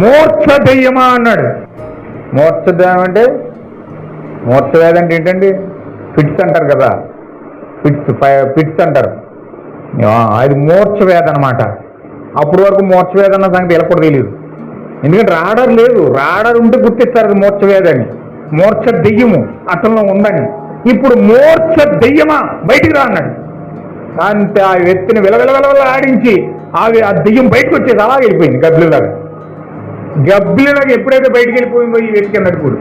మూర్ఛ దెయ్యమా అన్నాడు. మూర్ఛ దెయ్యం అంటే, మూర్ఛ వ్యాధి అంటే ఏంటండి, ఫిట్స్ అంటారు కదా, ఫిట్స్ అంటారు. అది మూర్ఛ వ్యాధి అనమాట. అప్పటి వరకు మూర్ఛ వ్యాధి అన్న సంగతి ఎలా కూడా తెలియదు. ఎందుకంటే రాడార్ లేదు. రాడార్ ఉంటే గుర్తిస్తారు అది మూర్ఛ వ్యాధి అని, మూర్ఛ దెయ్యము అతనిలో ఉందని. ఇప్పుడు మూర్ఛ దెయ్యమా బయటికి రా అన్నాడు. అంతే ఆ వ్యక్తిని విలవిలవిలవిల ఆడించి ఆ దెయ్యం బయటకు వచ్చేది, అలాగే వెళ్ళిపోయింది గబ్బిలాగా. గబ్బిలాగా ఎప్పుడైతే బయటకు వెళ్ళిపోయిందో ఈ వ్యక్తి అన్నట్టు కూడా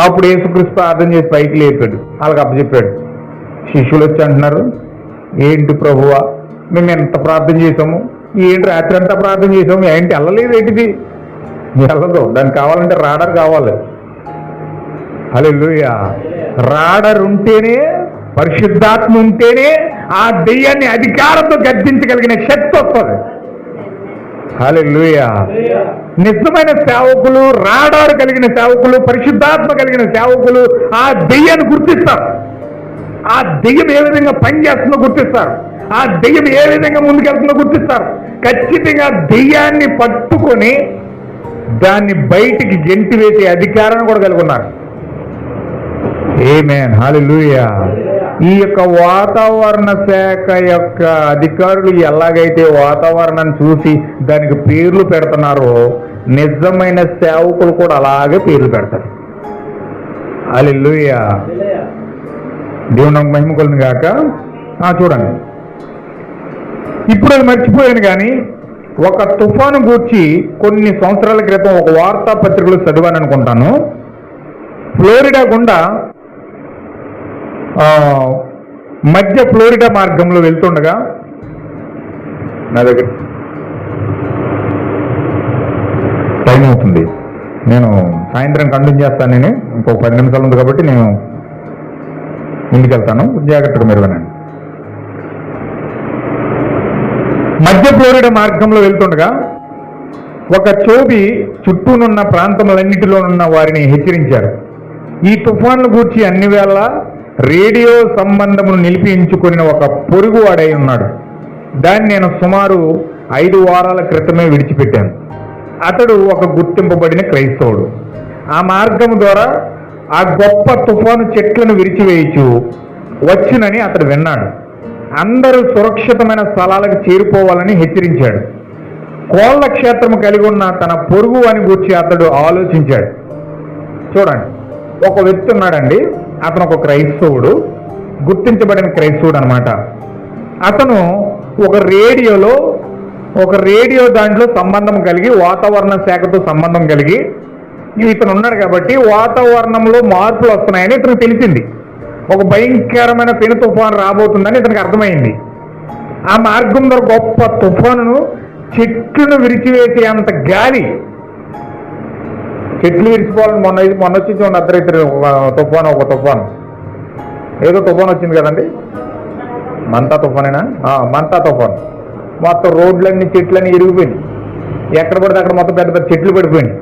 అప్పుడు యేసుక్రీస్తు ప్రార్థన చేసి పైకి లేపాడు, వాళ్ళకి అప్పచెప్పాడు. శిష్యులు వచ్చి అంటున్నారు, ఏంటి ప్రభువా మేము ఎంత ప్రార్థన చేసాము, ఏంటి రాత్రి అంతా ప్రార్థన చేసాము, ఏంటి వెళ్ళలేదు, ఏంటిది వెళ్ళదు, దానికి కావాలంటే రాడార్ కావాలి. హల్లెలూయా. రాడార్ ఉంటేనే, పరిశుద్ధాత్మ ఉంటేనే ఆ దెయ్యాన్ని అధికారంతో గర్జించగలిగిన శక్తి వస్తుంది. హల్లెలూయా. నిజమైన సేవకులు, రాడార్ కలిగిన సేవకులు, పరిశుద్ధాత్మ కలిగిన సేవకులు ఆ దెయ్యాన్ని గుర్తిస్తారు. ఆ దెయ్యం ఏ విధంగా పనిచేస్తుందో గుర్తిస్తారు. ఆ దెయ్యం ఏ విధంగా ముందుకెళ్తుందో గుర్తిస్తారు. ఖచ్చితంగా దెయ్యాన్ని పట్టుకొని దాన్ని బయటికి గెంటి వేసే అధికారాన్ని కూడా కలిగి ఉన్నారు. ఆమేన్. హల్లెలూయా. ఈ యొక్క వాతావరణ శాఖ యొక్క అధికారులు ఎలాగైతే వాతావరణాన్ని చూసి దానికి పేర్లు పెడుతున్నారో, నిజమైన సేవకులు కూడా అలాగే పేర్లు పెడతారు. హల్లెలూయా. దేవుని నాకు మహిమ కలుగును గాక. చూడండి, ఇప్పుడు అది మర్చిపోయాను కానీ ఒక తుఫాను గూర్చి కొన్ని సంవత్సరాల క్రితం ఒక వార్తాపత్రికలో చదివాను అనుకుంటాను. ఫ్లోరిడా గుండా మధ్య ఫ్లోరిడా మార్గంలో వెళ్తుండగా, నా దగ్గర టైం అవుతుంది, నేను సాయంత్రం కంటిన్యూ చేస్తాను. నేను ఇంకొక 10 నిమిషాలు ఉంది కాబట్టి నేను ఇంటికి వెళ్తాను, జాగ్రత్తగా మీరు వినండి. మధ్య ఫ్లోరిడా మార్గంలో వెళ్తుండగా ఒక చోబి చుట్టూనున్న ప్రాంతములన్నిటిలోనున్న వారిని హెచ్చరించారు. ఈ తుఫాన్లు గూర్చి అన్ని వేళ రేడియో సంబంధమును నిలిపించుకుని ఒక పొరుగువాడై ఉన్నాడు. దాన్ని నేను సుమారు 5 వారాల క్రితమే విడిచిపెట్టాను. అతడు ఒక గుర్తింపబడిన క్రైస్తవుడు. ఆ మార్గం ద్వారా ఆ గొప్ప తుఫాను చెట్లను విరిచివేయచ్చు వచ్చునని అతడు విన్నాడు. అందరూ సురక్షితమైన స్థలాలకు చేరిపోవాలని హెచ్చరించాడు. కోళ్ల క్షేత్రం కలిగి ఉన్న తన పొరుగు అని గూర్చి అతడు ఆలోచించాడు. చూడండి, ఒక వ్యక్తి ఉన్నాడండి. అతను ఒక క్రైస్తవుడు, గుర్తించబడిన క్రైస్తవుడు అనమాట. అతను ఒక రేడియో దాంట్లో సంబంధం కలిగి, వాతావరణ శాఖతో సంబంధం కలిగి ఇతను ఉన్నాడు. కాబట్టి వాతావరణంలో మార్పులు వస్తున్నాయని ఇతను తెలిసింది. ఒక భయంకరమైన పెను తుఫాను రాబోతుందని ఇతనికి అర్థమైంది. ఆ మార్గం ద్వారా గొప్ప తుఫానును, చెట్లను విరిచివేసే అంత గాలి, చెట్లు విరిచిపోవాలని మొన్న వచ్చి చూడండి అర్ధరాత్రి ఒక తుఫాను ఏదో తుఫాను వచ్చింది కదండి, మంతా తుఫానేనా? మంతా తుఫాను. మొత్తం రోడ్లన్నీ చెట్లన్నీ ఇరిగిపోయినాయి. ఎక్కడ పడితే అక్కడ మొత్తం పెద్ద పెద్ద చెట్లు పడిపోయినాయి.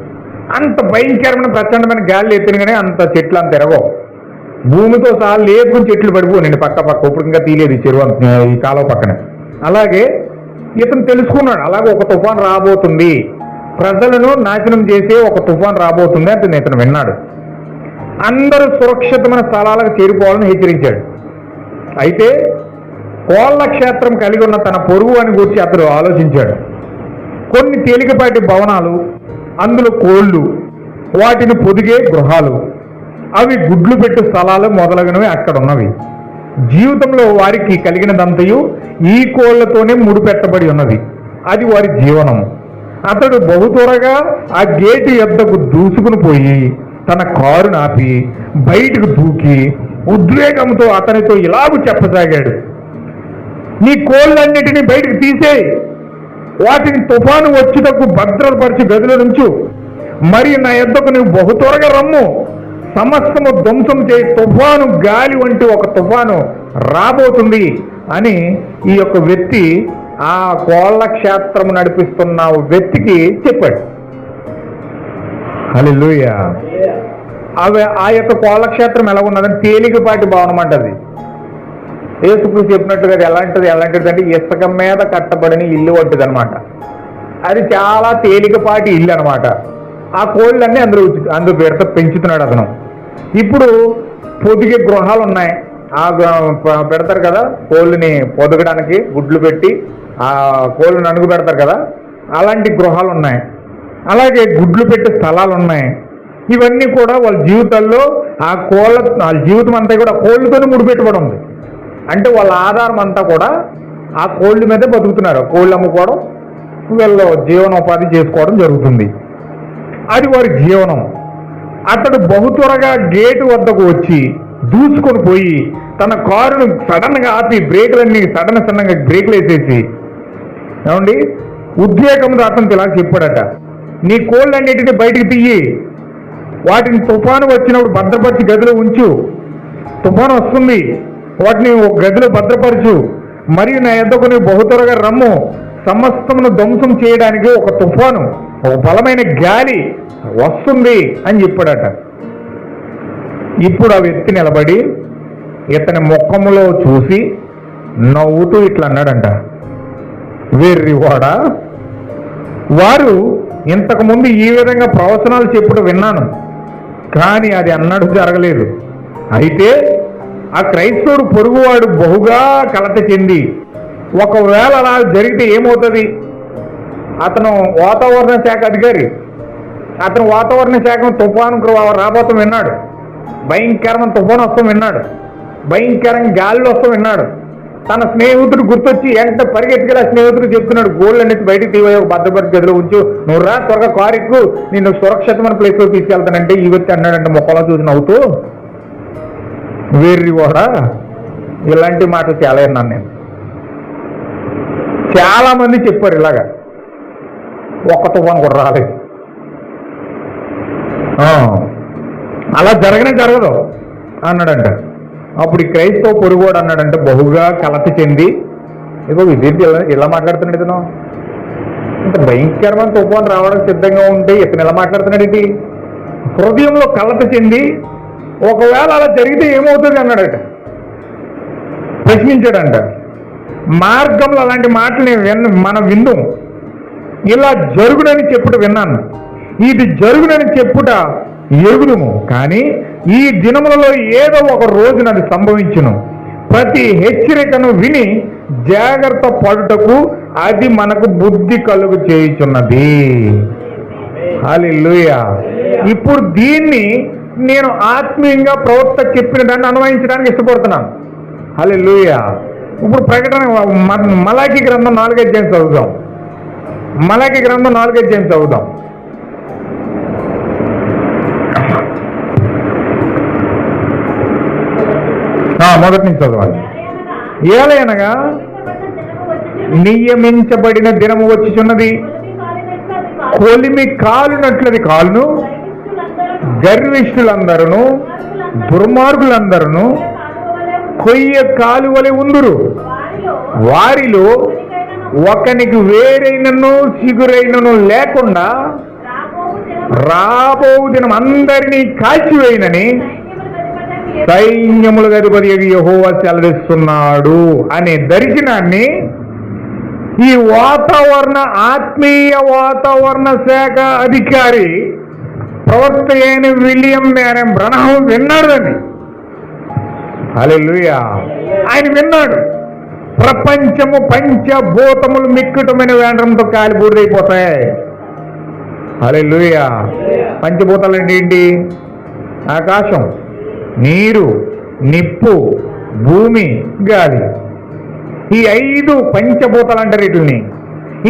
అంత భయంకరమైన ప్రచండమైన గాలి ఎత్తిన కానీ అంత చెట్లు అంత ఎరగవు. భూమితో సహా లేపుకుని చెట్లు పడిపోయినాయి పక్క ఇప్పుడు ఇంకా తీయలేదు ఈ చెరువు ఈ కాలువ పక్కన. అలాగే ఇతను తెలుసుకున్నాడు, అలాగే ఒక తుఫాను రాబోతుంది, ప్రజలను నాశనం చేసే ఒక తుఫాను రాబోతుంది అని ఇతను విన్నాడు. అందరూ సురక్షితమైన స్థలాలకు చేరిపోవాలని హెచ్చరించాడు. అయితే కోళ్ల క్షేత్రం కలిగి ఉన్న తన పొరుగు అని గురించి అతడు ఆలోచించాడు. కొన్ని తేలికపాటి భవనాలు, అందులో కోళ్లు, వాటిని పొదిగే గృహాలు, అవి గుడ్లు పెట్టే స్థలాలు మొదలగునవి అక్కడ ఉన్నవి. జీవితంలో వారికి కలిగినదంతయు ఈ కోళ్లతోనే ముడిపెట్టబడి ఉన్నది. అది వారి జీవనం. అతడు బహు త్వరగా ఆ గేటు యొద్దకు దూసుకుని పోయి తన కారును ఆపి బయటకు దూకి ఉద్వేగంతో అతనితో ఇలాగూ చెప్పసాగాడు, నీ కోళ్ళన్నిటినీ బయటకు తీసేయి, వాటిని తుఫాను వచ్చుటకు భద్రపరిచి గదిలో నుంచు, మరి నా యొద్దకు నువ్వు బహు త్వరగా రమ్ము, సమస్తము ధ్వంసం చేయి, తుఫాను గాలి వంటి ఒక తుఫాను రాబోతుంది అని ఈ యొక్క వ్యక్తి, ఆ కోళ్ల క్షేత్రము నడిపిస్తున్న వ్యక్తికి చెప్పాడు. హల్లెలూయా. ఆ యొక్క కోళ్ల క్షేత్రం ఎలా ఉన్నదని తేలికపాటి భవనం అంటది. యేసుక్రీస్తు చెప్పినట్టుగా ఎలాంటిది అంటే ఇసుక మీద కట్టబడిన ఇల్లు వంటిది అనమాట. అది చాలా తేలికపాటి ఇల్లు అనమాట. ఆ కోళ్ళన్నీ అందులో పెంచుతున్నాడు అతను. ఇప్పుడు పొదిగే గృహాలు ఉన్నాయి. పెడతారు కదా కోళ్ళని పొదగడానికి, గుడ్లు పెట్టి ఆ కోళ్ళని అణుగు పెడతారు కదా, అలాంటి గృహాలు ఉన్నాయి. అలాగే గుడ్లు పెట్టే స్థలాలు ఉన్నాయి. ఇవన్నీ కూడా వాళ్ళ జీవితాల్లో వాళ్ళ జీవితం అంతా కూడా కోళ్ళతోనే ముడిపెట్టబడి ఉంది. అంటే వాళ్ళ ఆధారం అంతా కూడా ఆ కోళ్ళ మీదే బతుకుతున్నారు. కోళ్ళు అమ్ముకోవడం, వీళ్ళు జీవనోపాధి చేసుకోవడం జరుగుతుంది. అది వారి జీవనం. అతడు బహు త్వరగా గేటు వద్దకు వచ్చి దూసుకొని పోయి తన కారును సడన్గా ఆపి బ్రేకులన్నీ సడన్గా బ్రేకులు వేసేసి, ఏమండి, ఉద్వేగంతో అతను ఇలా చెప్పాడట, నీ కోళ్ళన్నిటిని బయటికి తీయి, వాటిని తుఫాను వచ్చినప్పుడు భద్రపరిచి గదిలో ఉంచు, తుఫాను వస్తుంది, వాటిని ఒక గదిలో భద్రపరచు, మరియు నా యొద్దకు నువ్వు బహు త్వరగా రమ్ము, సమస్తమును ధ్వంసం చేయడానికి ఒక తుఫాను, ఒక బలమైన గాలి వస్తుంది అని చెప్పాడట. ఇప్పుడు ఆ వ్యక్తి నిలబడి ఇతని ముఖములో చూసి నవ్వుతూ ఇట్లా అన్నాడంట, వెర్రివాడా, వారు ఇంతకుముందు ఈ విధంగా ప్రవచనాలు చెప్పుడు విన్నాను, కానీ అది అన్నట్టు జరగలేదు. అయితే ఆ క్రైస్తవుడు పొరుగువాడు బహుగా కలత చెంది, ఒకవేళ అలా జరిగితే ఏమవుతుంది? అతను వాతావరణ శాఖ అధికారి. అతను వాతావరణ శాఖ తుఫాను రాబోతం విన్నాడు, భయంకరమైన తుఫాను వస్తాం విన్నాడు, భయంకరంగా గాలిలో వస్తాం విన్నాడు. తన స్నేహితుడు గుర్తొచ్చి వెంట పరిగెత్తుకెళ్ళి స్నేహితుడు చెప్తున్నాడు, గోల్డ్ అనేది బయటికి తీవో, భద్రపరిచి గదిలో ఉంచు, నువ్వు రా త్వరగా కారు ఎక్కు, నేను సురక్షితమైన ప్లేస్లో తీసుకెళ్తానంటే ఈ వ్యక్తి అన్నాడంటే మొక్కలో చూసి నవ్వుతూ, వేర్రి కూడా ఇలాంటి మాటలు చాలా విన్నాను నేను. చాలా మంది చెప్పారు ఇలాగా, ఒక్క తుఫాను కూడా రాలేదు, అలా జరగనే జరగదు అన్నాడంట. అప్పుడు ఈ క్రైస్తవ పొరుగువాడు అన్నాడంటే బహుగా కలత చెంది, ఇదిగో విద్యార్థి ఇలా మాట్లాడుతున్నాడు, ఇతను ఇంత భయంకరమైన తుఫాను రావడానికి సిద్ధంగా ఉంటే ఇతను ఎలా మాట్లాడుతున్నాడు ఏంటి? హృదయంలో కలత చెంది ఒకవేళ అలా జరిగితే ఏమవుతుంది అన్నాడట, ప్రశ్నించాడంట. మార్గంలో అలాంటి మాటలు మనం విందాం. ఇలా జరుగునని చెప్పుట విన్నాను, ఇది జరుగునని చెప్పుట ఎరుగుదుము, కానీ ఈ దినములలో ఏదో ఒక రోజున అది సంభవించును. ప్రతి హెచ్చరికను విని జాగ్రత్త పడుటకు అది మనకు బుద్ధి కలుగు చేయుచున్నది. హల్లెలూయా. ఇప్పుడు దీన్ని నేను ఆత్మీయంగా ప్రవక్త చెప్పిన దాన్ని అన్వయించడానికి ఇష్టపడుతున్నాను. హల్లెలూయా. ఇప్పుడు ప్రకటన మలాకి గ్రంథం 4వ అధ్యాయం చదువుదాం. మలాకి గ్రంథం 4వ అధ్యాయం చదువుదాం. మొదటి నుంచి చదవాలి. ఏలయనగా నియమించబడిన దినము వచ్చుచున్నది, కొలిమి కాలునట్లది కాలును, గర్విష్ఠులందరూ దుర్మార్గులందరూ కొయ్య కాలువలే ఉందురు. వారిలో ఒకనికి వేరైనను చిగురైనను లేకుండా రాబో దినం అందరినీ కాల్చివేయనని సైన్యముల అధిపతి యెహోవా సెలవిస్తున్నాడు అనే దర్శనాన్ని ఈ ఆత్మీయ వాతావరణ శాఖ అధికారి ప్రవక్త అయిన విలియం మేరన్ బ్రనహం విన్నాడని. హల్లెలూయా. ఆయన విన్నాడు. ప్రపంచము పంచభూతములు మిక్కుటమైన వేండ్రంతో కాలి బూడిదైపోతాయి. హల్లెలూయా. పంచభూతాలు అంటే ఏంటి? ఆకాశం, నీరు, నిప్పు, భూమి, గాలి. ఈ 5 పంచభూతాలు అంటారు వీటిని.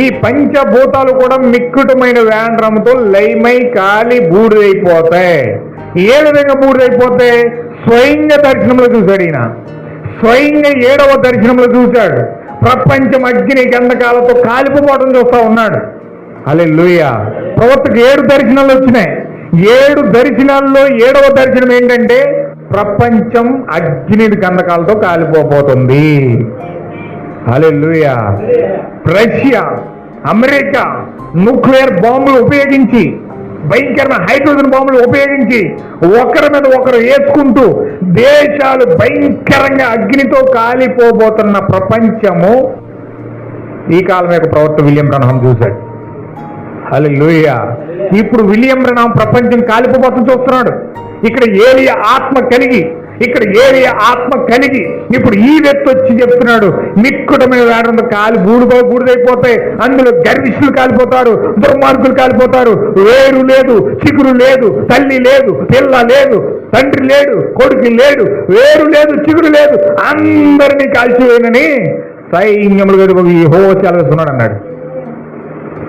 ఈ పంచభూతాలు కూడా మిక్కుటమైన వేండ్రంతో లయమై కాలి బూడిదైపోతాయి. ఏ విధంగా బూడిదైపోతాయి? స్వయంగా దర్శనంలో చూశాడు ఈయన. స్వయంగా 7వ దర్శనంలో చూశాడు. ప్రపంచం అగ్ని గంధకాలతో కాలిపోవడం చూస్తా ఉన్నాడు. హల్లెలూయా. ప్రవక్తకు 7 దర్శనాలు వచ్చినాయి. 7 దర్శనాల్లో 7వ దర్శనం ఏంటంటే ప్రపంచం అగ్ని గంధకాలతో కాలిపోబోతుంది. హల్లెలూయా. రష్యా, అమెరికా న్యూక్లియర్ బాంబులు ఉపయోగించి, భయంకరమైన హైడ్రోజన్ బాంబులు ఉపయోగించి ఒకరి మీద ఒకరు వేసుకుంటూ దేశాలు భయంకరంగా అగ్నితో కాలిపోబోతున్న ప్రపంచము ఈ కాలం యొక్క ప్రవక్త విలియం బ్రనహం చూశాడు. హల్లెలూయా. ఇప్పుడు విలియం బ్రనహం ప్రపంచం కాలిపోబోతుంది చూస్తున్నాడు. ఇక్కడ ఏలియా ఆత్మ కలిగి ఇప్పుడు ఈ వ్యక్తి వచ్చి చెప్తున్నాడు, మిక్కుటమైన వేడంతో కాలి బూడిదైపోతాయి. అందులో గర్విష్ఠులు కాలిపోతారు, దుర్మార్గులు కాలిపోతారు. వేరు లేదు, చిగురు లేదు, తల్లి లేదు, పిల్ల లేదు, తండ్రి లేడు, కొడుకు లేడు, వేరు లేదు, చిగురు లేదు, అందరినీ కాల్చివేయనని సైన్యములు గదిపోయి యెహోవా సెలవిస్తున్నాడు అన్నాడు.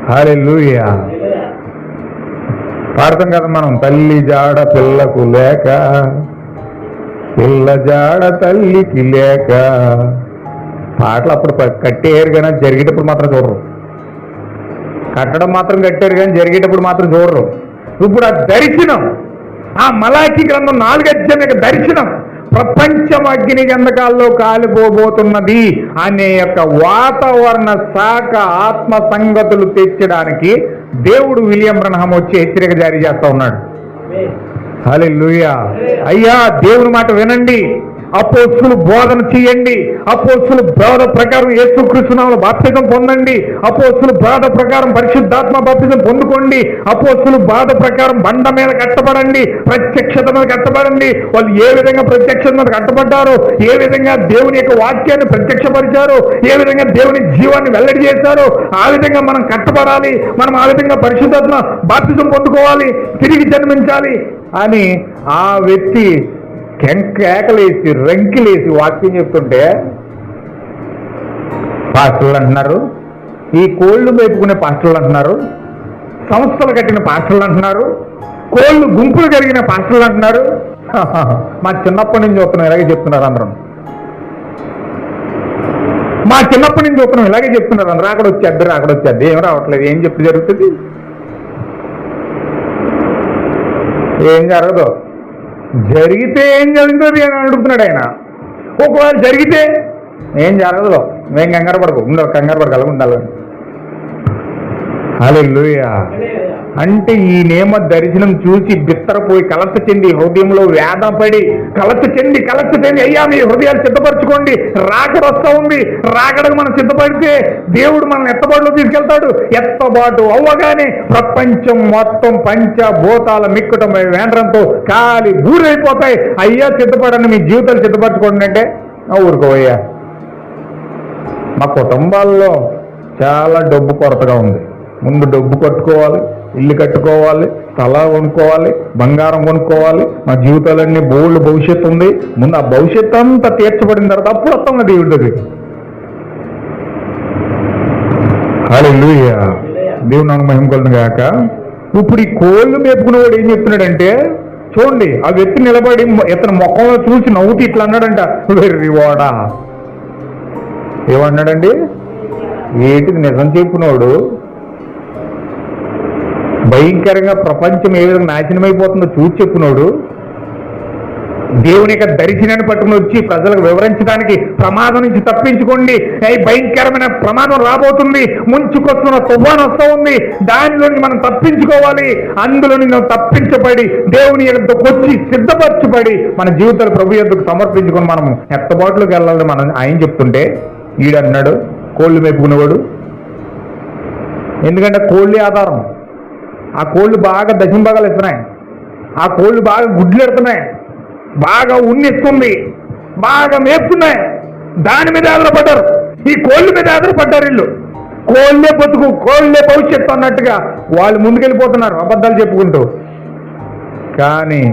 హల్లెలూయా. పాడతాం కదా మనం, తల్లి జాడ పిల్లకు లేక, పిల్ల జాడ తల్లికి లేక. పాటలు అప్పుడు కట్టేయరు కానీ జరిగేటప్పుడు మాత్రం చూడరు. కట్టడం మాత్రం కట్టారు కానీ జరిగేటప్పుడు మాత్రం చూడరు. ఇప్పుడు ఆ దర్శనం, ఆ మలాకి గ్రంథం 4వ అధ్యాయం యొక్క దర్శనం, ప్రపంచం అగ్ని గంధకాల్లో కాలిపోబోతున్నది అనే యొక్క వాతావరణ శాఖ ఆత్మ సంగతులు తెచ్చడానికి దేవుడు విలియం బ్రనహం వచ్చి హెచ్చరిక జారీ చేస్తా ఉన్నాడు. హల్లెలూయా. అయ్యా, దేవుని మాట వినండి, అపోస్తులు బోధన చేయండి, అపోస్తులు బోధ ప్రకారం యేసుక్రీస్తు నామములో బాప్తిజం పొందండి, అపోస్తులు బోధ ప్రకారం పరిశుద్ధాత్మ బాప్తిజం పొందుకోండి, అపోస్తులు బోధ ప్రకారం బండ మీద కట్టబడండి, ప్రత్యక్షత మీద కట్టబడండి. వాళ్ళు ఏ విధంగా ప్రత్యక్షత మీద కట్టబడ్డారో, ఏ విధంగా దేవుని యొక్క వాక్యాన్ని ప్రత్యక్షపరిచారో, ఏ విధంగా దేవుని జీవాన్ని వెల్లడి చేశారో ఆ విధంగా మనం కట్టబడాలి. మనం ఆ విధంగా పరిశుద్ధాత్మ బాప్తిజం పొందుకోవాలి, తిరిగి జన్మించాలి అని ఆ వ్యక్తి కేకలేసి రంకిలేసి వాక్యం చెప్తుంటే పాస్టర్లు అంటున్నారు, ఈ కోళ్ళు మేపుకునే పాస్టర్లు అంటున్నారు, సంస్థలు కట్టిన పాస్టర్లు అంటున్నారు, కోళ్ళు గుంపులు కలిగిన పాస్టర్లు అంటున్నారు. మా చిన్నప్పటి నుంచి చూస్తున్నాం ఇలాగే చెప్తున్నారు అందరం. మా చిన్నప్పటి నుంచి చూస్తున్నాం ఇలాగే చెప్తున్నారు అందరూ. అక్కడ వచ్చేద్ది ఏం రావట్లేదు, ఏం చెప్పి జరుగుతుంది, ఏం జరగదు. జరిగితే ఏం జరుగుతుంది అని అడుగుతున్నాడు ఆయన. ఒకవేళ జరిగితే ఏం జరగదు, మేము కంగారు పడకు, కంగారు పడగల ఉండాలి. హల్లెలూయా. అంటే ఈయనేమో దర్శనం చూసి బిత్తరపోయి కలత చెంది హృదయంలో వేదపడి కలత చెంది అయ్యా మీ హృదయాలు సిద్ధపరచుకోండి, రాకడ వస్తూ ఉంది, రాకడకు మనం సిద్ధపడితే దేవుడు మనల్ని ఎత్తబాటులో తీసుకెళ్తాడు. ఎత్తబాటు అవ్వగానే ప్రపంచం మొత్తం పంచభూతాల మిక్కుటం వేంద్రంతో కాలి బూరైపోతాయి. అయ్యా సిద్ధపడండి, మీ జీవితాలు సిద్ధపరచుకోండి అంటే ఊరుకోవయ్యా. మా కుటుంబాల్లో చాలా డబ్బు కొరతగా ఉంది. ముందు డబ్బు కట్టుకోవాలి, ఇల్లు కట్టుకోవాలి, స్థలాలు కొనుక్కోవాలి, బంగారం కొనుక్కోవాలి, మా జీవితాలన్నీ బోల్డ్ భవిష్యత్తు ఉంది. ముందు ఆ భవిష్యత్తు అంతా తీర్చబడిన తర్వాత అప్పుడు వస్తాం దేవుడి దగ్గర. హల్లెలూయా, దేవుని నామమునకు మహిమ కలుగును గాక. ఇప్పుడు ఈ కోళ్ళు మేపుకునేవాడు ఏం చెప్తున్నాడంటే, చూడండి ఆ వ్యక్తి నిలబడి ఇతను ముఖంలో చూసి నవ్వుతూ ఇట్లా అన్నాడంట, వెర్రివాడా. ఏమన్నాడండి? ఏంటిది నిజం చెప్పినోడు భయంకరంగా ప్రపంచం ఏ విధంగా నాశనం అయిపోతుందో చూసి చెప్పినోడు దేవుని యొక్క దర్శనాన్ని పట్టుకుని వచ్చి ప్రజలకు వివరించడానికి ప్రమాదం నుంచి తప్పించుకోండి, భయంకరమైన ప్రమాదం రాబోతుంది, ముంచుకొస్తున్న తుఫాను వస్తూ ఉంది, దానిలో మనం తప్పించుకోవాలి, అందులో మనం తప్పించబడి దేవుని యొద్దకు వచ్చి సిద్ధపరచబడి మన జీవితాలు ప్రభు యొద్దకు సమర్పించుకొని మనం ఎత్తబాటులోకి వెళ్ళాలని మనం ఆయన చెప్తుంటే ఈడన్నాడు కోళ్ళు మేపుకునేవాడు. ఎందుకంటే కోళ్ళే ఆధారం. ఆ కోళ్ళు బాగా దశంభాగాలు ఇస్తున్నాయి, ఆ కోళ్ళు బాగా గుడ్లు ఎడుతున్నాయి, బాగా ఉన్నిస్తుంది, బాగా మేపుతున్నాయి. దాని మీద ఆధారపడ్డారు, ఈ కోళ్ళ మీద ఆధారపడ్డారు. వీళ్ళు కోళ్ళే బతుకు, కోళ్ళే భవిష్యత్తు అన్నట్టుగా వాళ్ళు ముందుకెళ్ళిపోతున్నారు అబద్ధాలు చెప్పుకుంటూ. కానీ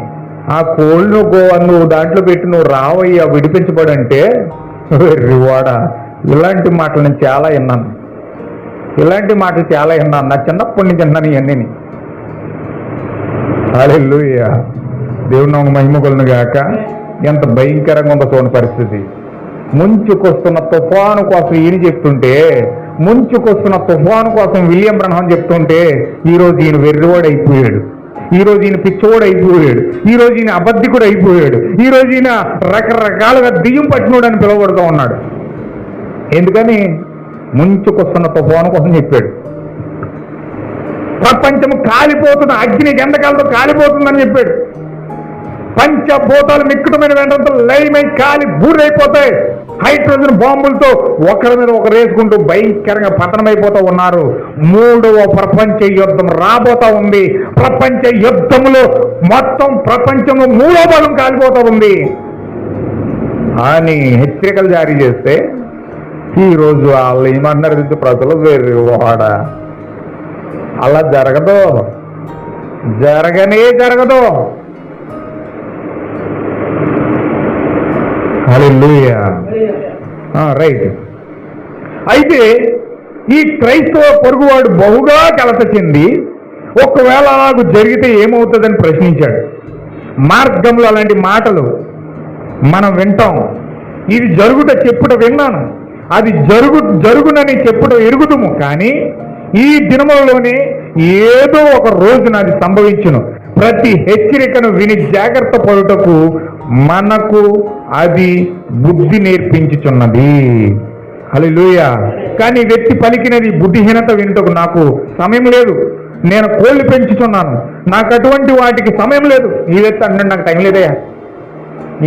ఆ కోళ్ళు నువ్వు దాంట్లో పెట్టి నువ్వు రావయ్యా విడిపించబడంటే వాడా. ఇలాంటి మాటలు నేను చాలా విన్నాను, ఇలాంటి మాటలు చాలా విన్నాను. నా చిన్నప్పటి నుంచి విన్నాను ఇవన్నీ. హల్లెలూయా, దేవుని నామమునకు మహిమ కలుగును గాక. ఎంత భయంకరంగా ఉందో చూడండి పరిస్థితి. ముంచుకొస్తున్న తుఫాను కోసం ఈయన చెప్తుంటే, ముంచుకొస్తున్న తుఫాను కోసం విలియం బ్రహ్మం చెప్తుంటే, ఈరోజు ఈయన వెర్రివాడు అయిపోయాడు, ఈరోజు ఈయన పిచ్చోడు అయిపోయాడు, ఈరోజు ఈయన అబద్ధికుడు అయిపోయాడు, ఈరోజు ఈయన రకరకాలుగా దెయ్యం పట్టినోడు అని పిలువబడుతూ ఉన్నాడు. ఎందుకని? ముంచుకొస్తున్న తుఫాను కోసం చెప్పాడు. ప్రపంచం కాలిపోతున్న అగ్ని గంధకాలతో కాలిపోతుందని చెప్పాడు. పంచభూతాలు మిక్కుటమైన వెంటనే లయమై కాలి బూరైపోతాయి. హైడ్రోజన్ బాంబులతో ఒకరి మీద ఒకరు వేసుకుంటూ భయంకరంగా పతనమైపోతూ ఉన్నారు. 3వ ప్రపంచ యుద్ధం రాబోతా ఉంది. ప్రపంచ యుద్ధంలో మొత్తం ప్రపంచంలో 3వ భాగం కాలిపోతూ ఉంది అని హెచ్చరికలు జారీ చేస్తే, ఈరోజు వాళ్ళు ఏమన్నారు? ప్రజలు వెర్రివాడ, అలా జరగదు, జరగదు. హల్లెలూయా, రైట్. అయితే ఈ క్రైస్తవ పొరుగువాడు బహుగా కలత చెంది ఒకవేళ అలాగూ జరిగితే ఏమవుతుందని ప్రశ్నించాడు. మార్గంలో అలాంటి మాటలు మనం వింటాం. ఇది జరుగుట చెప్పుట విన్నాను, అది జరుగునని చెప్పుట ఎరుగుదుము, కానీ ఈ దినములలోనే ఏదో ఒక రోజున అది సంభవించును. ప్రతి హెచ్చరికను విని జాగ్రత్త పడుటకు మనకు అది బుద్ధి నేర్పించుచున్నది. హల్లెలూయా. కానీ వ్యక్తి పలికినది బుద్ధిహీనత వింటకు నాకు సమయం లేదు, నేను కోళ్ళు పెంచుచున్నాను, నాకు అటువంటి వాటికి సమయం లేదు. ఈ వ్యక్తి అన్నాడు, నాకు టైం లేదయ్యా.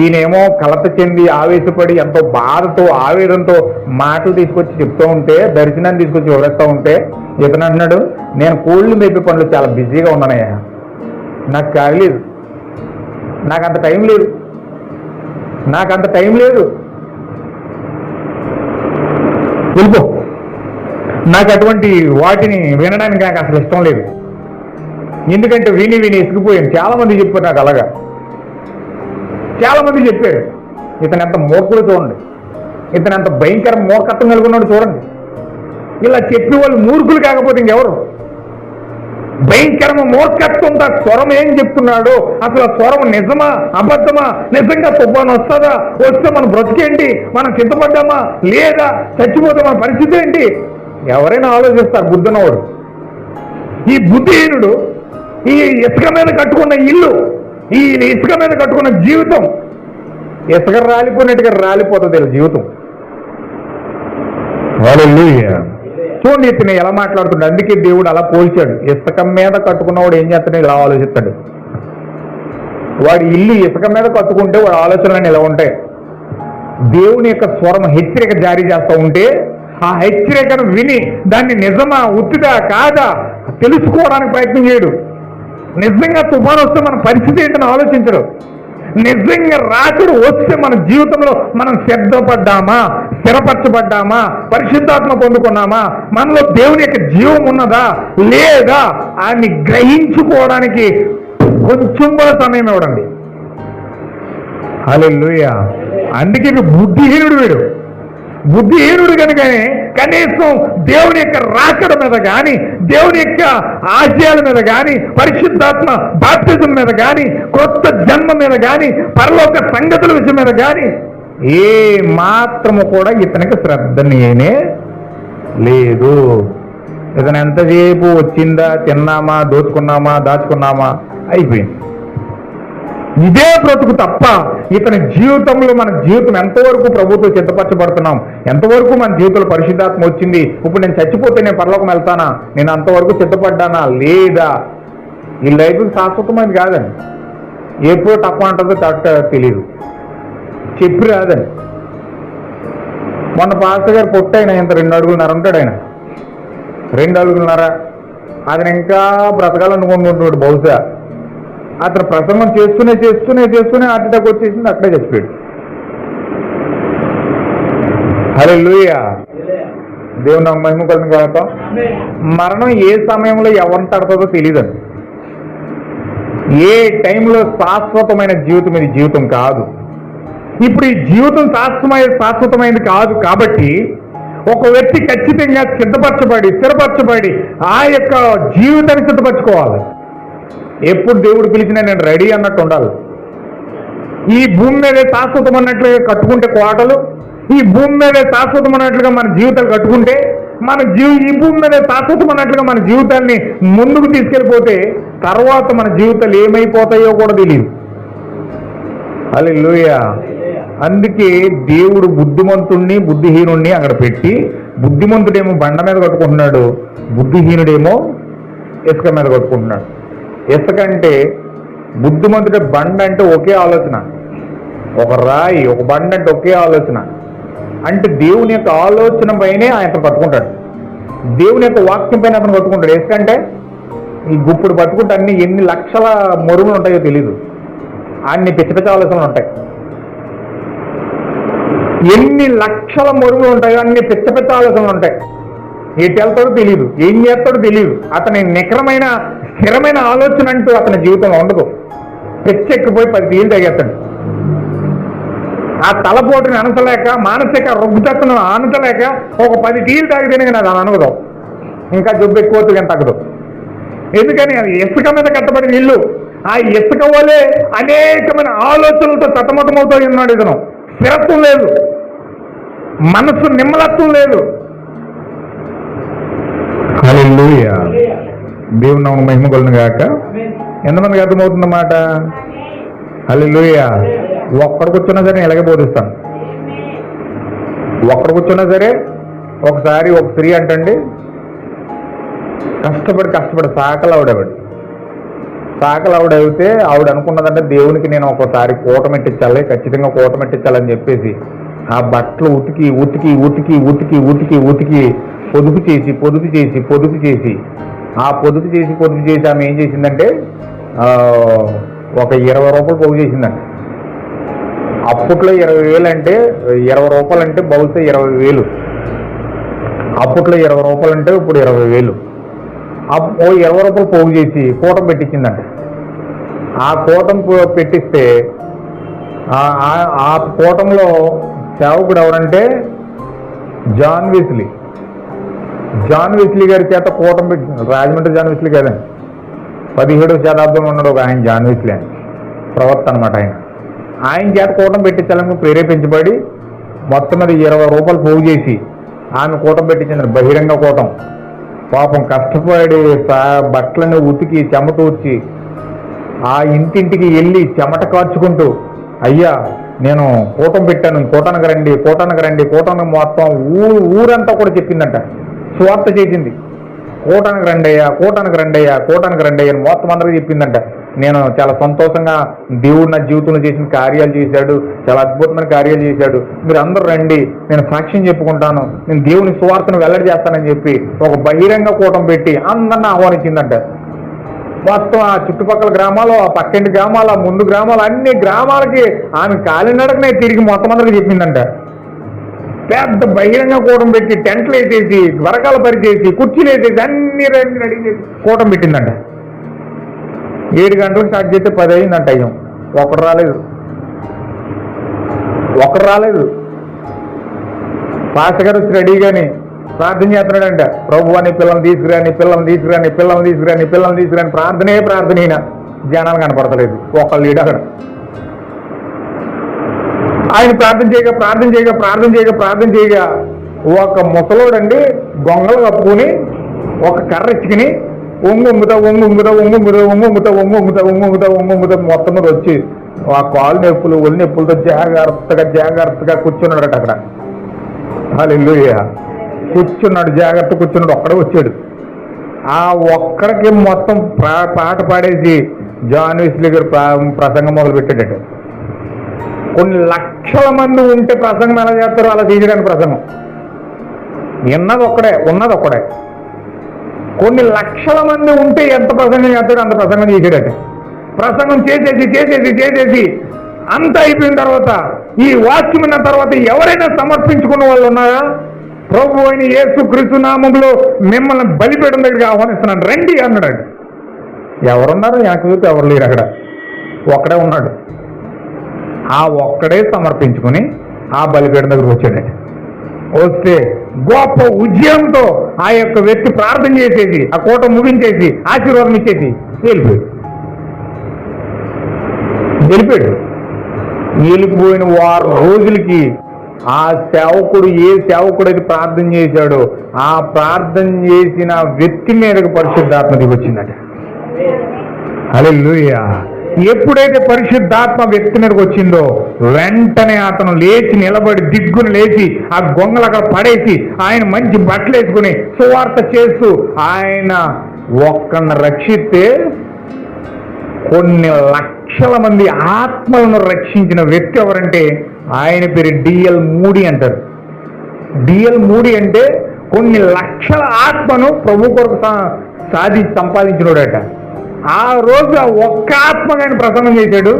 ఈయనేమో కలత చెంది ఆవేశపడి ఎంతో బాధతో ఆవేదనతో మాటలు తీసుకొచ్చి చెప్తూ ఉంటే, దర్శనాన్ని తీసుకొచ్చి వివరిస్తూ ఉంటే, ఇతను అన్నాడు, నేను కోళ్ళు మేపే పనులు చాలా బిజీగా ఉన్నానయ్యా, నాకు కాలేదు, నాకు అంత టైం లేదు, వెళ్ళిపో, నాకు అటువంటి వాటిని వినడానికి నాకు అసలు ఇష్టం లేదు. ఎందుకంటే విని ఇసుకుపోయాను. చాలామంది చెప్పారు నాకు అలాగా, చాలామంది చెప్పారు. ఇతను ఎంత మూర్ఖుడు చూడండి, ఇతను ఎంత భయంకర మూర్ఖత్వం కలుగున్నాడు చూడండి. ఇలా చెప్పి వాళ్ళు మూర్ఖులు కాకపోతే ఇంకెవరు? భయంకరమ మూర్ఖత్వంతో స్వరం ఏం చెప్తున్నాడు? అసలు స్వరం నిజమా అబద్ధమా? నిజంగా తుఫాను వస్తుందా? వస్తే మనం బ్రతికేంటి? మనం సిద్ధపడ్డామా లేదా? చచ్చిపోతే మన పరిస్థితి ఏంటి? ఎవరైనా ఆలోచిస్తారు బుద్ధున్నవాడు. ఈ బుద్ధిహీనుడు ఈ ఇసుక మీద కట్టుకున్న ఇల్లు, ఈ ఇసుక మీద కట్టుకున్న జీవితం ఇసుక రాలిపోయినట్టుగా రాలిపోతుంది జీవితం. హల్లెలూయా. చూడండి ఇతను ఎలా మాట్లాడుతుండే. అందుకే దేవుడు అలా పోల్చాడు. ఇసుక మీద కట్టుకున్నవాడు ఏం చేస్తాడు, ఇలా ఆలోచిస్తాడు. వాడి ఇల్లు ఇసుక మీద కట్టుకుంటే వాడి ఆలోచనలు ఇలా ఉంటాయి. దేవుని యొక్క స్వరం హెచ్చరిక జారీ చేస్తూ ఉంటే ఆ హెచ్చరికను విని దాన్ని నిజమా ఉత్తిదా కాదా తెలుసుకోవడానికి ప్రయత్నం చేయడు. నిజంగా తుఫాను వస్తే మన పరిస్థితి ఏంటని ఆలోచించడు. నిజంగా రాకుడు వస్తే మన జీవితంలో మనం సిద్ధపడ్డామా, స్థిరపరచబడ్డామా, పరిశుద్ధాత్మ పొందుకున్నామా, మనలో దేవుని యొక్క జీవం ఉన్నదా లేదా అని గ్రహించుకోవడానికి కొంచెం కూడా సమయం ఇవ్వడండి. హల్లెలూయా. అందుకే బుద్ధిహీనుడు వీడు. బుద్ధిహీనుడు కనుకనే కనీసం దేవుని యొక్క రాకడ మీద కానీ, దేవుని యొక్క ఆశయాల మీద కానీ, పరిశుద్ధాత్మ బాప్తిజం మీద కానీ, కొత్త జన్మ మీద కానీ, పరలోక సంగతుల విషయం మీద కానీ ఏ మాత్రము కూడా ఇతనికి శ్రద్ధనేనే లేదు. ఇతను ఎంతసేపు వచ్చిందా, తిన్నామా, దాచుకున్నామా అయిపోయింది. ఇదే బ్రతుకు తప్ప ఇతని జీవితంలో మన జీవితం ఎంతవరకు ప్రభుత్వం సిద్ధపరచబడుతున్నాం, ఎంతవరకు మన జీవితంలో పరిశుద్ధాత్మ వచ్చింది, ఇప్పుడు నేను చచ్చిపోతే నేను పరలోకం వెళ్తానా, నేను అంతవరకు సిద్ధపడ్డానా లేదా. ఈ లైఫ్ శాశ్వతమైనది కాదండి. ఎప్పుడు తక్కువ అంటుందో తెలియదు, చెప్పి రాదండి. మొన్న పాస్టర్ గారు పొట్టైనా ఇంత 2 అడుగులున్నర ఉంటాడు. ఆయన 2 అడుగులున్నర. అతను ఇంకా బ్రతకాలనుకుంటున్నాడు. బహుశా అతను ప్రసంగం చేస్తూనే హార్ట్ అటాక్ వచ్చేసింది, అక్కడే చచ్చిపోయాడు. హల్లెలూయా. దేవుని నాకు మహిమ కలుగును గాక. మరణం ఏ సమయంలో ఎవరిని తడుతుందో తెలియదండి. ఏ టైంలో శాశ్వతమైన జీవితం ఇది జీవితం కాదు. ఇప్పుడు ఈ జీవితం శాశ్వతమైనది కాదు. కాబట్టి ఒక వ్యక్తి ఖచ్చితంగా స్థిరపరచబడి ఆ యొక్క జీవితాన్ని సిద్ధపరచుకోవాలి. ఎప్పుడు దేవుడు పిలిచినా నేను రెడీ అన్నట్టు ఉండాలి. ఈ భూమి మీదే శాశ్వతం అన్నట్లుగా కట్టుకుంటే కోటలు, ఈ భూమి మీదే శాశ్వతం అన్నట్లుగా మన జీవితాలు కట్టుకుంటే, ఈ భూమి మీదే శాశ్వతం అన్నట్లుగా మన జీవితాన్ని ముందుకు తీసుకెళ్ళిపోతే తర్వాత మన జీవితాలు ఏమైపోతాయో కూడా తెలియదు. హల్లెలూయా. అందుకే దేవుడు బుద్ధిమంతుణ్ణి బుద్ధిహీనుణ్ణి అక్కడ పెట్టి, బుద్ధిమంతుడేమో బండ మీద కట్టుకుంటున్నాడు, బుద్ధిహీనుడేమో ఇసుక మీద కట్టుకుంటున్నాడు. ఇసుక అంటే బుద్ధిమంతుడే, బండ అంటే ఒకే ఆలోచన, ఒక రాయి, ఒక బండ అంటే ఒకే ఆలోచన. అంటే దేవుని యొక్క ఆలోచన పైనే ఆయన పట్టుకుంటాడు, దేవుని యొక్క వాక్యం పైన అతను పట్టుకుంటాడు. ఇసుక అంటే ఈ గుప్పుడు పట్టుకుంటే ఎన్ని లక్షల మొరుములు ఉంటాయో తెలీదు, అన్ని పిచ్చ ఆలోచనలు ఉంటాయి. ఎన్ని లక్షల మొరుములు ఉంటాయో అన్ని పిచ్చ ఆలోచనలు ఉంటాయి. ఎటు వెళ్తాడో తెలియదు, ఏం చేస్తాడో తెలియదు. అతని నికరమైన స్థిరమైన ఆలోచన అంటూ అతని జీవితంలో ఉండదు. పిచ్చెక్కిపోయి 10 టీలు తాగేస్తాడు. ఆ తలపోటుని అనసలేక, మానసిక రుగ్గుతత్తును ఆనసలేక ఒక 10 టీలు తాగితేనే కానీ అది అనగదు, ఇంకా జబ్బు ఎక్కువ కానీ తగ్గదు. ఎందుకని అది ఇసుక మీద కట్టబడిన ఇల్లు. ఆ ఇసుక వలె అనేకమైన ఆలోచనలతో సతమతమవుతూ ఉన్నాడు. ఇతను స్థిరత్వం లేదు, మనసు నిమ్మలత్వం లేదు. హల్లెలూయా. దేవుని నామమున మహిమ కలుగును గాక. ఎంతమందికి అర్థమవుతుందన్నమాట? హల్లెలూయా. ఒక్కడికి వచ్చినా సరే ఇలాగే బోధిస్తాను. ఒక్కడికి వచ్చినా సరే ఒకసారి ఒక స్త్రీ అంటండి కష్టపడి సాకలు ఆవిడైతే ఆవిడ అనుకున్నదంటే దేవునికి నేను ఒకసారి కూటమెట్టించాలి, ఖచ్చితంగా కూటమెట్టించాలని చెప్పేసి ఆ బట్టలు ఉతికి పొదుపు చేసి ఆమె ఏం చేసిందంటే ఒక 20 రూపాయలు పోగు చేసిందంట. అప్పట్లో 20,000 అంటే 20 రూపాయలు అంటే బహుశా 20,000. అప్పట్లో 20 రూపాయలు అంటే ఇప్పుడు 20,000. 20 రూపాయలు పోగు చేసి కూటం పెట్టించిందంట. ఆ కూటం పెట్టిస్తే ఆ కూటంలో సేవకుడు ఎవరంటే జాన్ వెస్లీ గారి చేత కూటం పెట్టి, రాజమండ్రి జాన్ వెస్లీ కాదండి, 17వ శతాబ్దంలో ఉన్నాడు ఒక ఆయన జాన్ వెస్లీ అని ప్రవక్త అనమాట. ఆయన చేత కూటం పెట్టించాలని ప్రేరేపించబడి మొత్తం మీద 20 రూపాయలు పోగు చేసి ఆమె కూటం పెట్టించింది. బహిరంగ కూటం. పాపం కష్టపడి బట్టలను ఉతికి చెమటూర్చి ఆ ఇంటింటికి వెళ్ళి చెమట కార్చుకుంటూ, అయ్యా నేను కూటం పెట్టాను, కూటానికి రండి, కూటానికి మొత్తం ఊరంతా కూడా చెప్పిందంట. సువార్త చేసింది. కూటానికి రండయ్యా, కూటానికి రండయ్యా, కూటానికి రండయ్యా అని మొత్తం అందరికీ చెప్పిందంట. నేను చాలా సంతోషంగా దేవుడు నా జీవితంలో చేసిన కార్యాలు చేశాడు, చాలా అద్భుతమైన కార్యాలు చేశాడు, మీరు అందరూ రండి, నేను సాక్ష్యం చెప్పుకుంటాను, నేను దేవుని సువార్తను వెల్లడి చేస్తానని చెప్పి ఒక బహిరంగ కూటం పెట్టి అందరిని ఆహ్వానించిందంట. మొత్తం ఆ చుట్టుపక్కల గ్రామాలు, ఆ పక్కింటి గ్రామాలు, ఆ ముందు గ్రామాలు, అన్ని గ్రామాలకి ఆమె కాలినడకనే తిరిగి మొత్తం అందరికి చెప్పిందంట. పెద్ద బహిరంగ కూటం పెట్టి టెంట్లు వేసేసి, వరకాలు పరిచేసి, కుర్చీలు వేసేసి అన్ని రెడీ చేసి కూటం పెట్టిందంట. 7 గంటలకు స్టార్ట్ చేస్తే 10 అయిందంట. అయ్యాం ఒకరు రాలేదు. పాస్టర్ గారు వచ్చి రెడీగాని ప్రార్థన చేస్తున్నాడంట. ప్రభు అని పిల్లల్ని తీసుకురాని ప్రార్థన. జనాలు కనపడతలేదు, ఒకళ్ళు లేడు అక్కడ. ఆయన ప్రార్థన చేయగా ఒక ముసలోడండి గొంగలు కప్పుకుని ఒక కర్ర ఇచ్చుకుని ఒంగుతా మొత్తం మీద వచ్చి ఆ కాలు నొప్పులు, ఒళ్ళు నొప్పులతో జాగ్రత్తగా కూర్చున్నాడట అక్కడ. హల్లెలూయా. జాగ్రత్త కూర్చున్నాడు. ఒక్కడే వచ్చాడు. ఆ ఒక్కడికి మొత్తం పాట పాడేసి జాన్ వెస్లీ గారు ప్రసంగం మొదలు పెట్టాడట. కొన్ని లక్షల మంది ఉంటే ప్రసంగం ఎలా చేస్తారో అలా చేయడానికి ప్రసంగం. ఉన్నది ఒక్కడే. కొన్ని లక్షల మంది ఉంటే ఎంత ప్రసంగం చేస్తాడో అంత ప్రసంగం చేసాడట. ప్రసంగం చేసేసి అంత అయిపోయిన తర్వాత ఈ వాక్యం విన్న తర్వాత ఎవరైనా సమర్పించుకున్న వాళ్ళు ఉన్నారా? ప్రభు అయిన యేసుక్రీస్తు నామములో మిమ్మల్ని బలిపీఠం దగ్గరికి ఆహ్వానిస్తున్నాను, రండి అన్నాడు. ఎవరున్నారు? నాకు చూస్తే ఎవరు లేరు అక్కడ. ఒక్కడే ఉన్నాడు. ఆ ఒక్కడే సమర్పించుకుని ఆ బలిపీఠం దగ్గరికి వచ్చాడండి. వస్తే గొప్ప ఉద్యమంతో ఆ యొక్క వ్యక్తి ప్రార్థన చేసేసి ఆ కోట ముగించేసి ఆశీర్వాదం ఇచ్చేసి వెళ్ళిపోయిన 6 రోజులకి ఆ సేవకుడు ఏ సేవకుడైతే ప్రార్థన చేశాడో ఆ ప్రార్థన చేసిన వ్యక్తి మీదకి పరిశుద్ధాత్మ దిగి వచ్చిందట. హల్లెలూయా. ఎప్పుడైతే పరిశుద్ధాత్మ వ్యక్తి మీదకి వచ్చిందో వెంటనే అతను లేచి నిలబడి దిగ్గును లేచి ఆ గొంగలు అక్కడ పడేసి ఆయన మంచి బట్టలు వేసుకుని సువార్త చేస్తూ ఆయన ఒక్కరిని రక్షిస్తే కొన్ని లక్షల మంది ఆత్మలను రక్షించిన వ్యక్తి ఎవరంటే ఆయన పేరు D.L. మూడీ అంటారు. D.L. మూడీ అంటే కొన్ని లక్షల ఆత్మను ప్రభు కొరకు సంపాదించినోడట. ఆ రోజు ఆ ఒక్క ఆత్మగా ఆయన ప్రసంగం చేశాడు.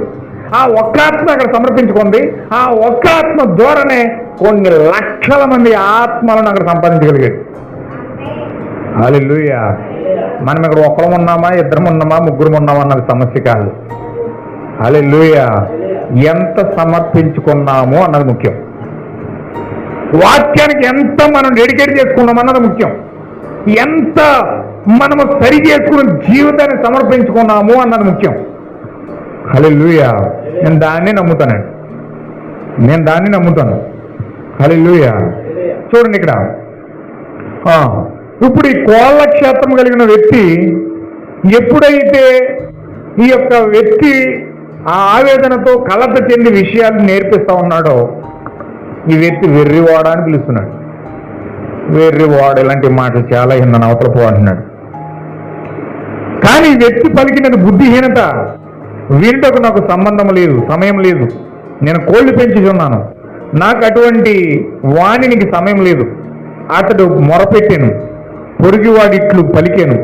ఆ ఒక్క ఆత్మ అక్కడ సమర్పించుకుంది. ఆ ఒక్క ఆత్మ ద్వారానే కొన్ని లక్షల మంది ఆత్మలను అక్కడ సంపాదించగలిగాడు. హల్లెలూయా. మనం ఇక్కడ ఒక్కరం ఉన్నామా, ఇద్దరం ఉన్నామా, ముగ్గురం ఉన్నామా అన్నది సమస్య కాదు. హల్లెలూయా. ఎంత సమర్పించుకున్నామో అన్నది ముఖ్యం. వాక్యానికి ఎంత మనం డెడికేట్ చేసుకున్నామన్నది ముఖ్యం. ఎంత మనము సరి చేసుకున్న జీవితాన్ని సమర్పించుకున్నాము అన్నది ముఖ్యం. హల్లెలూయా. నేను దాన్ని నమ్ముతాను. హల్లెలూయా. చూడండి ఇక్కడ ఇప్పుడు ఈ కోళ్ళ క్షేత్రం కలిగిన వ్యక్తి ఎప్పుడైతే ఈ యొక్క వ్యక్తి ఆ ఆవేదనతో కలత చెంది విషయాన్ని నేర్పిస్తా ఉన్నాడో ఈ వ్యక్తి వెర్రివాడ అని పిలుస్తున్నాడు. వెర్రివాడ ఇలాంటి మాటలు చాలా విన్నాను, అవతల పో అంటున్నాడు. కానీ ఈ వ్యక్తి పలికినది బుద్ధిహీనత. వీరితో నాకు సంబంధం లేదు, సమయం లేదు, నేను కోళ్లు పెంచి ఉన్నాను, నాకు అటువంటి వాణినికి సమయం లేదు. అతడు మొరపెట్టాను, పొరుగువాడిట్లు పలికాను.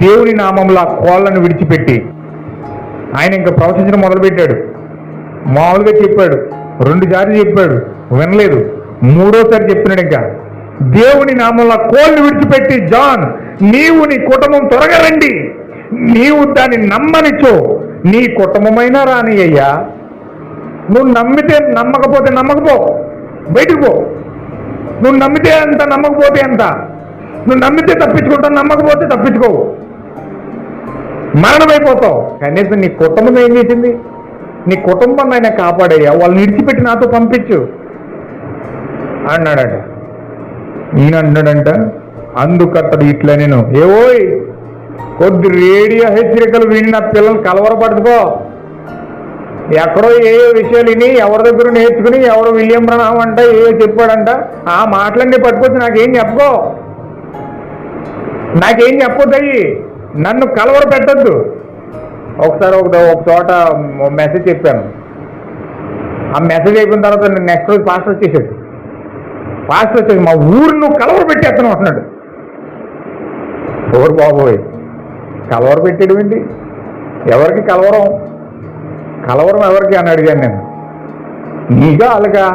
దేవుని నామంలో ఆ కోళ్లను విడిచిపెట్టి ఆయన ఇంకా ప్రవచించడం మొదలుపెట్టాడు. మామూలుగా చెప్పాడు, 2 సార్లు చెప్పాడు, వినలేదు. 3వసారి చెప్తున్నాడు. ఇంకా దేవుని నామంలో కోళ్లు విడిచిపెట్టి, జాన్ నీవు నీ కుటుంబం త్వరగా రండి, నీవు దాన్ని నమ్మనిచ్చో నీ కుటుంబమైనా రాని అయ్యా. నువ్వు నమ్మితే నమ్మకపోతే నమ్మకపో, బయటకు పో. నువ్వు నమ్మితే ఎంత, నమ్మకపోతే ఎంత. నువ్వు నమ్మితే తప్పించుకుంటావు, నమ్మకపోతే తప్పించుకోవు, మరణమైపోతావు. కనీసం నీ కుటుంబం ఏం చేసింది? నీ కుటుంబాన్ని ఆయన కాపాడయ్యా, వాళ్ళని విడిచిపెట్టి నాతో పంపించు అన్నాడట. ఈయన అన్నాడంట, అందుకతడు ఇట్లా నేను ఏవోయ్ కొద్ది రేడియో హెచ్చరికలు విని నా పిల్లలు కలవరపడుకో, ఎక్కడో ఏ విషయాలు విని ఎవరి దగ్గర నేర్చుకుని ఎవరో విలియం బ్రహ్మ అంట ఏ చెప్పాడంట ఆ మాటలన్నీ పట్టుకొచ్చి నాకేం చెప్పుకో, నాకేం చెప్పొద్దయ్యి, నన్ను కలవర పెట్టద్దు. ఒకసారి ఒక చోట మెసేజ్ చెప్పాను. ఆ మెసేజ్ అయిపోయిన తర్వాత నెక్స్ట్ రోజు పాస్టర్ వచ్చేసాడు. మా ఊరు నువ్వు కలవర పెట్టేస్తాను అంటున్నాడు. ఓరు బాబోయ్, కలవర పెట్టేయడం ఏంటి? ఎవరికి కలవరం ఎవరికి అని అడిగాను నేను. నీగా వాళ్ళగా?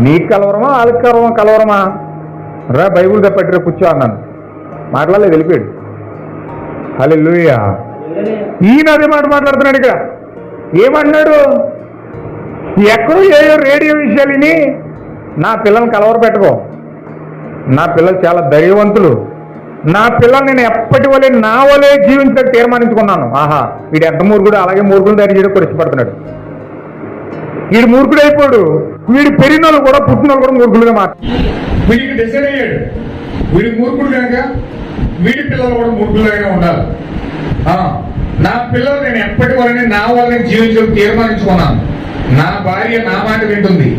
నీకు కలవరమా వాళ్ళకి కలవరమా? రా బైబుల్ తప్పట్టిరా కూర్చో అన్నాను. మాట్లాడలేదు, వెళ్ళిపోయాడు. హల్లెలూయా. ఈయన అదే మాట మాట్లాడుతున్నాడు ఇక్కడ. ఏమన్నాడు? ఎక్కడో ఏదో రేడియో విషయాలు విని నా పిల్లల్ని కలవర పెట్టుకో, నా పిల్లలు చాలా ధైర్యవంతులు, నా పిల్లలు నేను ఎప్పటి వల్లే నా వల్లే జీవించడానికి తీర్మానించుకున్నాను. ఆహా, వీడు ఎంత మూర్ఖుడు, అలాగే మూర్ఖులు ధైర్యం చేయడం పరిచిపడుతున్నాడు. వీడు మూర్ఖుడు అయిపోయాడు. వీడు పెరిగిన వాళ్ళు కూడా పుట్టిన వాళ్ళు కూడా మూర్ఖులుగా వీడికి డిసైడ్ అయ్యాడు. వీడి మూర్ఖుడు కనుక వీడి పిల్లలు కూడా మూర్ఖులుగానే ఉండాలి. నా పిల్లలు నేను ఎప్పటి వల్లనే నా వల్లనే జీవించడం తీర్మానించుకున్నాను. నా భార్య నా మాట వింటుంది.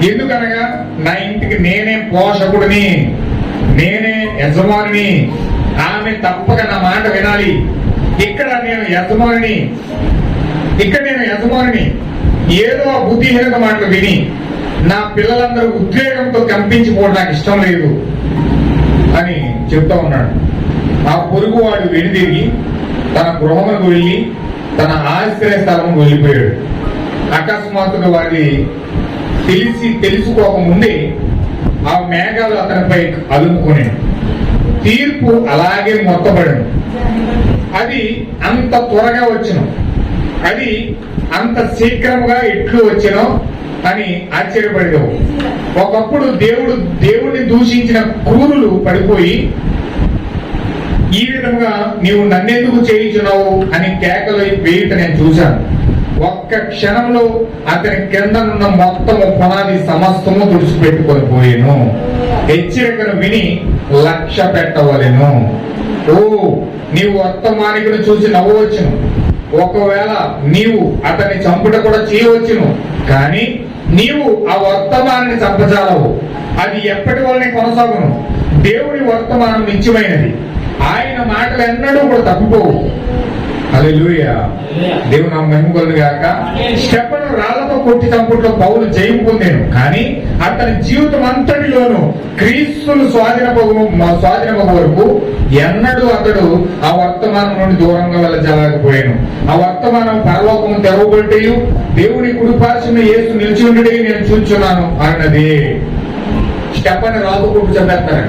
ఎందుకనగా నా ఇంటికి నేనే పోషకుడిని, నేనే యజమానిని. ఆమె తప్పక నా మాట వినాలి. ఇక్కడ నేను యజమానిని. ఏదో ఆ బుద్ధిహీనత మాటలు విని నా పిల్లలందరూ ఉద్వేగంతో కంపించిపోవడం నాకు ఇష్టం లేదు అని చెప్తా ఉన్నాడు. ఆ పొరుగువాడు వెనుదిరిగి తన గృహములకు వెళ్ళి తన ఆశ్రయ స్థలముకు వెళ్ళిపోయాడు. అకస్మాత్తుగా వాడి తెలుసుకోకముందే ఆ మేఘాలు అతనిపై అలుముకునే తీర్పు అలాగే మొత్తబడను. అది అంత త్వరగా వచ్చును, అది అంత శీఘ్రముగా ఎట్లు వచ్చునో అని ఆశ్చర్యపడేవు. ఒకప్పుడు దేవుడిని దూషించిన క్రూరులు పడిపోయి ఈ విధంగా నీవు నన్నెందుకు చేయించున్నావు అని కేకలు వేయుట నేను చూశాను. ఒక్క క్షణంలో అతని కిందనున్న మొత్తము పునాది సమస్తము తుడిచిపెట్టుకొని పోయేను. హెచ్చరికను విని లక్ష్య పెట్టవలెను. నీవు వర్తమానికుని చూసి నవ్వవచ్చును, ఒకవేళ నీవు అతన్ని చంపుట కూడా చేయవచ్చును, కానీ నీవు ఆ వర్తమానాన్ని చంపజాలవు. అది ఎప్పటి వల్లనే కొనసాగును. దేవుడి వర్తమానం నిత్యమైనది, ఆయన మాటలు ఎన్నడూ కూడా తప్పిపోవు. హల్లెలూయా. దేవుని నామము మహిమ కలుగును గాక. స్టెఫను రాళ్లతో కొట్టి చంపుట్లో పౌలు జయం పొందాను, కానీ అతని జీవితం అంతటిలోనూ క్రీస్తును స్వాధీనమగు వరకు ఎన్నడూ అతడు ఆ వర్తమానం నుండి దూరంగా వెళ్ళజాలకపోయాను. ఆ వర్తమానం పరలోకము తెరవబట్టేయు దేవుని కుడిపార్శ్వమున యేసు నిలిచి ఉండడే నేను చూచున్నాను అన్నది. స్టెఫను రాళ్ళతో కొట్టి చంపేస్తున్నారు.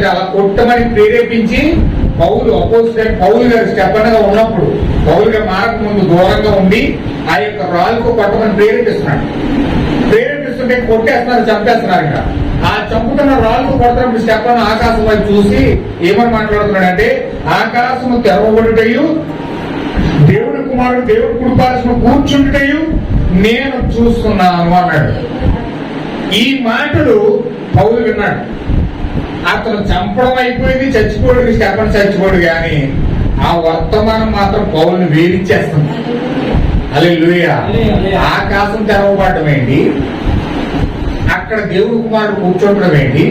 అలా కొట్టమని ప్రేరేపించి పౌలు గారు స్టెఫనుగా ఉన్నప్పుడు, పౌలుగా మారక ముందు దూరంగా ఉండి ఆ యొక్క రాళ్ళకు కొట్టమని ప్రేరేపిస్తుంటే కొట్టేస్తున్నారు, చంపేస్తున్నారు. ఇక్కడ ఆ చంపుతున్న రాళ్ళకు కొడుతున్నప్పుడు స్టెఫను ఆకాశం వైపు చూసి ఏమని మాట్లాడుతున్నాడంటే, ఆకాశము తెరవబడుటయు దేవుడి కుమారుడు దేవుడి కుడిపార్శ్వమున కూర్చుంటయు నేను చూస్తున్నాను అన్నాడు. ఈ మాటలు పౌలు విన్నాడు. అతను చంపడం అయిపోయింది, చచ్చిపోడు, స్టెఫను చచ్చిపోడు, కానీ ఆ వర్తమానం మాత్రం పౌలుని వేధించేస్తుంది. హల్లెలూయా. ఆకాశం తెరవబడటం ఏంటి, అక్కడ దేవుడి కుమారుడు కూర్చోవడం ఏంటి,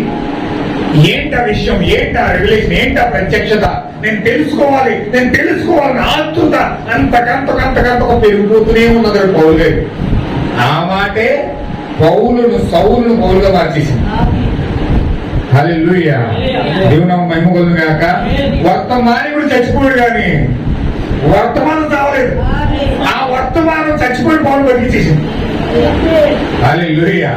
ఏంటా విషయం, ఏంటా రెవల్యూషన్, ఏంటా ప్రత్యక్షత, నేను తెలుసుకోవాలని ఆతృత అంతకంత పెరిగిపోతూనే ఉన్నది పౌలు గారు. ఆ మాటే సౌలును పౌలుగా మార్చేసింది. హల్లెలూయా. దేవుని నామము మహిమ కలుగును గాక. వర్తమానికుడు చచ్చిపోయాడు, కానీ వర్తమానం చావలేదు. ఆ వర్తమానం చచ్చిపోయి పౌలు బతికించేసింది. హల్లెలూయా.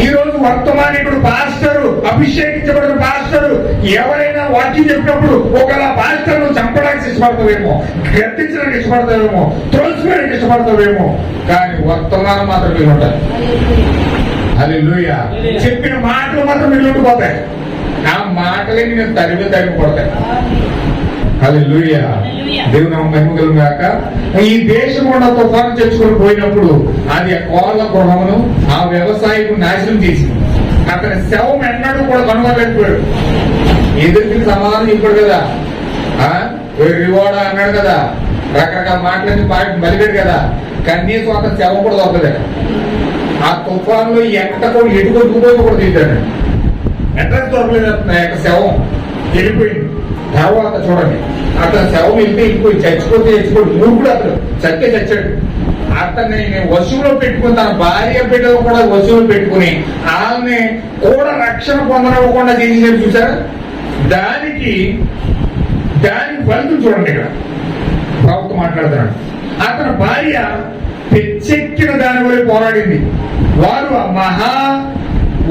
ఈ రోజు వర్తమానికుడు పాస్టరు, అభిషేకించబడిన పాస్టరు ఎవరైనా వాక్యం చెప్పినప్పుడు ఒకవేళ పాస్టర్ను చంపడానికి ఇష్టపడతావేమో, గర్తించడానికి ఇష్టపడతావేమో, త్రోసివేయడానికి ఇష్టపడతావేమో, కానీ వర్తమానం మాత్రం మీరు ఉంటారు. హల్లెలూయా. చెప్పిన మాటలు మాత్రం మీరు ఉండిపోతాయి. ఆ మాటలే నేను తరిమి కొడతాయి. హల్లెలూయా. దేవుని నామము మహిమ కలుగును గాక. ఈ దేశం కూడా తుఫాను తెచ్చుకొని పోయినప్పుడు అది ఆ కోళ్ళ గృహమును, ఆ వ్యవసాయకు నాశనం చేసింది. అతని శవం ఎన్నడూ కూడా కనుగొనలేకపోయాడు. ఎదురికి సమాధానం చెప్పాడు కదా, రివార్డ్ అన్నాడు కదా, రకరకాల మాటలన్నీ మలిగాడు కదా, కనీసం అతని శవం కూడా దొరకలేదు. ఆ తుఫాన్లో ఎక్కడో ఎటుకొట్టుకుపోయి కూడా తీశాడు. అడ్రస్ దొరకలేదు అతను శవం వెళ్ళిపోయింది. తర్వాత చూడండి అతను శవం వెళ్ళిపోయి చచ్చిపోతే మూడు అతను చచ్చాడు. అతన్ని వశువులో పెట్టుకుని తన భార్య బిడ్డలు కూడా వశువులో పెట్టుకుని ఆమె కూడా రక్షణ పొందనివ్వకుండా చేసేది చూసారా. దానికి ఫలితం చూడండి. ఇక్కడ ప్రభుత్వం మాట్లాడుతున్నాడు. అతని భార్య తెచ్చెక్కిన దాని వరకు పోరాడింది. వారు ఆ మహా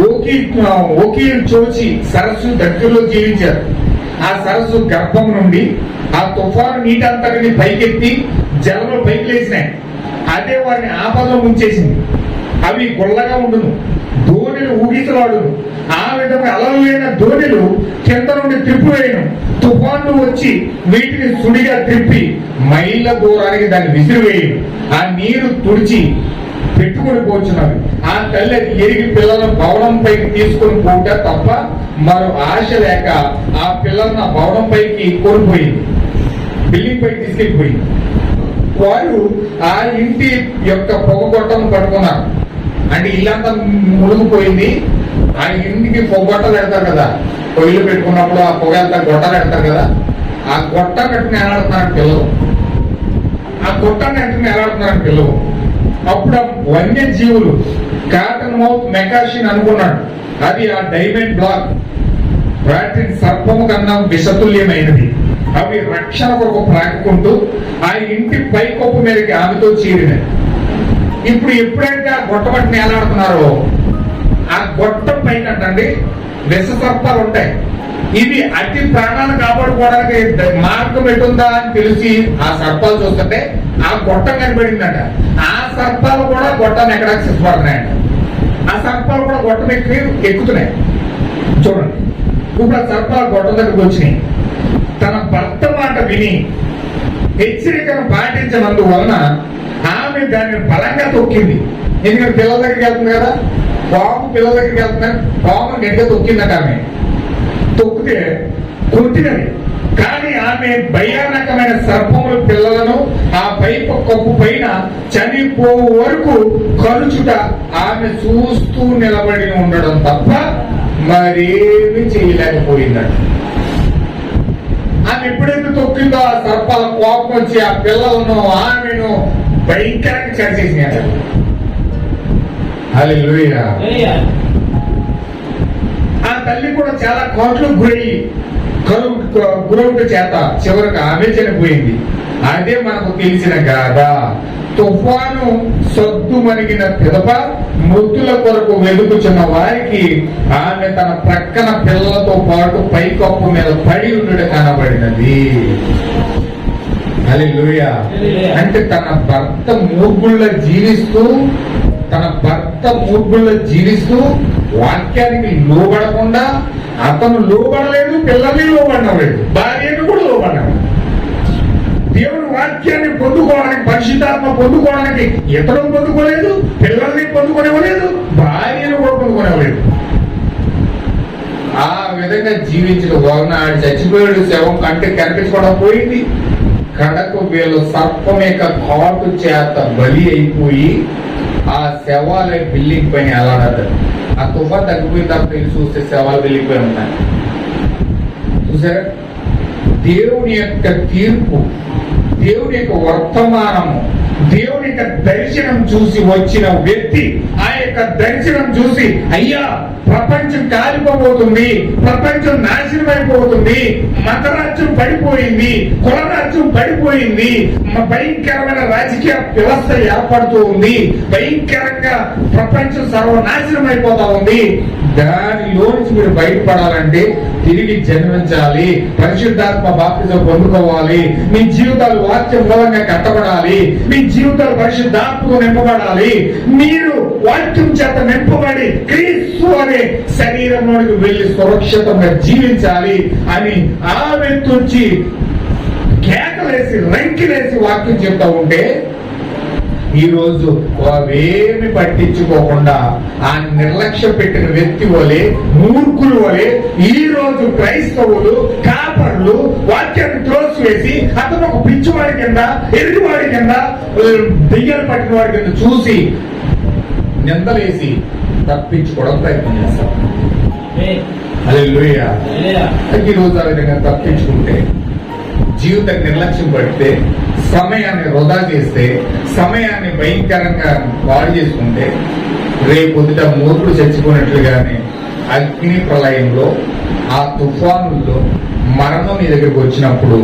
ఓకి చోచి సరస్సు దగ్గరలో జీవించారు. ఆ సరస్సు గర్భం నుండి ఆ తుఫాను నీటి అంతటిని పైకెత్తి జలంలో పైకి లేచినాయి. అదే వారిని ఆపదలో ముంచేసింది. అవి గుల్లగా ఉండును, ధోనిలు ఊగిసలాడును. ఆ విధంగా అలలు లేన ధోనిలు కింద నుండి త్రిప్పివేయను. తుఫాన్లు వచ్చి వీటిని సుడిగా త్రిప్పి మైళ్ళ దూరానికి దాన్ని విసిరివేయను. ఆ నీరు తుడిచి పెట్టుకుని పోచున్నవి. ఆ తల్లి అది ఎరిగి పిల్లలను భవనం పైకి తీసుకొని పోట తప్ప మరో ఆశ లేక ఆ పిల్లలను ఆ భవనం పైకి కోల్పోయింది, బిల్డింగ్ పైకి తీసుకెళ్ళిపోయింది. వారు ఆ ఇంటి యొక్క పొగగొట్టం పట్టుకున్నారు. అంటే ఇల్లంతా మునిగిపోయింది. ఆ ఇంటికి పొగొట్టలు పెడతారు కదా, పొయ్యిలు పెట్టుకున్నప్పుడు ఆ పొగ అంతా గొట్టలు పెడతారు కదా, ఆ గొట్ట కట్టుకుని ఎలాడుతున్నారు పిల్లలు. ఆ గొట్టాన్ని కట్టుకుని ఎలాడుతున్నారు పిల్లలు. అప్పుడు ఆ వన్యజీవులు కాటన్ మౌత్ మెకాషిన్ అనుకున్నాడు. అది ఆ డైమండ్ బ్లాక్ వాటిని సర్పము కన్నా విషతుల్యమైనది. అవి రక్షణ కొరకు ప్రాకుకుంటూ ఆ ఇంటి పైకొప్పు మీదకి ఆమెతో చేరినాయి. ఇప్పుడు ఎప్పుడైతే ఆ గొట్ట పట్టి నేలాడుతున్నారో ఆ గొట్టం పైకంటండి విష సర్పాలు ఉంటాయి. ఇది అతి ప్రాణాలు కాపాడుకోవడానికి మార్గం ఎటుందా అని తెలిసి ఆ సర్పాలు చూస్తుంటే ఆ గొట్టం కనిపడిందంట. ఆ సర్పాలు కూడా గొట్టాన్ని ఎక్కడ సిద్ధపడుతున్నాయంట. ఆ సర్పాలు కూడా గొట్టం ఎక్కుతున్నాయి. చూడండి, ఇప్పుడు ఆ సర్పాలు గొట్టం దగ్గరకు వచ్చినాయి. తన భర్త మాట విని హెచ్చరికను పాటించినందువలన ఆమె దాన్ని బలంగా తొక్కింది. ఎందుకంటే పిల్లల దగ్గరికి వెళ్తుంది కదా, పాము పిల్లల దగ్గరికి వెళ్తున్నాయి, పాము గట్టిగా తొక్కిందట. ఆమె తొక్కితే కొట్టినది. కానీ ఆమె భయానకమైన సర్పముల పిల్లలను ఆ పైపు కప్పు పైన చనిపో వరకు కలుచుట ఆమె చూస్తూ నిలబడి ఉండడం తప్ప మరేమి చేయలేకపోయిందట. ఆమె ఎప్పుడైతే తొక్కిందో ఆ సర్పాల కోపం వచ్చి ఆ పిల్లలను ఆమెను భయంకరంగా చర్చేసినాడు. హల్లెలూయా. ఆ తల్లి కూడా చాలా కోట్లు గురవుట చేత చివరికి ఆమె చనిపోయింది. అదే మనకు తెలిసిన గాథ. తుఫాను సొద్దు మణిగిన పిదప మృతుల కొరకు వెలుగుచున్న వారికి ఆమె తన ప్రక్కన పిల్లలతో పాటు పైకప్పు మీద పడి ఉండడం కనబడినది. హల్లెలూయా. అంటే తన భర్త మూర్ఖుల్లో జీవిస్తూ వాక్యానికి లోబడకుండా అతను లోబడలేదు, పిల్లల్ని లోబడలేదు, భార్యను కూడా లోబడ్డాడు. దేవుని వాక్యాన్ని పొందుకోవడానికి, పరిశుద్ధాత్మ పొందుకోవడానికి ఇతరులు పొందుకోలేదు, పిల్లల్ని పొందుకునేవలేదు, భార్యను కూడా పొందుకునేవలేదు. ఆ విధంగా జీవించడం వలన ఆడు చచ్చిపోయాడు. శవం కంటే కనిపించుకోవడం పోయింది. కడకు వీళ్ళు సర్పం యొక్క కాటు చేత బలి అయిపోయి ఆ శవాల బిల్డింగ్ పైన ఎలాడారు. ఆ తుఫాన్ తగ్గిపోయిన తర్వాత వెళ్ళి చూస్తే శవాలు వెళ్ళిపోయి ఉన్నాయి. చూసారా, దేవుని యొక్క తీర్పు, దేవుని యొక్క వర్తమానము, దేవుని యొక్క దర్శనం చూసి వచ్చిన వ్యక్తి ఆ యొక్క దర్శనం చూసి అయ్యా ప్రపంచం కాలిపోబోతుంది, ప్రపంచం నాశనం అయిపోతుంది, మతరాజ్యం పడిపోయింది, కులరాజ్యం పడిపోయింది, భయంకరమైన రాజకీయ వ్యవస్థ ఏర్పడుతూ ఉంది, భయంకరంగా ప్రపంచం సర్వనాశనం అయిపోతా ఉంది. దానిలోంచి మీరు బయటపడాలంటే తిరిగి జన్మించాలి, పరిశుద్ధాత్మ బాప్తిజం పొందుకోవాలి, మీ జీవితాలు వాక్యం మూలంగా కట్టబడాలి, మీ జీవితాలు పరిశుద్ధాత్మకు నింపబడాలి, మీరు వాక్యం చేత నింపబడి క్రీస్తు అనే శరీరంలోనికి వెళ్లి సురక్షితంగా జీవించాలి అని ఆమె నుంచి కేకలేసి రంకిలేసి వాక్యం చెప్తా ఉంటే ఈ రోజు అవేమి పట్టించుకోకుండా ఆ నిర్లక్ష్యం పెట్టిన వ్యక్తి వలె, మూర్ఖులు వలె ఈ రోజు క్రైస్తవులు కాపర్లు వాక్యాన్ని త్రోసివేసి అతను ఒక పిచ్చివాడి కింద, ఎదుటివాడి కింద, దెయ్యాలు పట్టిన వాడి కింద చూసి నిందలేసి తప్పించుకోవడం ప్రయత్నం చేస్తాం. హల్లెలూయా. ఈ రోజు ఆ విధంగా తప్పించుకుంటే, జీవితం నిర్లక్ష్యం పడితే, సమయాన్ని వృధా చేస్తే, సమయాన్ని భయంకరంగా పాడు చేసుకుంటే, రేపొద్దుట మూర్ఖుడు చచ్చిపోయినట్లుగానే అగ్ని ప్రళయంలో, ఆ తుఫానుల్లో మరణం నీ దగ్గరికి వచ్చినప్పుడు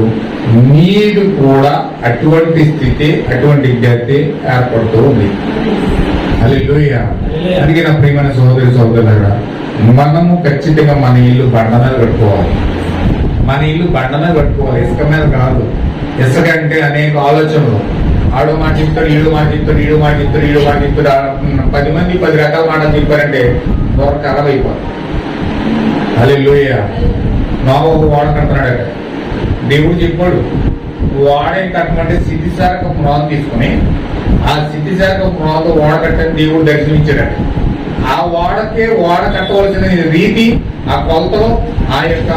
నీకు కూడా అటువంటి స్థితి, అటువంటి గతి ఏర్పడుతూ ఉంది. హల్లెలూయా. అందుకే నా ప్రియమైన సహోదరి సహోదరులారా, మనము ఖచ్చితంగా మన ఇల్లు బండ మీద కట్టుకోవాలి. మన ఇల్లు బండ మీద కట్టుకోవాలి, ఇసుక మీద కాదు. ఇసుక అంటే అనేక ఆలోచనలు. ఆడు మాట చెప్తాడు, ఈడు మాట చెప్తాడు, ఈడు మాట చెప్తాడు, ఈడు మాట చెప్తాడు. 10 మంది 10 రకాల మాటలు చెప్పారంటే దొర ఖరాబ్ అయిపోతుంది. హల్లెలూయా. నోవహు ఓడ కడుతున్నాడట. దేవుడు చెప్పాడు, ఓడే కట్టమంటే సిద్ధిసారక మ్రాన్ తీసుకుని, ఆ సిద్ధిసారక మ్రాన్తో ఓడ కట్టని దేవుడు దర్శనమిచ్చాడట. ఆ ఓడ కట్టవలసిన రీతి, ఆ కొలతలో, ఆ యొక్క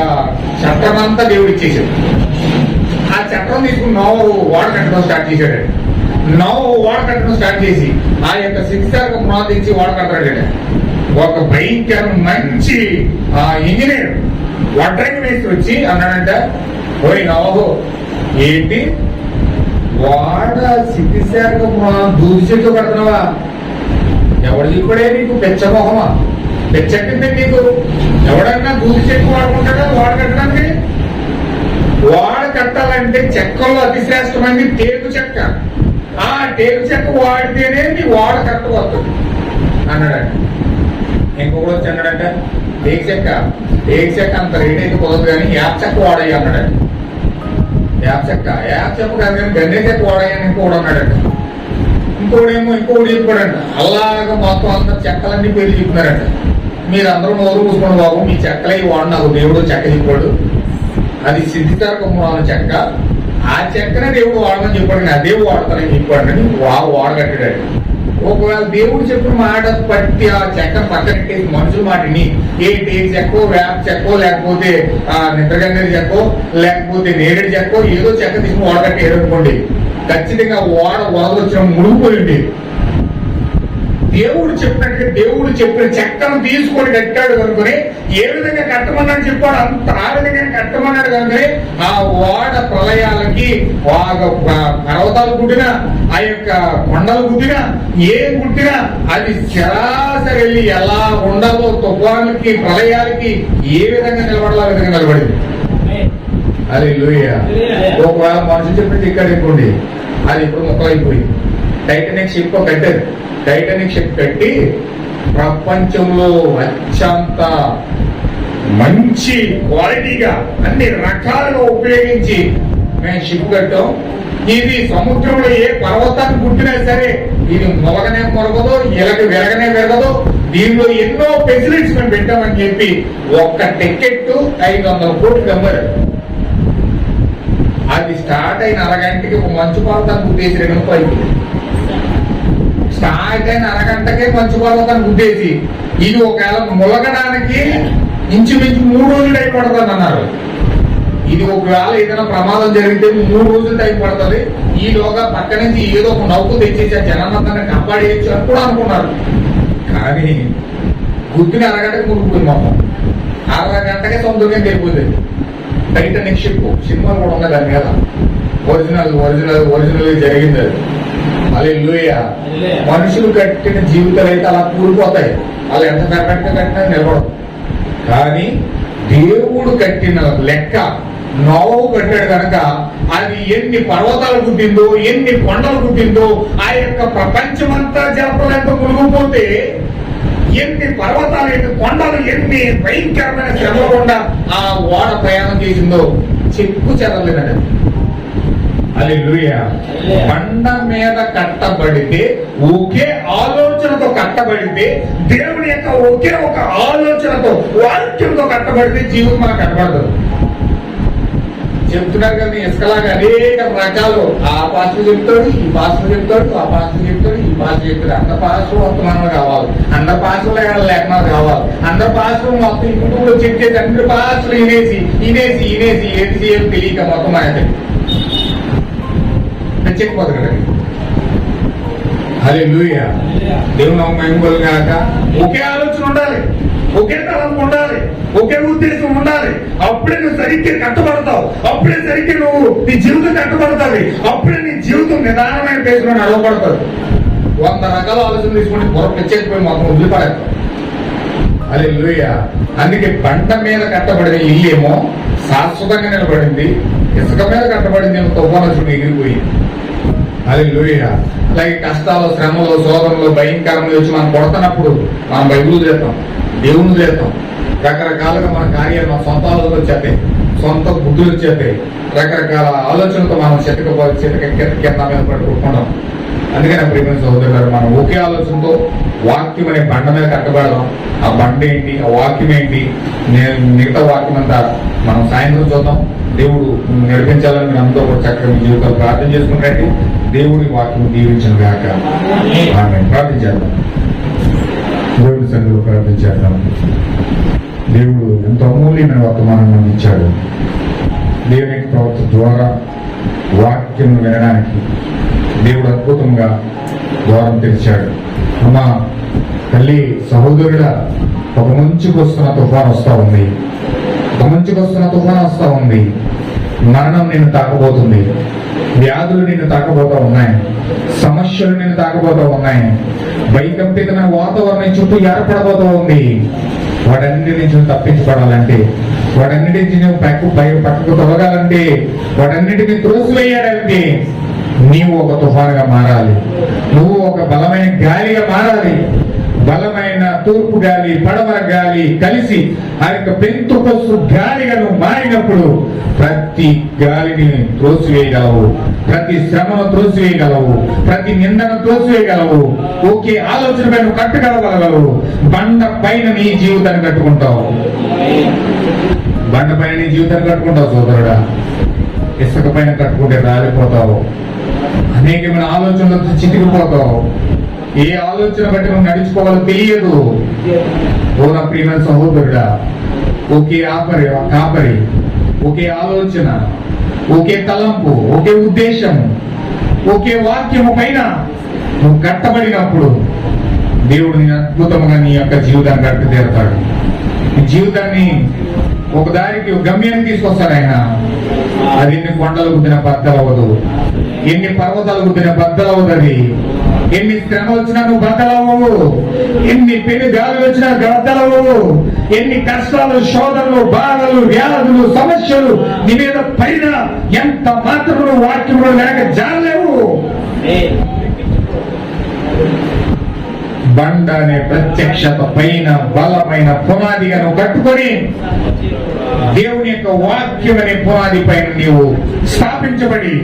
చట్టం అంతా దేవుడు ఇచ్చేసాడు. ఆ చట్టం తీసుకుని నోవహు ఓడ కట్టడం స్టార్ట్ చేశాడు. నోవహు ఓడ కట్టడం స్టార్ట్ చేసి ఆ యొక్క సిద్ధిసారక మ్రాన్ తెచ్చి ఓడ కట్టాడట. ఒక భయంకర మంచి ఇంజనీర్ వడ్రంగి వేసి వచ్చి అన్నాడంట, ఓయ్ నోవహు, ఏంటి వాడ సిద్ధిసారక దూది చెట్టు కడుతున్నావా? ఎవడు చెప్పడే నీకు పెచ్చమోహమా? పెచ్చట్టింది నీకు? ఎవడన్నా దూది చెట్టు వాడుకుంటాడా వాడ కట్టడానికి? వాడ కట్టాలంటే చెక్కల్లో అతి శ్రేష్టమైంది టేకు చెక్క. ఆ టేకు చెక్క వాడితేనే నీ వాడ కట్టబోతుంది అన్నాడంట. ఇంకొకటి వచ్చి అన్నాడంట, టేకు చెక్క అంత రేట్ అయితే కుదరదు కానీ యాప్ చెక్క వాడయ్యి అన్నాడంట. యాప్ చెక్క కాదు కానీ గన్నే చెక్క వాడయ్యని ఇంకోటి అన్నాడంట. ఇంకోటి చెప్పాడంట. అలాగా మొత్తం అంతా చెక్కలన్నీ పేర్లు చెప్తున్నారంట. మీరు అందరూ నోరు కూసుకోండి బాబు, మీ చెక్కలే వాడు, నాకు దేవుడు చెక్క చెప్పాడు, అది సిద్ధిసారక మ్రాన్ చెక్క, ఆ చెక్కనే దేవుడు వాడమని చెప్పాడు, అదే వాడతానని చెప్పాడు అని వాడగట్టాడు. ఒకవేళ దేవుడు చెప్పిన మాట పట్టి ఆ చెక్కను పక్కనెట్టేసి మనుషుల మాటని ఏంటి చెక్కో, వేప చెక్కో, లేకపోతే నిద్రగన్నేరు చెక్కో, లేకపోతే నేరేడు చెక్కో, ఏదో చెక్క తీసుకుని వాడగట్టేరు అనుకోండి, ఖచ్చితంగా వరద వచ్చిన మునిగిపోయింది. దేవుడు చెప్పినట్టుగా దేవుడు చెప్పిన చెక్కను తీసుకొని కట్టాడు కనుకొని, ఏ విధంగా కట్టమన్నాడు చెప్పాడు అంత ఆ విధంగా కట్టమన్నాడు కనుకొని, ఆ ఓడ ప్రళయాలకి పర్వతాలు గుట్టినా, ఆ యొక్క కొండలు గుట్టినా, ఏం గుట్టినా అది సరాసరి వెళ్ళి ఎలా ఉండాలో తుఫానులకి, ప్రళయాలకి ఏ విధంగా నిలబడాలో ఆ విధంగా నిలబడింది. హల్లెలూయా. ఒకవేళ మనుషులు చెప్పిన ఇక్కడ అయిపోండి, అది ఇప్పుడు ముక్కలైపోయింది. టైటానిక్ షిప్ కట్టారు. టైటానిక్ షిప్ కట్టి ప్రపంచంలో అత్యంత మంచి క్వాలిటీగా అన్ని రకాలుగా ఉపయోగించి మేము షిప్ కట్టాం. ఇది సముద్రంలో ఏ పర్వతాన్ని పుట్టినా సరే ఇది మొలగనే మొలగదు, ఇలాగ విరగనే విరగదు, దీనిలో ఎన్నో ఫెసిలిటీస్ మేము పెట్టామని చెప్పి ఒక్క టికెట్ 500 కోట్లు అమ్మారు. అది స్టార్ట్ అయిన అరగంటకి ఒక మంచు పర్వతాన్ని గుద్దేసి 2 రూపాయలు. స్టార్ట్ అయిన అరగంటకే మంచు పర్వతాన్ని గుద్దేసి ఇది ఒకవేళ ములగడానికి ఇంచుమించు 3 రోజులు టైం పడుతుంది అన్నారు. ఇది ఒకవేళ ఏదైనా ప్రమాదం జరిగితే 3 రోజులు టైం పడుతుంది. ఈలోగా పక్క నుంచి ఏదో ఒక నౌకు తెచ్చేసి ఆ జనాలందరినీ కాపాడేయచ్చు అని కూడా అనుకున్నారు. కానీ గుద్దిన అరగంటకి మునిగిపోయింది మొత్తం. అరగంటకే సొంతంగా వెళ్ళిపోతుంది. టైటానిక్ షిప్ సినిమాలు కూడా ఉన్నాయి దాని మీద. ఒరిజినల్ జరిగింది అది. హల్లెలూయా. మనుషులు కట్టిన జీవితాలు అయితే అలా కూలిపోతాయి, వాళ్ళు ఎంత పర్ఫెక్ట్ గా కట్టినా నిలబడదు. కానీ దేవుడు కట్టిన లెక్క నోవహు కట్టాడు కనుక అది ఎన్ని పర్వతాలు గుట్టిందో, ఎన్ని కొండలు గుట్టిందో, ఆ యొక్క ప్రపంచమంతా జలప్రలయంతో మునిగిపోతే ఎన్ని పర్వతాలు, ఎన్ని కొండలు, ఎన్ని భయంకరమైన శ్రమలు గుండా ఆ ఓడ ప్రయాణం చేసిందో చెప్పు చెదలేదండి. హల్లెలూయా. బండ మీద కట్టబడితే, ఒకే ఆలోచనతో కట్టబడితే, దేవుని యొక్క ఒకే ఒక ఆలోచనతో, వాక్యంతో కట్టబడితే జీవితం మనకు కట్టబడదు. చెప్తున్నారు కదా ఇసుకలాగా అనేక రకాలు. ఆ పాస్టర్ చెప్తాడు, ఈ పాస్టర్ చెప్తాడు, ఆ పాస్టర్ చెప్తాడు, ఈ పాస్టర్ చెప్తాడు. అందరు పాస్టర్ వర్తమానాలు కావాలి, అందరు పాస్టర్లు లేఖనాలు కావాలి, అందరు పాస్టర్లు మొత్తం ఈ కుటుంబంలో చెప్పేసి అందరు పాస్టర్లు ఇనేసి ఏది చేయాలి తెలియక మొత్తం ఆయన చెక్కిపోదు కదా. హల్లెలూయా. దేవుని మహిమలు కాక. ఒకే ఆలోచన ఉండాలి, ఒకే తలంపు ఉండాలి, ఒకే ఉద్దేశం ఉండాలి. అప్పుడే నువ్వు సరిగ్గా కట్టబడతావు, అప్పుడే సరిగ్గా నువ్వు నీ జీవితం కట్టబడతావు, అప్పుడే నీ జీవితం నిదానమైన పేరులో నడవబడతావు. 100 రకాల ఆలోచన తీసుకుంటే పొరపు ఇచ్చేసిపోయి మొత్తం వదిలిపడేస్తావు. హల్లెలూయా. అందుకే బండ మీద కట్టబడిన ఇల్లు ఏమో శాశ్వతంగా నిలబడింది, ఇసుక మీద కట్టబడింది ఏమో తుఫాను వచ్చి ఎగిరిపోయింది. హల్లెలూయా. అలాగే కష్టాలు, శ్రమలు, శోధనలు, భయంకరంగా వచ్చి మనం కొడుతున్నప్పుడు మనం బైబిల్ చేస్తాం, దేవుని చేస్తాం, రకరకాలుగా మన కార్యాలు మన సొంత ఆలోచనలు వచ్చేస్తాయి, సొంత బుద్ధులు వచ్చేస్తాయి, రకరకాల ఆలోచనలతో మనం కింద మీద పట్టుకుంటాం. అందుకని ప్రియమైన సహోదరు గారు, మనం ఒకే ఆలోచనతో వాక్యం అనే బండ మీద కట్టబడదాం. ఆ బండ ఏంటి, ఆ వాక్యం ఏంటి, మిగతా వాక్యం అంతా మనం సాయంత్రం చూద్దాం. దేవుడు నడిపించాలని మీరు అందరూ ఒక చక్కగా మీ జీవితాలు ప్రార్థన చేసుకుంటే దేవుడి వాక్యం దీవించను గాక. ఆమేన్. ప్రార్థించేద్దాం. దేవుడి సన్నిధిలో ప్రార్థించేద్దాం. దేవుడు ఎంతో అమూల్యమైన వర్తమానం అందించాడు. దేవుని ప్రవర్తన ద్వారా వాక్యం వినడానికి దేవుడు అద్భుతంగా ద్వారం తెరిచాడు. అమ్మా తల్లి, సహోదరుడా, ఒక మంచుకు వస్తున్న తుఫాను వస్తా ఉంది, ఒక మంచుకు వస్తున్న తుఫాను వస్తా ఉంది. మరణం నిన్ను తాకబోతుంది, వ్యాధులు నిన్ను తాకబోతా ఉన్నాయి, సమస్యలు నిన్ను తాకబోతా ఉన్నాయి, భయకంపితమైన వాతావరణం చుట్టూ ఏర్పడబోతా ఉంది. వాటన్నిటి నుంచి నువ్వు తప్పించబడాలంటే, వాటన్నిటి నుంచి నువ్వు పక్కకు తొలగాలంటే, వాటన్నిటిని త్రోసివేయాలంటే నీవు ఒక తుఫానుగా మారాలి, నువ్వు ఒక బలమైన గాలిగా మారాలి. బలమైన తూర్పు గాలి, పడమర గాలి కలిసి ఆ యొక్క పెంతుకొస్తు గాలిగా నువ్వు మారినప్పుడు ప్రతి గాలిని త్రోసివేయగలవు, ప్రతి శ్రమను త్రోసివేయగలవు, ప్రతి నిందను త్రోసివేయగలవు. ఒకే ఆలోచన పైన కట్టగలగలవు. బండ పైన నీ జీవితాన్ని కట్టుకుంటావు, బండ పైన నీ జీవితాన్ని కట్టుకుంటావు సోదరుడా. ఇసుక పైన కట్టుకుంటే రాలిపోతావు, అనేకమైన ఆలోచనలతో చితికిపోతావు. ఏ ఆలోచన బట్టి నువ్వు నడుచుకోవాలో తెలియదు. ఓ నా ప్రియమైన సహోదరుడా, ఒకే కాపరి, ఒకే ఆలోచన, ఒకే తలంపు, ఒకే ఉద్దేశము, ఒకే వాక్యము పైన నువ్వు కట్టబడినప్పుడు దేవుడు నీ అద్భుతంగా నీ యొక్క జీవితాన్ని కట్టి తీరుతాడు. నీ జీవితాన్ని ఒక దారికి, ఒక గమ్యాన్ని తీసుకొస్తాడు ఆయన. అది ఎన్ని కొండలు గుద్దిన బద్దలవ్వదు, ఎన్ని పర్వతాలు గుద్దిన బద్దలవుతుంది, ఎన్ని శ్రమ వచ్చినా నువ్వు బద్దలవ్వవు, ఎన్ని పెను గాలులు వచ్చినా బద్దలవ్వవు, ఎన్ని కష్టాలు, శోధనలు, బాధలు, వ్యాధులు, సమస్యలు నీ మీద పైన ఎంత మాత్రం నువ్వు వాక్యంలో లేక జారలేవు. బండ అనే ప్రత్యక్షత పైన బలమైన పునాదిగా నువ్వు కట్టుకొని దేవుని యొక్క వాక్యం అనే పునాది పైన నీవు స్థాపించబడి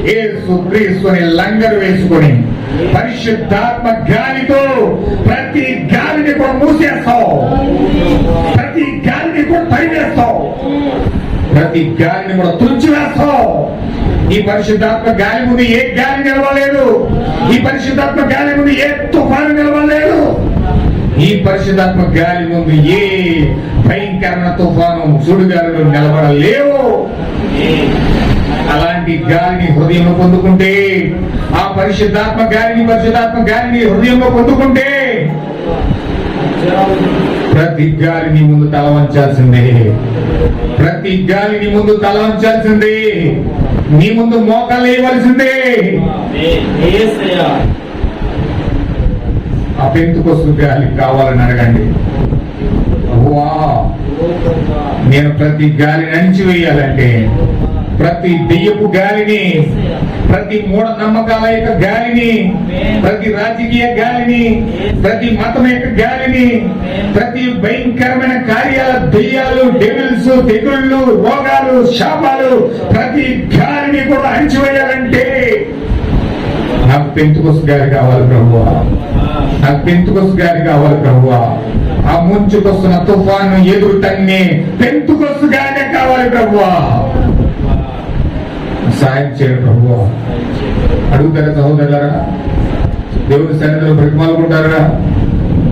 యేసు క్రీస్తుని లంగరు వేసుకొని పరిశుద్ధాత్మ గాలితో ప్రతి గాలిని కూడా మూసేస్తావు, ప్రతి గాలిని కూడా తరివేస్తావు, ప్రతి గాలిని కూడా తుడిచివేస్తావు. ఈ పరిశుద్ధాత్మ గాలి ముందు ఏ గాలి నిలవలేదు, ఈ పరిశుద్ధాత్మ గాలి ముందు ఏ తుఫాను నిలవలేదు, ఈ పరిశుద్ధాత్మ గాలి ముందు ఏ భయంకరమైన తుఫాను, సుడిగాలులు నిలబడలేవు. అలాంటి గాలిని హృదయంలో పొందుకుంటే, ఆ పరిశుద్ధాత్మ గాలిని హృదయంలో పొందుకుంటే ప్రతి గాలిని ముందు తల వంచాల్సిందే, ప్రతి గాలిని ముందు తల వంచాల్సిందే, నీ ముందు మోకాలు వేయవలసిందే. ఆ పెంతుకొస్తు గాలి కావాలని అడగండి. నేను ప్రతి గాలిని అణిచివేయాలంటే, ప్రతి దెయ్యపు గాలిని, ప్రతి మూఢ నమ్మకాల యొక్క గాలిని, ప్రతి రాజకీయ గాలిని, ప్రతి మతం యొక్క గాలిని, ప్రతి భయంకరమైన కార్యాల, దెయ్యాలు, డెవిల్స్, తెగుళ్ళు, రోగాలు, శాపాలు, ప్రతి గాలిని కూడా అణిచివేయాలంటే నాకు పెంతుకొస్తు గాలి కావాలి ప్రభువా, నాకు పెంతుకొస్తు గాలి కావాలి ప్రభువా. ఆ ముంచుకొస్తున్న తుఫాను ఎదురు తన్ని పెంతుకొస్తు గానే కావాలి ప్రభువా. సాయం చేయండి ప్రభువా. అడుగుతారా సహోదరులారా? దేవుని సన్నిధిలో బ్రతిమాలుకుంటారా?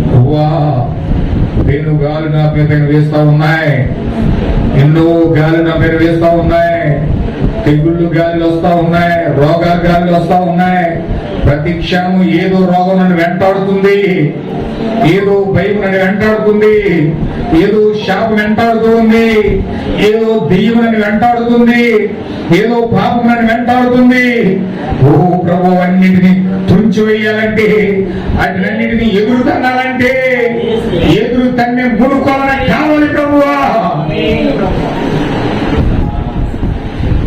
ప్రభువా, నేను గాలి నా పైన వేస్తా ఉన్నాయి, ఎన్నో గాలి నా పైన వేస్తా ఉన్నాయి, తెగుళ్ళు గాలిలు వస్తా ఉన్నాయి, రోగాలు గాలిలు వస్తా ఉన్నాయి, ప్రతి క్షణము ఏదో రోగం నన్ను వెంటాడుతుంది, ఏదో భయం నన్ను వెంటాడుతుంది, ఏదో శాపం వెంటాడుతూ ఉంది, ఏదో దెయ్యం నన్ను వెంటాడుతుంది, ఏదో పాపం నన్ను వెంటాడుతుంది. ఓ ప్రభు, అన్నిటిని తుంచివేయాలంటే, వాటినన్నిటిని ఎదురు తన్నాలంటే ఎదురు తన్నే మునుకోవాలని కావాలి ప్రభువా.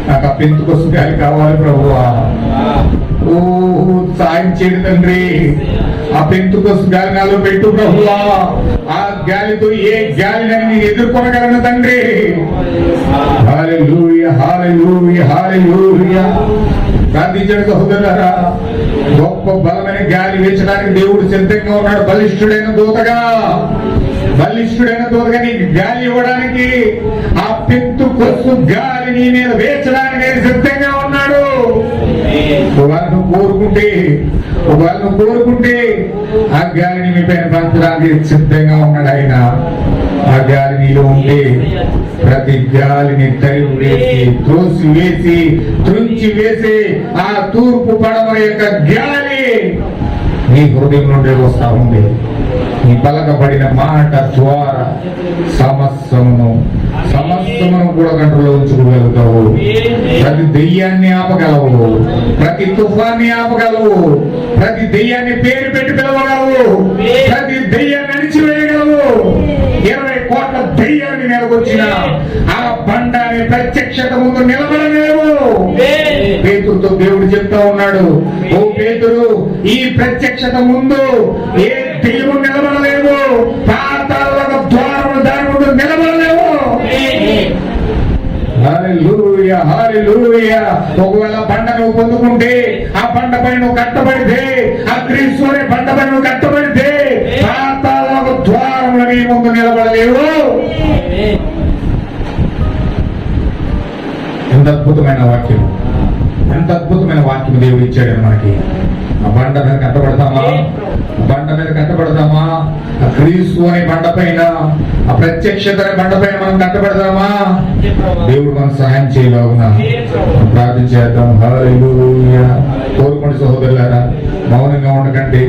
నాకు ఆ పెంతుకొస్తు గాలి కావాలి ప్రభువా. ఓ సాయం చేయడు తండ్రి, ఆ పెంతుకొస్తు గాలి నాలో పెట్టు ప్రభువా. ఆ గాలితో ఏ గాలిని నేను ఎదుర్కొనగలను తండ్రి. హల్లెలూయా, హల్లెలూయా, హల్లెలూయా. ప్రార్థించండి సహోదరులారా. గొప్ప బలమైన గాలి వీచడానికి దేవుడు సిద్ధంగా ఉన్నాడు. బలిష్ఠుడైన దూతగా నీకు గాలి ఇవ్వడానికి, ఆ పెంతుకొస్తు గాలి నీ మీద వేచడానికి ఆయన సిద్ధంగా ఉన్నాడు. వాళ్ళను కోరుకుంటే ఆ గాలిని మీ పైన పంచడానికి సిద్ధంగా ఉన్నాడు ఆయన. ఆ గాలి నీలో ఉంటే ప్రతి గాలిని తరిమి వేసి, త్రోసి వేసి, త్రుంచి వేసి ఆ తూర్పు పడవ యొక్క గాలి నీ హృదయం నుండి వస్తా ఉంది. నీ పలకబడిన మాట ద్వారా సమస్తమును కూడా కంట్రోల్లో ఉంచుకోగలుగుతావు. ప్రతి దెయ్యాన్ని ఆపగలవు, ప్రతి తుఫాన్ని ఆపగలవు, ప్రతి దెయ్యాన్ని పేరు పెట్టి పిలవగలవు, ప్రతి దెయ్యాన్ని అణిచివేయగలవు. 20 కోట్ల దెయ్యాన్ని నెలకొచ్చిన ఆ బండ అనే ప్రత్యక్షత ముందు నిలబడలేవు. పేతురుతో దేవుడు చెప్తా ఉన్నాడు, ఓ పేతురు, ఈ ప్రత్యక్షత ముందు ఏ దెయ్యము నిలబడలేవు, పాతాళ ద్వారములు దాని ముందు నిలబడలేవు. హల్లెలూయా, హల్లెలూయా. ఒకవేళ బండ నువ్వు పొందుకుంటే, ఆ బండ పైన నువ్వు కట్టబడితే, ఆ క్రీస్తు అనే బండ పైన నువ్వు కట్టబడితే, పాతాళ ద్వారములు నీ ముందు నిలబడలేవు. ఎంత అద్భుతమైన వాక్యం, ఎంత అద్భుతమైన వాక్యం దేవుడు ఇచ్చాడు మనకి. ఆ బండ మీద కట్టబడతామా? ఆ క్రీస్తు అనే బండ పైన, ఆ ప్రత్యక్షత అనే బండ పైన మనం కట్టబడతామా? దేవుడు మనం సహాయం చేయలాగునా ప్రార్థించేద్దాం. హల్లెలూయా. కోరుకోండి సహోదరులారా, మౌనంగా ఉండకండి.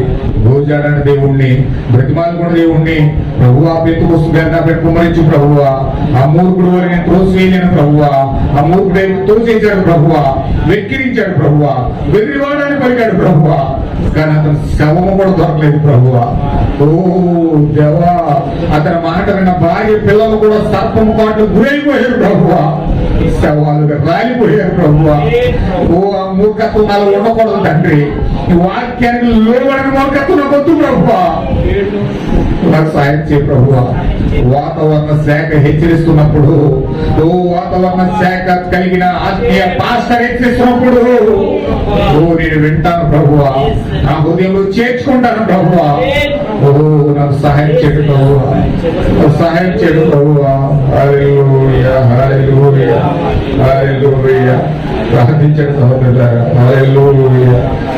భోజాడని దేవుణ్ణి, బ్రతిమాలుకున్న దేవుణ్ణి, ప్రభువా పెంతుకొస్తు గారిని పెట్టి కుమ్మరించు ప్రభువా. ఆ మూర్ఖుడు వారిని నేను త్రోసివేయలేను ప్రభువా. ఆ మూర్ఖుడు తోసేశాడు ప్రభువా, వెక్కిరించాడు ప్రభువా, వెర్రివాడని పలికాడు ప్రభువా. కానీ అతను శవము కూడా దొరకలేదు ప్రభువా. ఓ దేవా, అతని మాట విన్న భార్య పిల్లలు కూడా సర్పము కాట్లు గురైపోయారు ప్రభువా. శవాలుగా రాలిపోయారు ప్రభువా. ఓ ఆ మూర్ఖత్వం నాలో ఉండకూడదు తండ్రి. ఈ వాక్యానికి లోబడిన మూర్ఖత్వం వద్దు ప్రభువా. నాకు సాయం చేయ ప్రభువా. వాతావరణ శాఖ హెచ్చరిస్తున్నప్పుడు, ఓ వాతావరణ శాఖ కలిగిన ఆత్మీయ పాస్టర్ హెచ్చరిస్తున్నప్పుడు, ఓ నేను వింటాను ప్రభువా, నా హృదయంలో చేర్చుకుంటాను ప్రభువా. ఓ నాకు సహాయం చేయడు ప్రభువా, సహాయం చేయడు ప్రభువా. హల్లెలూయా, హల్లెలూయా, హల్లెలూయా. ప్రార్థించండి సహోదరులారా. హల్లెలూయా.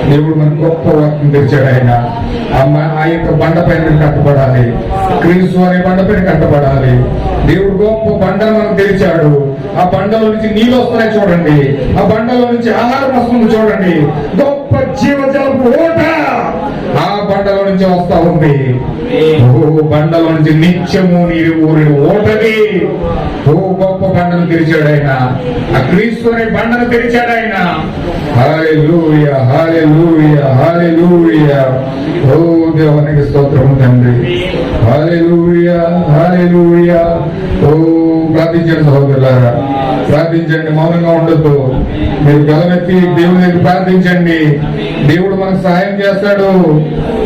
దేవుడు మనకు గొప్ప వాక్యం తెచ్చాడు. ఆయన ఆ యొక్క బండ పైన కట్టబడాలి, క్రీస్తు అనే బండ పైన కట్టబడాలి. దేవుడు గొప్ప బండను మనకు తెరిచాడు. ఆ బండలో నుంచి నీళ్ళు వస్తున్నాయి చూడండి, ఆ బండలో నుంచి ఆహారం వస్తుంది చూడండి. గొప్ప జీవజలపు ఓట ఆ బండలో నుంచి వస్తా ఉంది. బండలో నుంచి నిత్యము నీరు ఊరిని ఓటది. ఓ గొప్ప బండను తెరిచాడు ఆయన, ఆ క్రీస్తు అనే బండను తెరిచాడు ఆయన. హల్లెలూయా, హల్లెలూయా, హల్లెలూయా. ఓ దేవునికి స్తోత్రము తండ్రి. హల్లెలూయా, హల్లెలూయా. ఓ ప్రార్థించండి సహోదరులారా, ప్రార్థించండి. మౌనంగా ఉండొద్దు. మీరు గలమెత్తి దేవుని దగ్గర ప్రార్థించండి. దేవుడు మనకు సహాయం చేస్తాడు.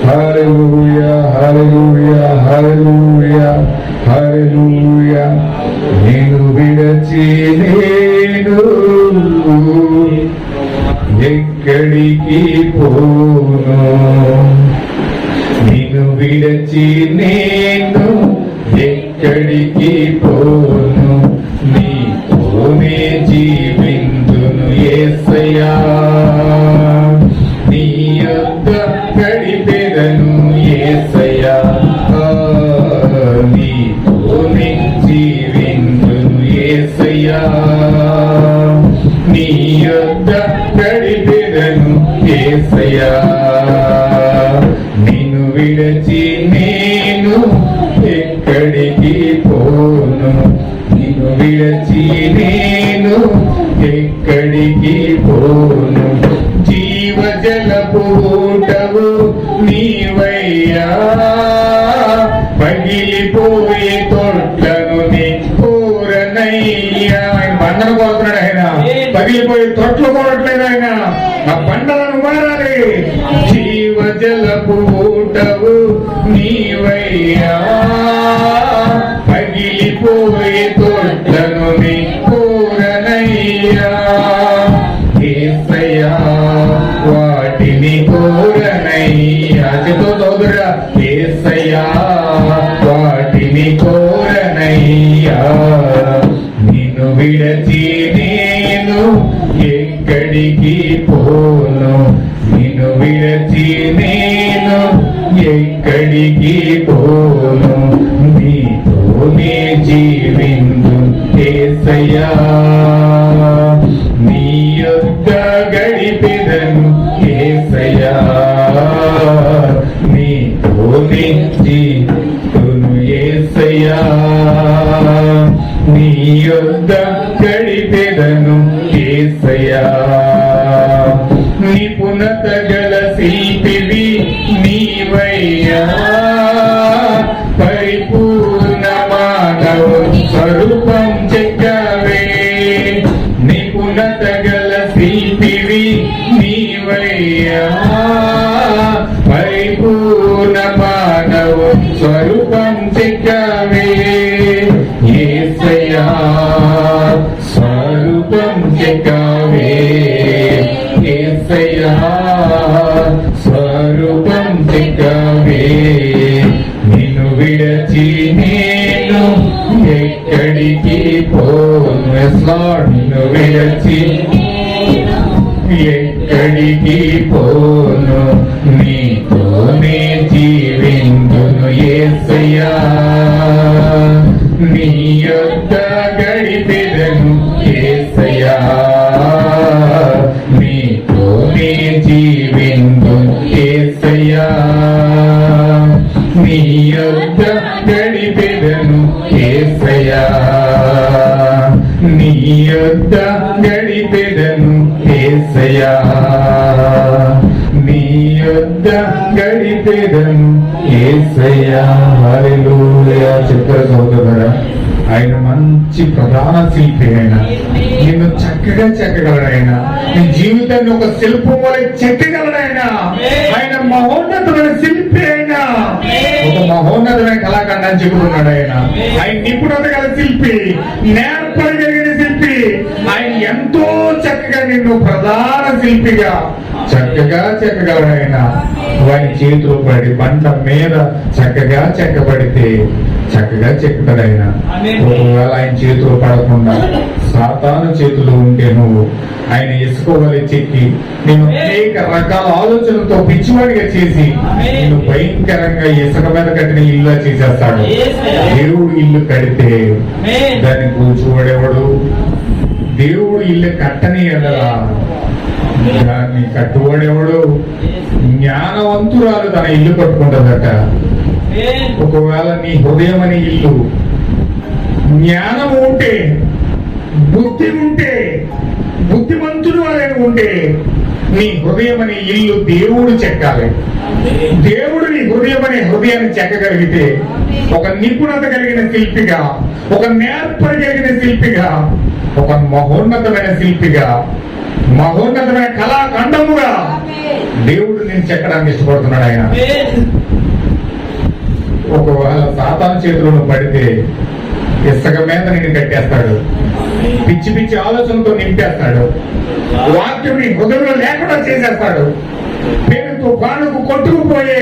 హల్లెలూయా, హల్లెలూయా, హల్లెలూయా, హల్లెలూయా. నేను విడచి నేను ఎక్కడికి పోను, నిన్ను విడచి నేను ఎక్కడికి పోను, నీతోనే జీవింతును యేసయ్యా. నీ యొద్ద గడిపెదను యేసయ్యా, నీతోనే జీవింతును యేసయ్యా. నీ యొద్ద గడిపెదను యేసయ్యా. యేసయ్యా నిన్ను విడచి నేను ఎక్కడికి పోను, నిన్ను విడచి నేను ఎక్కడికి పోను, జీవజలపు ఊటవు నీవయ్యా, పగిలిపోయే తొట్లను నీ కోరనయ్యా. ఆయన బండను కోరుతున్నాడు, ఆయన పగిలిపోయే తొట్లు కోరట్లేదు, ఆయన ఆ బండలను మారాలి. జీవజలపు ఊటవు నీవయ్యా, పగిలిపోయే తొట్లను నీ కోరనయ్యా. యేసయ్యా వాటిని కోరనయ్యా, చెతో సోదరా, యేసయ్యా వాటిని కోరనయ్యా. నిన్ను విడచి నేను ఎక్కడికి పోను, నిన్ను విడచి నేను ఎక్కడికి పోను, నీతోనే జీవిందు యేసయ్యా, నీ యొద్ద గడిపెదను యేసయ్యా, నీతోనే జీవిందును యేసయ్యా, నీ యొద్ద గడిపెదను యేసయ్యా. నిపుణత గల శిల్పివి నీవయ్యా, పరిపూర్ణ మానవ స్వరూపం చెక్కవే, నిపుణత గల శిల్పివి నీవయ్యా, పరిపూర్ణ మానవ స్వరూపం చెక్కవే. యేసయ్యా స్వరూపం చెక్కవే, యేసయ్యా స్వరూపం చెక్కవే. నిన్ను విడచి నేను ఎక్కడికి పోను, yes Lord, నిన్ను విడచి ఎక్కడికి పోను, నీతోనే జీవిందును యేసయ్యా, నీ యొద్ద గడిపెదను యేసయ్యా, నీతోనే జీవిందును యేసయ్యా, నీ యొద్ద గడిపెదను యేసయ్యా, నీ యొద్ద గడిపెదను యేసయ్యా, నీ యొద్ద గడిపెదను యేసయ్యా. హల్లెలూయా. చెప్పారు సోదరుడా, ఆయన మంచి ప్రధాన శిల్పి, ఆయన నిన్ను చక్కగా చెక్కగలడు, ఆయన నీ జీవితాన్ని ఒక శిల్పం వలె చెక్కగలడు, ఆయన ఆయన మహోన్నతమైన శిల్పి, ఆయన ఒక మహోన్నతమైన కళాఖండాన్ని చెబుతున్నాడు, ఆయన నిపుణత గల శిల్పి, నేర్పడగలిగిన శిల్పి. ఆయన ఎంతో చక్కగా నిన్ను ప్రధాన శిల్పిగా చక్కగా చెక్కగలడు, ఆయన వారి చేతులు పడి బండ మీద చక్కగా చెక్కబడితే చక్కగా చెక్కుతాడు ఆయన. ఒకవేళ ఆయన చేతులు పడకుండా సాతాను చేతులు ఉంటే నువ్వు ఆయన ఇసుకోవాలి చెక్కి నేను అనేక రకాల ఆలోచనలతో పిచ్చివాడిగా చేసి నేను భయంకరంగా ఇసుక మీద కట్టిన ఇల్లు చేసేస్తాడు. దేవుడు ఇల్లు కడితే దాన్ని కూర్చోబడేవాడు, దేవుడు ఇల్లు కట్టని ఎడలా దాన్ని కట్టుబడేవాడు. జ్ఞానవంతురాలు తన ఇల్లు కట్టుకుంటుందట. ఒకవేళ నీ హృదయం అనే ఇల్లు జ్ఞానం ఉంటే, బుద్ధి ఉంటే, బుద్ధిమంతుడు అనేది ఉంటే నీ హృదయం అనే ఇల్లు దేవుడు చెక్కాలి. దేవుడు నీ హృదయం అనే హృదయాన్ని చెక్కగలిగితే ఒక నిపుణత కలిగిన శిల్పిగా, ఒక నేర్పడి కలిగిన శిల్పిగా, ఒక మహోన్నతమైన శిల్పిగా, మహోన్నతమైన కళాఖండముగా దేవుడు నేను చెక్కడానికి ఇష్టపడుతున్నాడు. ఆయన ఒకవేళ సాతాను చేతులను పడితే ఇసుక మీద నేను కట్టేస్తాడు, పిచ్చి పిచ్చి ఆలోచనతో నింపేస్తాడు, వాక్యం నీ హృదయంలో లేకుండా చేసేస్తాడు, పేరుతో పానుకు కొట్టుకుపోయే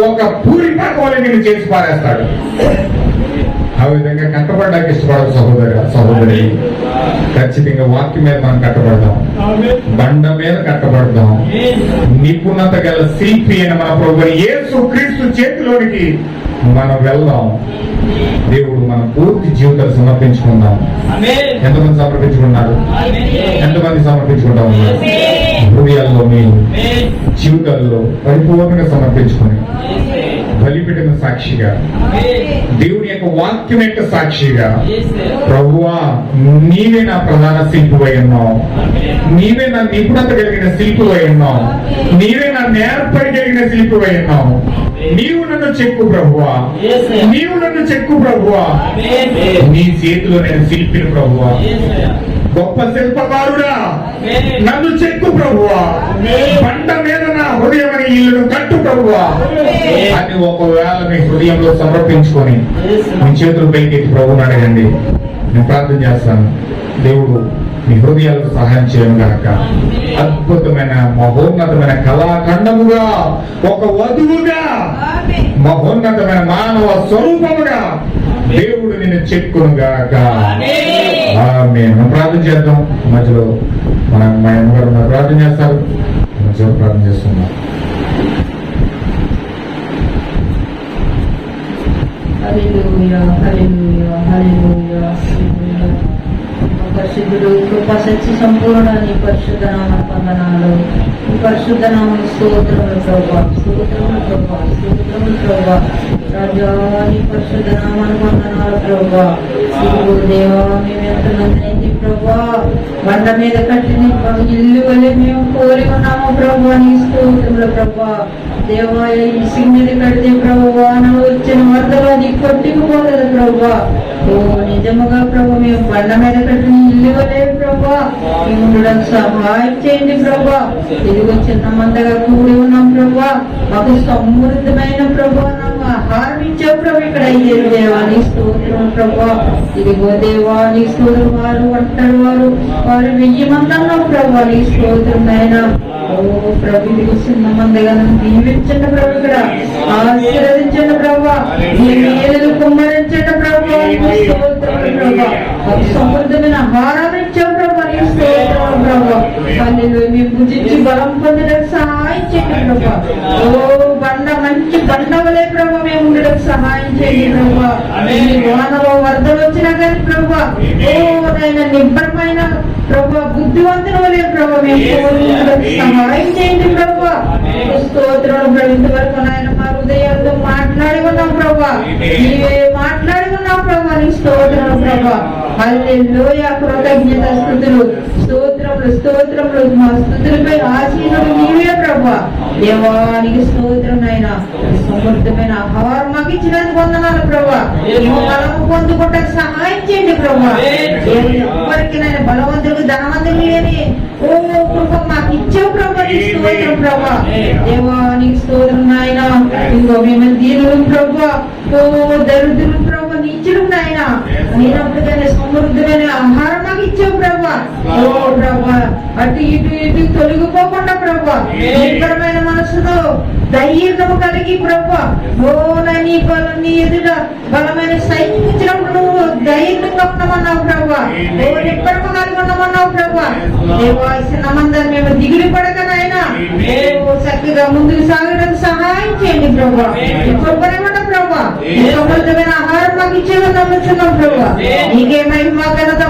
ఒక పూరిపాక వల్ల నేను చేసి పారేస్తాడు. ఆ విధంగా కట్టబడ్డానికి ఇష్టపడదు సహోదరి. ఖచ్చితంగా వాక్యం మీద మనం కట్టబడదాం, బండ మీద కట్టబడదాం. నిపుణత గల శిల్పి అయిన మన ప్రభువు యేసు క్రీస్తు చేతిలోనికి మనం వెళ్దాం. దేవుడు మన పూర్తి జీవితాలు సమర్పించుకుందాం. ఎంతమంది సమర్పించుకున్నారు? ఎంతమంది సమర్పించుకుంటా ఉన్నారు? హృదయాల్లో మీ జీవితాల్లో పరిపూర్ణంగా సమర్పించుకుని బలిపీఠం సాక్షిగా, దేవుని యొక్క వాక్యం యొక్క సాక్షిగా, ప్రభువా నీవే నా ప్రధాన శిల్పువై ఉన్నావు, నీవే నా నిపుణత కలిగిన శిల్పువై ఉన్నావు, నీవే నా నేర్పడి కలిగిన శిల్పువై ఉన్నావు, నీవు నన్ను చెక్కు ప్రభువా, నీవు నన్ను చెక్కు ప్రభువా, నీ చేతిలో నేను శిల్పిని ప్రభువా, గొప్ప శిల్పకారుడా నన్ను చెక్కు ప్రభువా, బండ మీద నా హృదయం అనే ఇల్లును కట్టు ప్రభువా అని ఒకవేళ మీ హృదయంలో సమర్పించుకొని మీ చేతులు పైకెత్తి ప్రభువుని అడగండి. నేను ప్రార్థన చేస్తాను. దేవుడు మీ హృదయాలకు సహాయం చేయను గనక అద్భుతమైన మహోన్నతమైన కళాఖండముగా, ఒక వధువుగా, మహోన్నతమైన మానవ స్వరూపముగా దేవుడు నిన్ను చెక్కును గాక. మేము ప్రార్థన చేద్దాం. మధ్యలో మా అమ్మగారు ప్రార్థన చేస్తారు. మధ్యలో ప్రార్థన చేస్తున్నాం. హల్లెలూయా, హల్లెలూయా, హల్లెలూయా, హల్లెలూయా. పరిశుద్ధుడు, కృపా సత్య సంపూర్ణ నీ పరిశుద్ధ నామ వందనాలు. నీ పరిశుద్ధ నామ స్తోత్రములు ప్రభువా, స్తోత్రములు ప్రభువా, స్తోత్రములు ప్రభువా. రాజా నీ పరిశుద్ధ నామానికి వందనాలు ప్రభువా. ఇదిగో దేవా మేము ఎంత మంది ప్రభువా బండ మీద కట్టిన ఇల్లు వల్లే మేము కోరి ఉన్నాము ప్రభువా. నీ స్తోత్రములు ప్రభువా. దేవా ఈ మీద కడితే ప్రభువా వచ్చిన వరదలో నీ కొట్టుకుపోతుంది ప్రభువా. ఓ నిజముగా ప్రభు మేము బండ మీద కట్టిన ఇల్లు వలే ప్రభా మేము సహాయం చేయండి ప్రభా. ఇదిగో చిన్న మందగా కూడి ఉన్నాం ప్రభా. మాకు సమృద్ధమైన ప్రభా నాకు ఆహారం ఇచ్చావు ప్రభు. ఇక్కడ అయ్యేది దేవాని స్తోత్రం ప్రభా. ఇదిగో దేవాని స్తోత్రం. వారు అంటారు వారు 1000 మంది అన్నావు ప్రభా. నీ స్తోత్రం అయినా ఓ ప్రభు ఇదిగో చిన్న మందగా నన్ను దీవించండి ప్రభు. ఇక్కడ ఆశీర్వదించండి ప్రభా. నీ మేలు కుమ్మరించండి ప్రభా. సమృద్ధమైన ఆహారాన్ని ఇచ్చావు ప్రభా. నీ స్తోత్రం ప్రభా. మేము భుజించి బలం పొందడానికి సహాయం చేయండి ప్రభా. ఓ బండ మంచి బండ వలే ప్రభా మేము ఉండడానికి సహాయం చేయండి ప్రభా. ఈ వానలో వరదలు వచ్చినా కానీ ప్రభా ఓ నైనా నిబ్బరమైన ప్రభా బుద్ధివంతుల వలే ప్రభా మేము కోరుకుంటే సహాయం చేయండి ప్రభా. స్తోత్రాలు ప్రభు. ఇంతవరకు నాయన మా హృదయాలతో మాట్లాడి ఉన్నాం ప్రభా. నీవే మాట్లాడి ఉన్నాం ప్రభా. నీ స్తోత్రాలు ప్రభా. హల్లెలూయా, కృతజ్ఞత స్తుతులు, స్తోత్రములు, స్తోత్రములు. మా స్తుతులపై ఆశీనులు నీవే ప్రభా. దేవానికి స్తోత్రం నాయన. సమృద్ధమైన ఆహారం మాకు ఇచ్చినందుకు వందనాలు ప్రభా. బలము పొందుకుంటే సహాయం చేయండి ప్రభా. ఎవరికి నాయన బలవంతులకు ధనవంతులు లేని ఓ కృప మాకు ఇచ్చావు ప్రభా. నీ స్తోత్రం ప్రభా. దేవానికి స్తోత్రం నాయన. ఇంకో మేము దీనులు ప్రభా. ఓ దరిద్రులు ప్రభా. నీచులు నాయన నేనప్పుడు సమృద్ధమైన ఆహారం మాకు ఇచ్చావు ప్రభా. ఓ ప్రభా అటు ఇటు తొలగిపోకుండా ప్రభా నిబ్బరమైన మనసుతో ధైర్యము కలిగి ప్రభా ఓ నీ బలం నీ ఎదుట బలమైన సైన్యం ఇచ్చినప్పుడు నువ్వు ధైర్యంగా ఉండమన్నావు ప్రభా. ఓ నిబ్బరము కలిగి ఉండమన్నావు ప్రభా. దేవాల్సిన మందని మేము దిగులు పడకనైనా ఓ చక్కగా ముందుకు సాగడానికి సహాయం చేయండి ప్రభా. కృపనేమన్నా ప్రభా. సమృద్ధమైన ఆహారం మాకు ఇచ్చేవని నమ్ముతున్నాం ప్రభా. నీకే మహిమ ఘనత